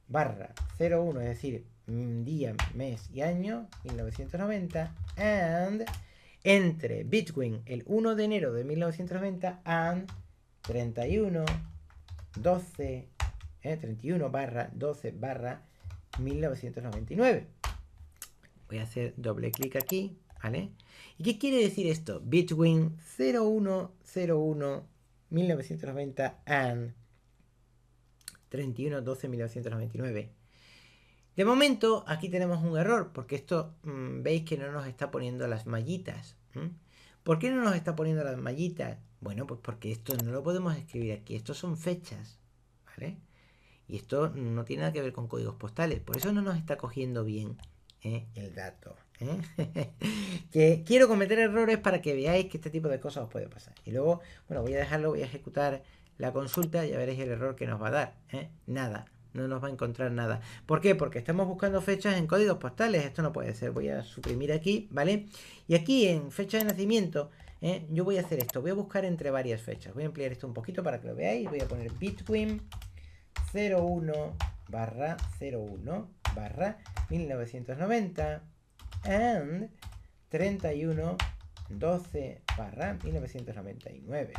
barra 01, es decir, día, mes y año, 1990, and entre between el 1 de enero de 1990 and 31, 12, 31 barra 12 barra 1999. Voy a hacer doble clic aquí, ¿vale? ¿Y qué quiere decir esto? Between 0101 1990 and 31/12/1999. De momento, aquí tenemos un error, porque esto veis que no nos está poniendo las mallitas. ¿Por qué no nos está poniendo las mallitas? Bueno, pues porque esto no lo podemos escribir aquí. Estos son fechas, ¿vale? Y esto no tiene nada que ver con códigos postales. Por eso no nos está cogiendo bien el dato. Que quiero cometer errores para que veáis que este tipo de cosas os puede pasar. Y luego, bueno, voy a dejarlo, voy a ejecutar la consulta y ya veréis el error que nos va a dar. Nada, no nos va a encontrar nada. ¿Por qué? Porque estamos buscando fechas en códigos postales. Esto no puede ser. Voy a suprimir aquí, ¿vale? Y aquí en fecha de nacimiento, yo voy a hacer esto. Voy a buscar entre varias fechas. Voy a ampliar esto un poquito para que lo veáis. Voy a poner between 01 barra 01 barra 1990 and 31 12 barra 1999.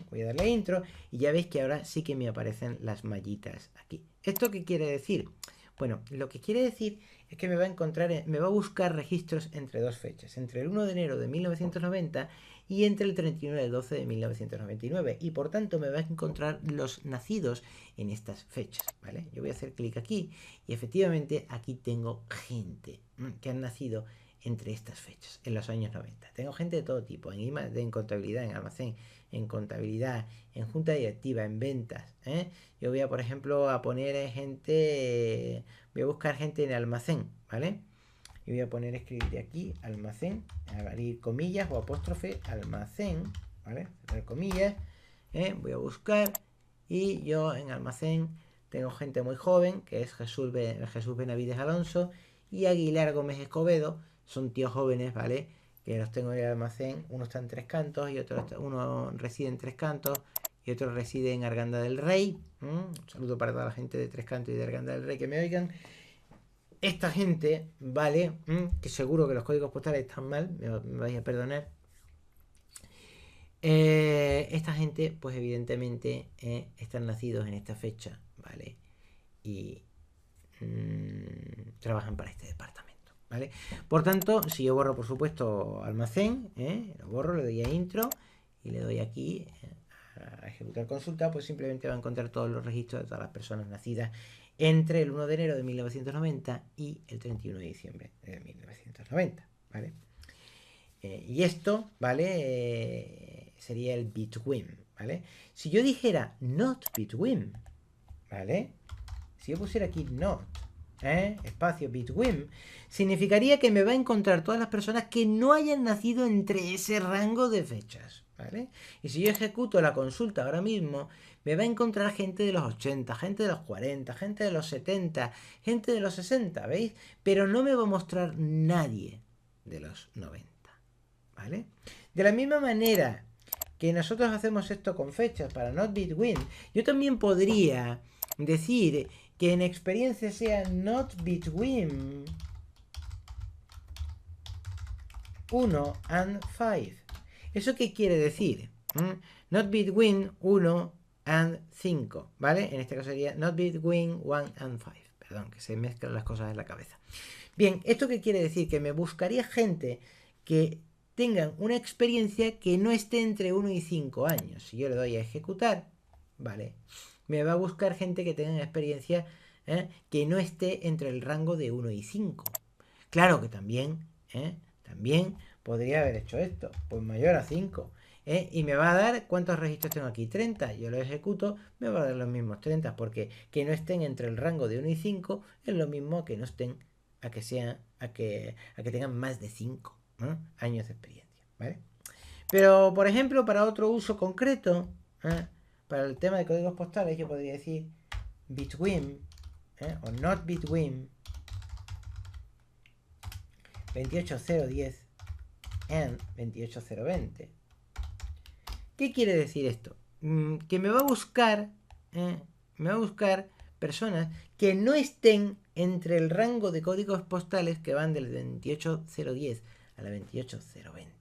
Voy a darle intro y ya veis que ahora sí que me aparecen las mallitas aquí. ¿Esto qué quiere decir? Bueno, lo que quiere decir es que me va a encontrar, me va a buscar registros entre dos fechas, entre el 1 de enero de 1990 y entre el 31 del 12 de 1999, y por tanto me va a encontrar los nacidos en estas fechas, ¿vale? Yo voy a hacer clic aquí y efectivamente aquí tengo gente que han nacido entre estas fechas, en los años 90. Tengo gente de todo tipo, en contabilidad, en almacén, en contabilidad, en junta directiva, en ventas. Yo voy a, por ejemplo, a poner gente, voy a buscar gente en almacén, ¿vale? Y voy a poner, escribir aquí, almacén, abrir comillas o apóstrofe, almacén, ¿vale? Cerrar comillas, voy a buscar, y yo en almacén tengo gente muy joven, que es Jesús Benavides Alonso y Aguilar Gómez Escobedo. Son tíos jóvenes, ¿vale? Que los tengo en el almacén. Uno está en Tres Cantos y uno reside en Tres Cantos y otro reside en Arganda del Rey. Un saludo para toda la gente de Tres Cantos y de Arganda del Rey que me oigan. Esta gente, ¿vale? Que seguro que los códigos postales están mal, me vais a perdonar. Esta gente, pues evidentemente, están nacidos en esta fecha, ¿vale? Y trabajan para este departamento, ¿vale? Por tanto, si yo borro, por supuesto, almacén, lo borro, le doy a intro y le doy aquí a ejecutar consulta, pues simplemente va a encontrar todos los registros de todas las personas nacidas entre el 1 de enero de 1990 y el 31 de diciembre de 1990, ¿vale? Y esto, ¿vale? Sería el between, ¿vale? Si yo dijera not between, ¿vale? Si yo pusiera aquí not, espacio between, significaría que me va a encontrar todas las personas que no hayan nacido entre ese rango de fechas, ¿vale? Y si yo ejecuto la consulta ahora mismo, me va a encontrar gente de los 80, gente de los 40, gente de los 70, gente de los 60, ¿veis? Pero no me va a mostrar nadie de los 90, ¿vale? De la misma manera que nosotros hacemos esto con fechas para not between, yo también podría decir que en experiencia sea not between 1 and 5. ¿Eso qué quiere decir? Not between 1 and 5, ¿vale? En este caso sería not between 1 and 5. Perdón, que se mezclan las cosas en la cabeza. Bien, ¿esto qué quiere decir? Que me buscaría gente que tengan una experiencia que no esté entre 1 y 5 años. Si yo le doy a ejecutar, ¿vale? Me va a buscar gente que tenga experiencia que no esté entre el rango de 1 y 5. Claro que también podría haber hecho esto, pues mayor a 5. Y me va a dar, ¿cuántos registros tengo aquí? 30. Yo lo ejecuto, me va a dar los mismos 30, porque que no estén entre el rango de 1 y 5 es lo mismo que no estén a que tengan más de 5. años de experiencia, ¿vale? Pero, por ejemplo, para otro uso concreto, para el tema de códigos postales, yo podría decir between o not between 28010 and 28020. ¿Qué quiere decir esto? Que me va a buscar personas que no estén entre el rango de códigos postales que van del 28010 a la 28020.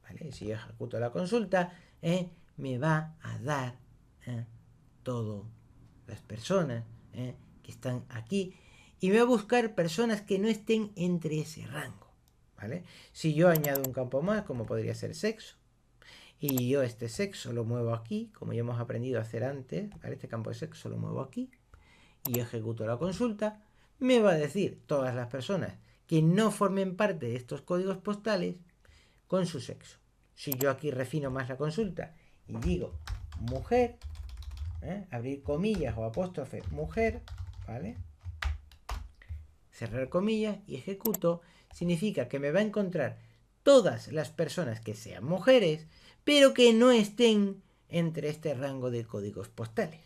¿Vale? Si yo ejecuto la consulta, me va a dar todas las personas que están aquí y me va a buscar personas que no estén entre ese rango. ¿Vale? Si yo añado un campo más, como podría ser sexo, y yo este sexo lo muevo aquí, como ya hemos aprendido a hacer antes, ¿vale? Este campo de sexo lo muevo aquí, y yo ejecuto la consulta, me va a decir todas las personas que no formen parte de estos códigos postales con su sexo. Si yo aquí refino más la consulta y digo mujer, abrir comillas o apóstrofe mujer, ¿vale? Cerrar comillas y ejecuto, significa que me va a encontrar todas las personas que sean mujeres, pero que no estén entre este rango de códigos postales.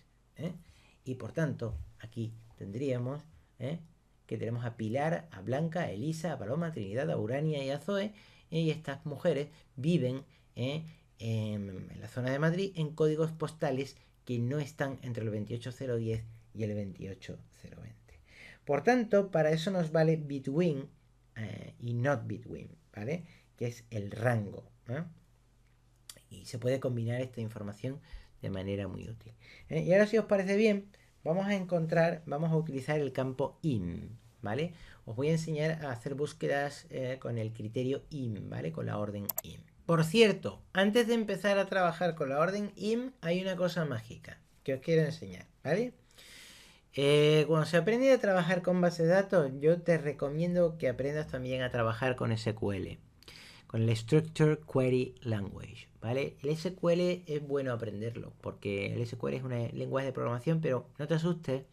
Y por tanto, aquí tendríamos que tenemos a Pilar, a Blanca, a Elisa, a Paloma, a Trinidad, a Urania y a Zoe, y estas mujeres viven en la zona de Madrid en códigos postales que no están entre el 28010 y el 28020. Por tanto, para eso nos vale between y not between, ¿vale? Que es el rango, y se puede combinar esta información de manera muy útil. Y ahora, si os parece bien, vamos a utilizar el campo IM, ¿vale? Os voy a enseñar a hacer búsquedas con el criterio IM, ¿vale? Con la orden IM. Por cierto, antes de empezar a trabajar con la orden IM, hay una cosa mágica que os quiero enseñar, ¿vale? Cuando se aprende a trabajar con bases de datos, yo te recomiendo que aprendas también a trabajar con SQL, con el Structured Query Language, ¿vale? El SQL es bueno aprenderlo, porque el SQL es un lenguaje de programación, pero no te asustes,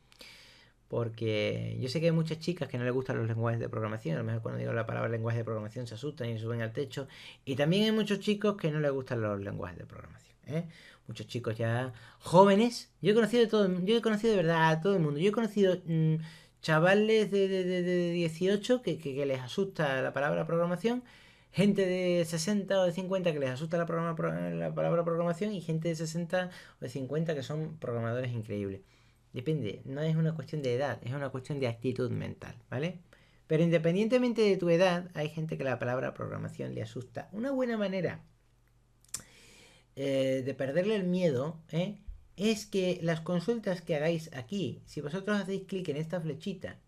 porque yo sé que hay muchas chicas que no les gustan los lenguajes de programación, a lo mejor cuando digo la palabra lenguaje de programación se asustan y suben al techo, y también hay muchos chicos que no les gustan los lenguajes de programación, muchos chicos ya jóvenes. Yo he conocido de verdad a todo el mundo. Yo he conocido chavales de 18 que les asusta la palabra programación, gente de 60 o de 50 que les asusta la palabra programación, y gente de 60 o de 50 que son programadores increíbles. Depende, no es una cuestión de edad, es una cuestión de actitud mental, ¿vale? Pero independientemente de tu edad, hay gente que la palabra programación le asusta. Una buena manera de perderle el miedo es que las consultas que hagáis aquí, si vosotros hacéis clic en esta flechita,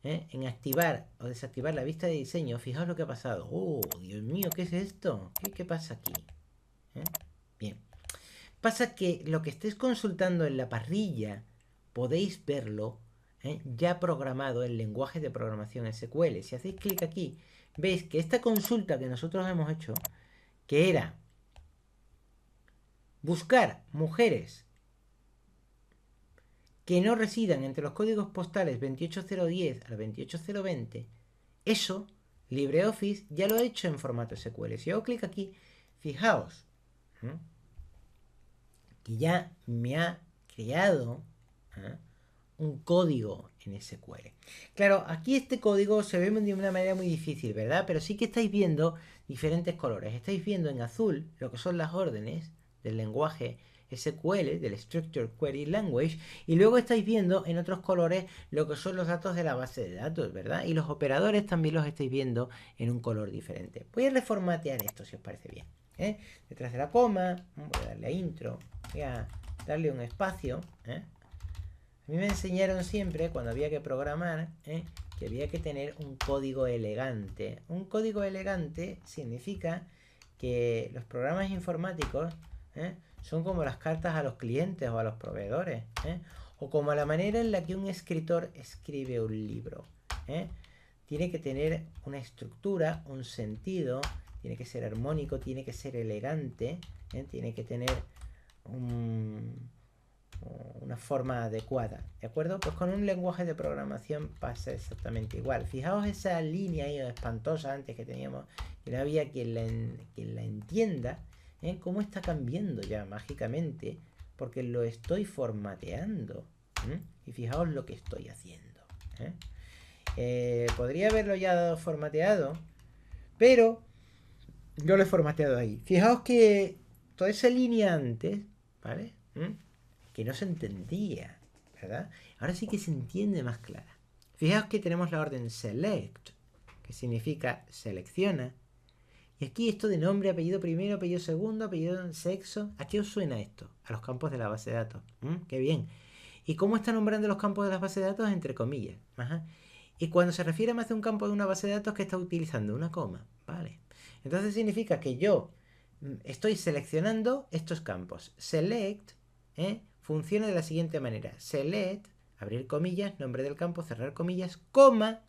en activar o desactivar la vista de diseño, fijaos lo que ha pasado. ¡Oh, Dios mío! ¿Qué es esto? ¿Qué pasa aquí? Bien. Pasa que lo que estéis consultando en la parrilla podéis verlo ya programado en lenguaje de programación SQL. Si hacéis clic aquí, veis que esta consulta que nosotros hemos hecho, que era buscar mujeres que no residan entre los códigos postales 28010 al 28020, eso LibreOffice ya lo ha hecho en formato SQL. Si hago clic aquí, fijaos que ya me ha creado un código en SQL. Claro, aquí este código se ve de una manera muy difícil, ¿verdad? Pero sí que estáis viendo diferentes colores. Estáis viendo en azul lo que son las órdenes del lenguaje SQL, del Structured Query Language, y luego estáis viendo en otros colores lo que son los datos de la base de datos, ¿verdad? Y los operadores también los estáis viendo en un color diferente. Voy a reformatear esto, si os parece bien. Detrás de la coma, voy a darle a intro, voy a darle un espacio. A mí me enseñaron siempre, cuando había que programar, que había que tener un código elegante. Un código elegante significa que los programas informáticos son como las cartas a los clientes o a los proveedores, o como la manera en la que un escritor escribe un libro. Tiene que tener una estructura, un sentido, tiene que ser armónico, tiene que ser elegante, tiene que tener una forma adecuada, ¿de acuerdo? Pues con un lenguaje de programación pasa exactamente igual. Fijaos esa línea ahí espantosa antes que teníamos, que no había quien la entienda, ¿eh? Cómo está cambiando ya mágicamente, porque lo estoy formateando, ¿eh? Y fijaos lo que estoy haciendo, ¿eh? Podría haberlo ya formateado, pero yo lo he formateado ahí. Fijaos que toda esa línea antes, ¿vale? Que no se entendía, ¿verdad? Ahora sí que se entiende más clara. Fijaos que tenemos la orden select, que significa selecciona. Y aquí esto de nombre, apellido primero, apellido segundo, apellido sexo. ¿A qué os suena esto? A los campos de la base de datos. ¡Qué bien! ¿Y cómo está nombrando los campos de la base de datos? Entre comillas. Ajá. Y cuando se refiere a más de un campo de una base de datos, ¿qué está utilizando? Una coma. Vale. Entonces significa que yo estoy seleccionando estos campos. Select funciona de la siguiente manera. Select, abrir comillas, nombre del campo, cerrar comillas, coma,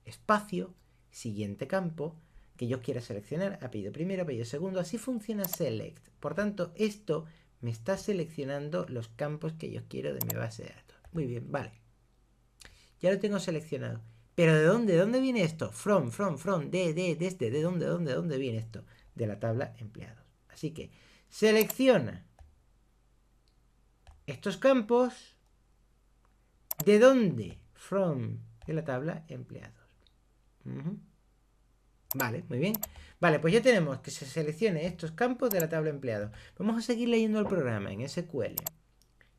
espacio, siguiente campo, que yo quiera seleccionar, apellido primero, apellido segundo. Así funciona select. Por tanto, esto me está seleccionando los campos que yo quiero de mi base de datos. Muy bien, vale. Ya lo tengo seleccionado. ¿Pero de dónde? ¿De dónde viene esto? From, desde, ¿de dónde viene esto? De la tabla empleados. Así que selecciona estos campos. ¿De dónde? From, de la tabla empleados. Vale, muy bien. Vale, pues ya tenemos que se seleccione estos campos de la tabla empleados. Vamos a seguir leyendo el programa en SQL.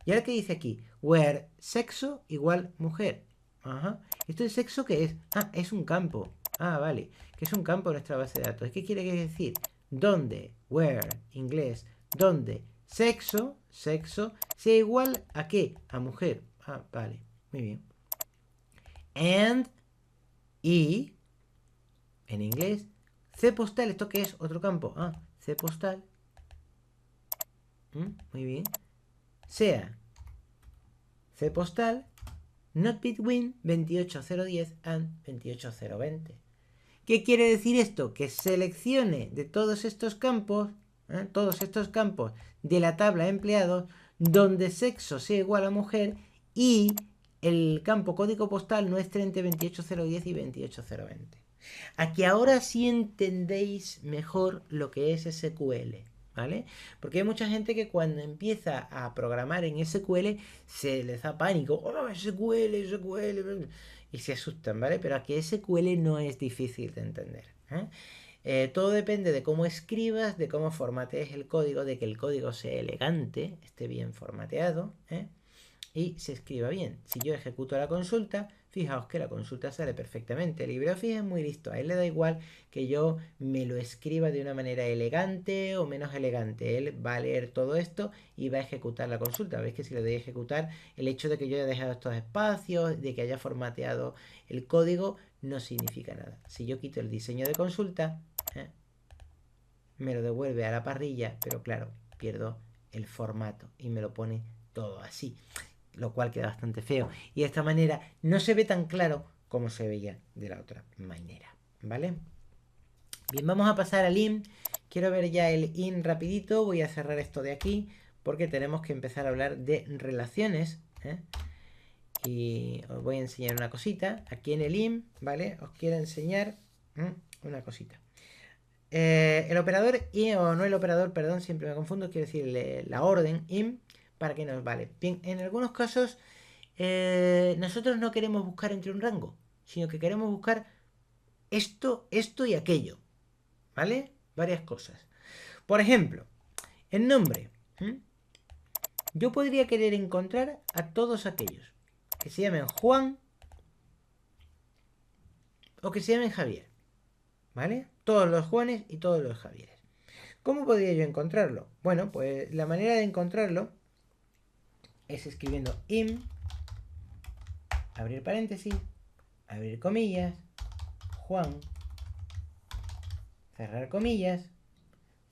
Y ahora que dice aquí, where sexo igual mujer. Ajá. ¿Esto de sexo qué es? Ah, es un campo. Ah, vale. Que es un campo en nuestra base de datos. ¿Qué quiere decir? ¿Dónde? Where, inglés. ¿Dónde? Sexo sea igual a qué? A mujer. Ah, vale. Muy bien. And, y, en inglés, C postal. ¿Esto qué es? Otro campo. Ah, C postal. Muy bien. Sea C postal not between 28010 and 28020. ¿Qué quiere decir esto? Que seleccione de todos estos campos de la tabla de empleados donde sexo sea igual a mujer y el campo código postal no esté entre 28010 y 28020. Aquí ahora sí entendéis mejor lo que es SQL. ¿Vale? Porque hay mucha gente que cuando empieza a programar en SQL se les da pánico. ¡Oh, SQL! Y se asustan, ¿vale? Pero aquí SQL no es difícil de entender. Todo depende de cómo escribas, de cómo formatees el código, de que el código sea elegante, esté bien formateado, y se escriba bien. Si yo ejecuto la consulta, fijaos que la consulta sale perfectamente. LibreOffice es muy listo. A él le da igual que yo me lo escriba de una manera elegante o menos elegante. Él va a leer todo esto y va a ejecutar la consulta. Veis que si le doy a ejecutar, el hecho de que yo haya dejado estos espacios, de que haya formateado el código, no significa nada. Si yo quito el diseño de consulta, me lo devuelve a la parrilla, pero claro, pierdo el formato y me lo pone todo así, lo cual queda bastante feo. Y de esta manera no se ve tan claro como se veía de la otra manera, ¿vale? Bien, vamos a pasar al in. Quiero ver ya el in rapidito. Voy a cerrar esto de aquí porque tenemos que empezar a hablar de relaciones, y os voy a enseñar una cosita. Aquí en el in, ¿vale? Os quiero enseñar una cosita. El operador in, o no el operador, perdón, siempre me confundo, quiero decir la orden in, para que nos vale. Bien, en algunos casos nosotros no queremos buscar entre un rango, sino que queremos buscar esto y aquello, ¿vale? Varias cosas. Por ejemplo, el nombre. Yo podría querer encontrar a todos aquellos que se llamen Juan o que se llamen Javier, ¿vale? Todos los Juanes y todos los Javieres. ¿Cómo podría yo encontrarlo? Bueno, pues la manera de encontrarlo es escribiendo im, abrir paréntesis, abrir comillas, Juan, cerrar comillas,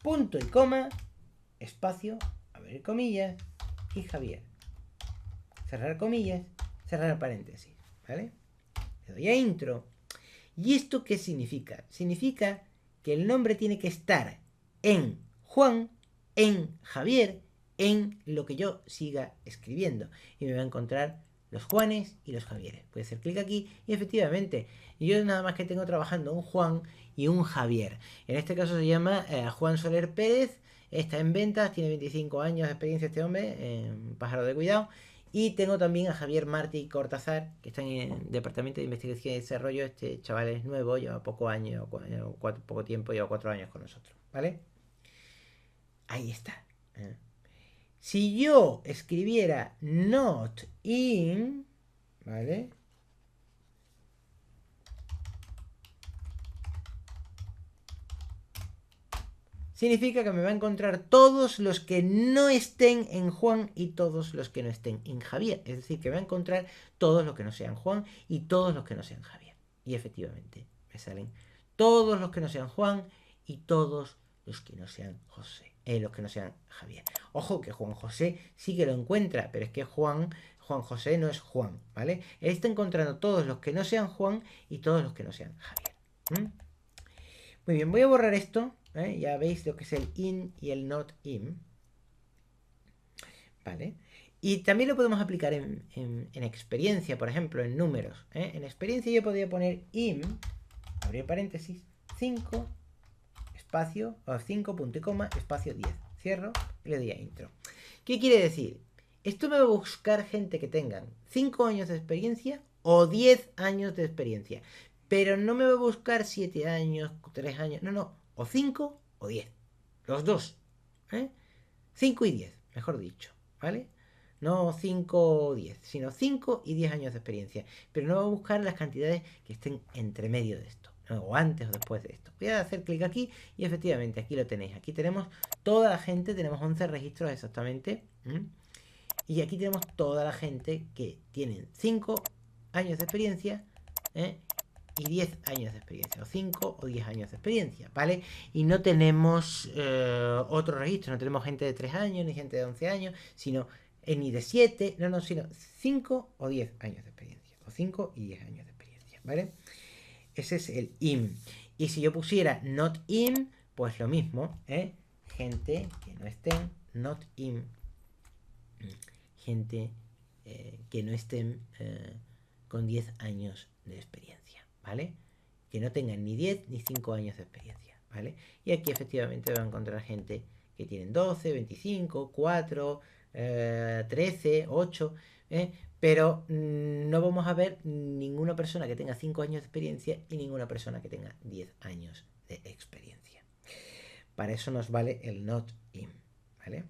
punto y coma, espacio, abrir comillas, y Javier. Cerrar comillas, cerrar paréntesis, ¿vale? Le doy a intro. ¿Y esto qué significa? Significa que el nombre tiene que estar en Juan, en Javier, en lo que yo siga escribiendo. Y me va a encontrar los Juanes y los Javieres. Puede hacer clic aquí y efectivamente yo nada más que tengo trabajando un Juan y un Javier. En este caso se llama Juan Soler Pérez. Está en ventas, tiene 25 años de experiencia este hombre, pájaro de cuidado. Y tengo también a Javier Martí Cortázar, que está en el Departamento de Investigación y Desarrollo. Este chaval es nuevo, lleva poco tiempo, lleva 4 años con nosotros, ¿vale? Ahí está. Si yo escribiera not in, ¿vale? Significa que me va a encontrar todos los que no estén en Juan y todos los que no estén en Javier. Es decir, que me va a encontrar todos los que no sean Juan y todos los que no sean Javier. Y efectivamente, me salen todos los que no sean Juan y todos los que no sean José. Los que no sean Javier. Ojo que Juan José sí que lo encuentra, pero es que Juan José no es Juan, ¿vale? Él está encontrando todos los que no sean Juan y todos los que no sean Javier. Muy bien, voy a borrar esto. Ya veis lo que es el in y el not in. ¿Vale? Y también lo podemos aplicar en experiencia, por ejemplo, en números. En experiencia yo podría poner in, abrir paréntesis, 5, espacio, o 5, punto y coma, espacio 10. Cierro y le doy a intro. ¿Qué quiere decir? Esto me va a buscar gente que tengan 5 años de experiencia o 10 años de experiencia. Pero no me va a buscar 7 años, 3 años, no. O 5 o 10. Los dos. 5 y 10, mejor dicho. ¿Vale? No 5 o 10, sino 5 y 10 años de experiencia. Pero no va a buscar las cantidades que estén entre medio de esto. O antes o después de esto. Voy a hacer clic aquí y efectivamente aquí lo tenéis. Aquí tenemos toda la gente, tenemos 11 registros exactamente. Y aquí tenemos toda la gente que tienen 5 años de experiencia y 10 años de experiencia, o 5 o 10 años de experiencia, ¿vale? Y no tenemos otro registro, no tenemos gente de 3 años, ni gente de 11 años, sino ni de 7, sino 5 o 10 años de experiencia, o 5 y 10 años de experiencia, ¿vale? Ese es el IM. Y si yo pusiera not IM, pues lo mismo, gente que no estén, not IM, gente que no estén con 10 años de experiencia, ¿vale? Que no tengan ni 10 ni 5 años de experiencia, ¿vale? Y aquí efectivamente va a encontrar gente que tienen 12, 25, 4, 13, 8, pero no vamos a ver ninguna persona que tenga 5 años de experiencia y ninguna persona que tenga 10 años de experiencia. Para eso nos vale el not in, ¿vale?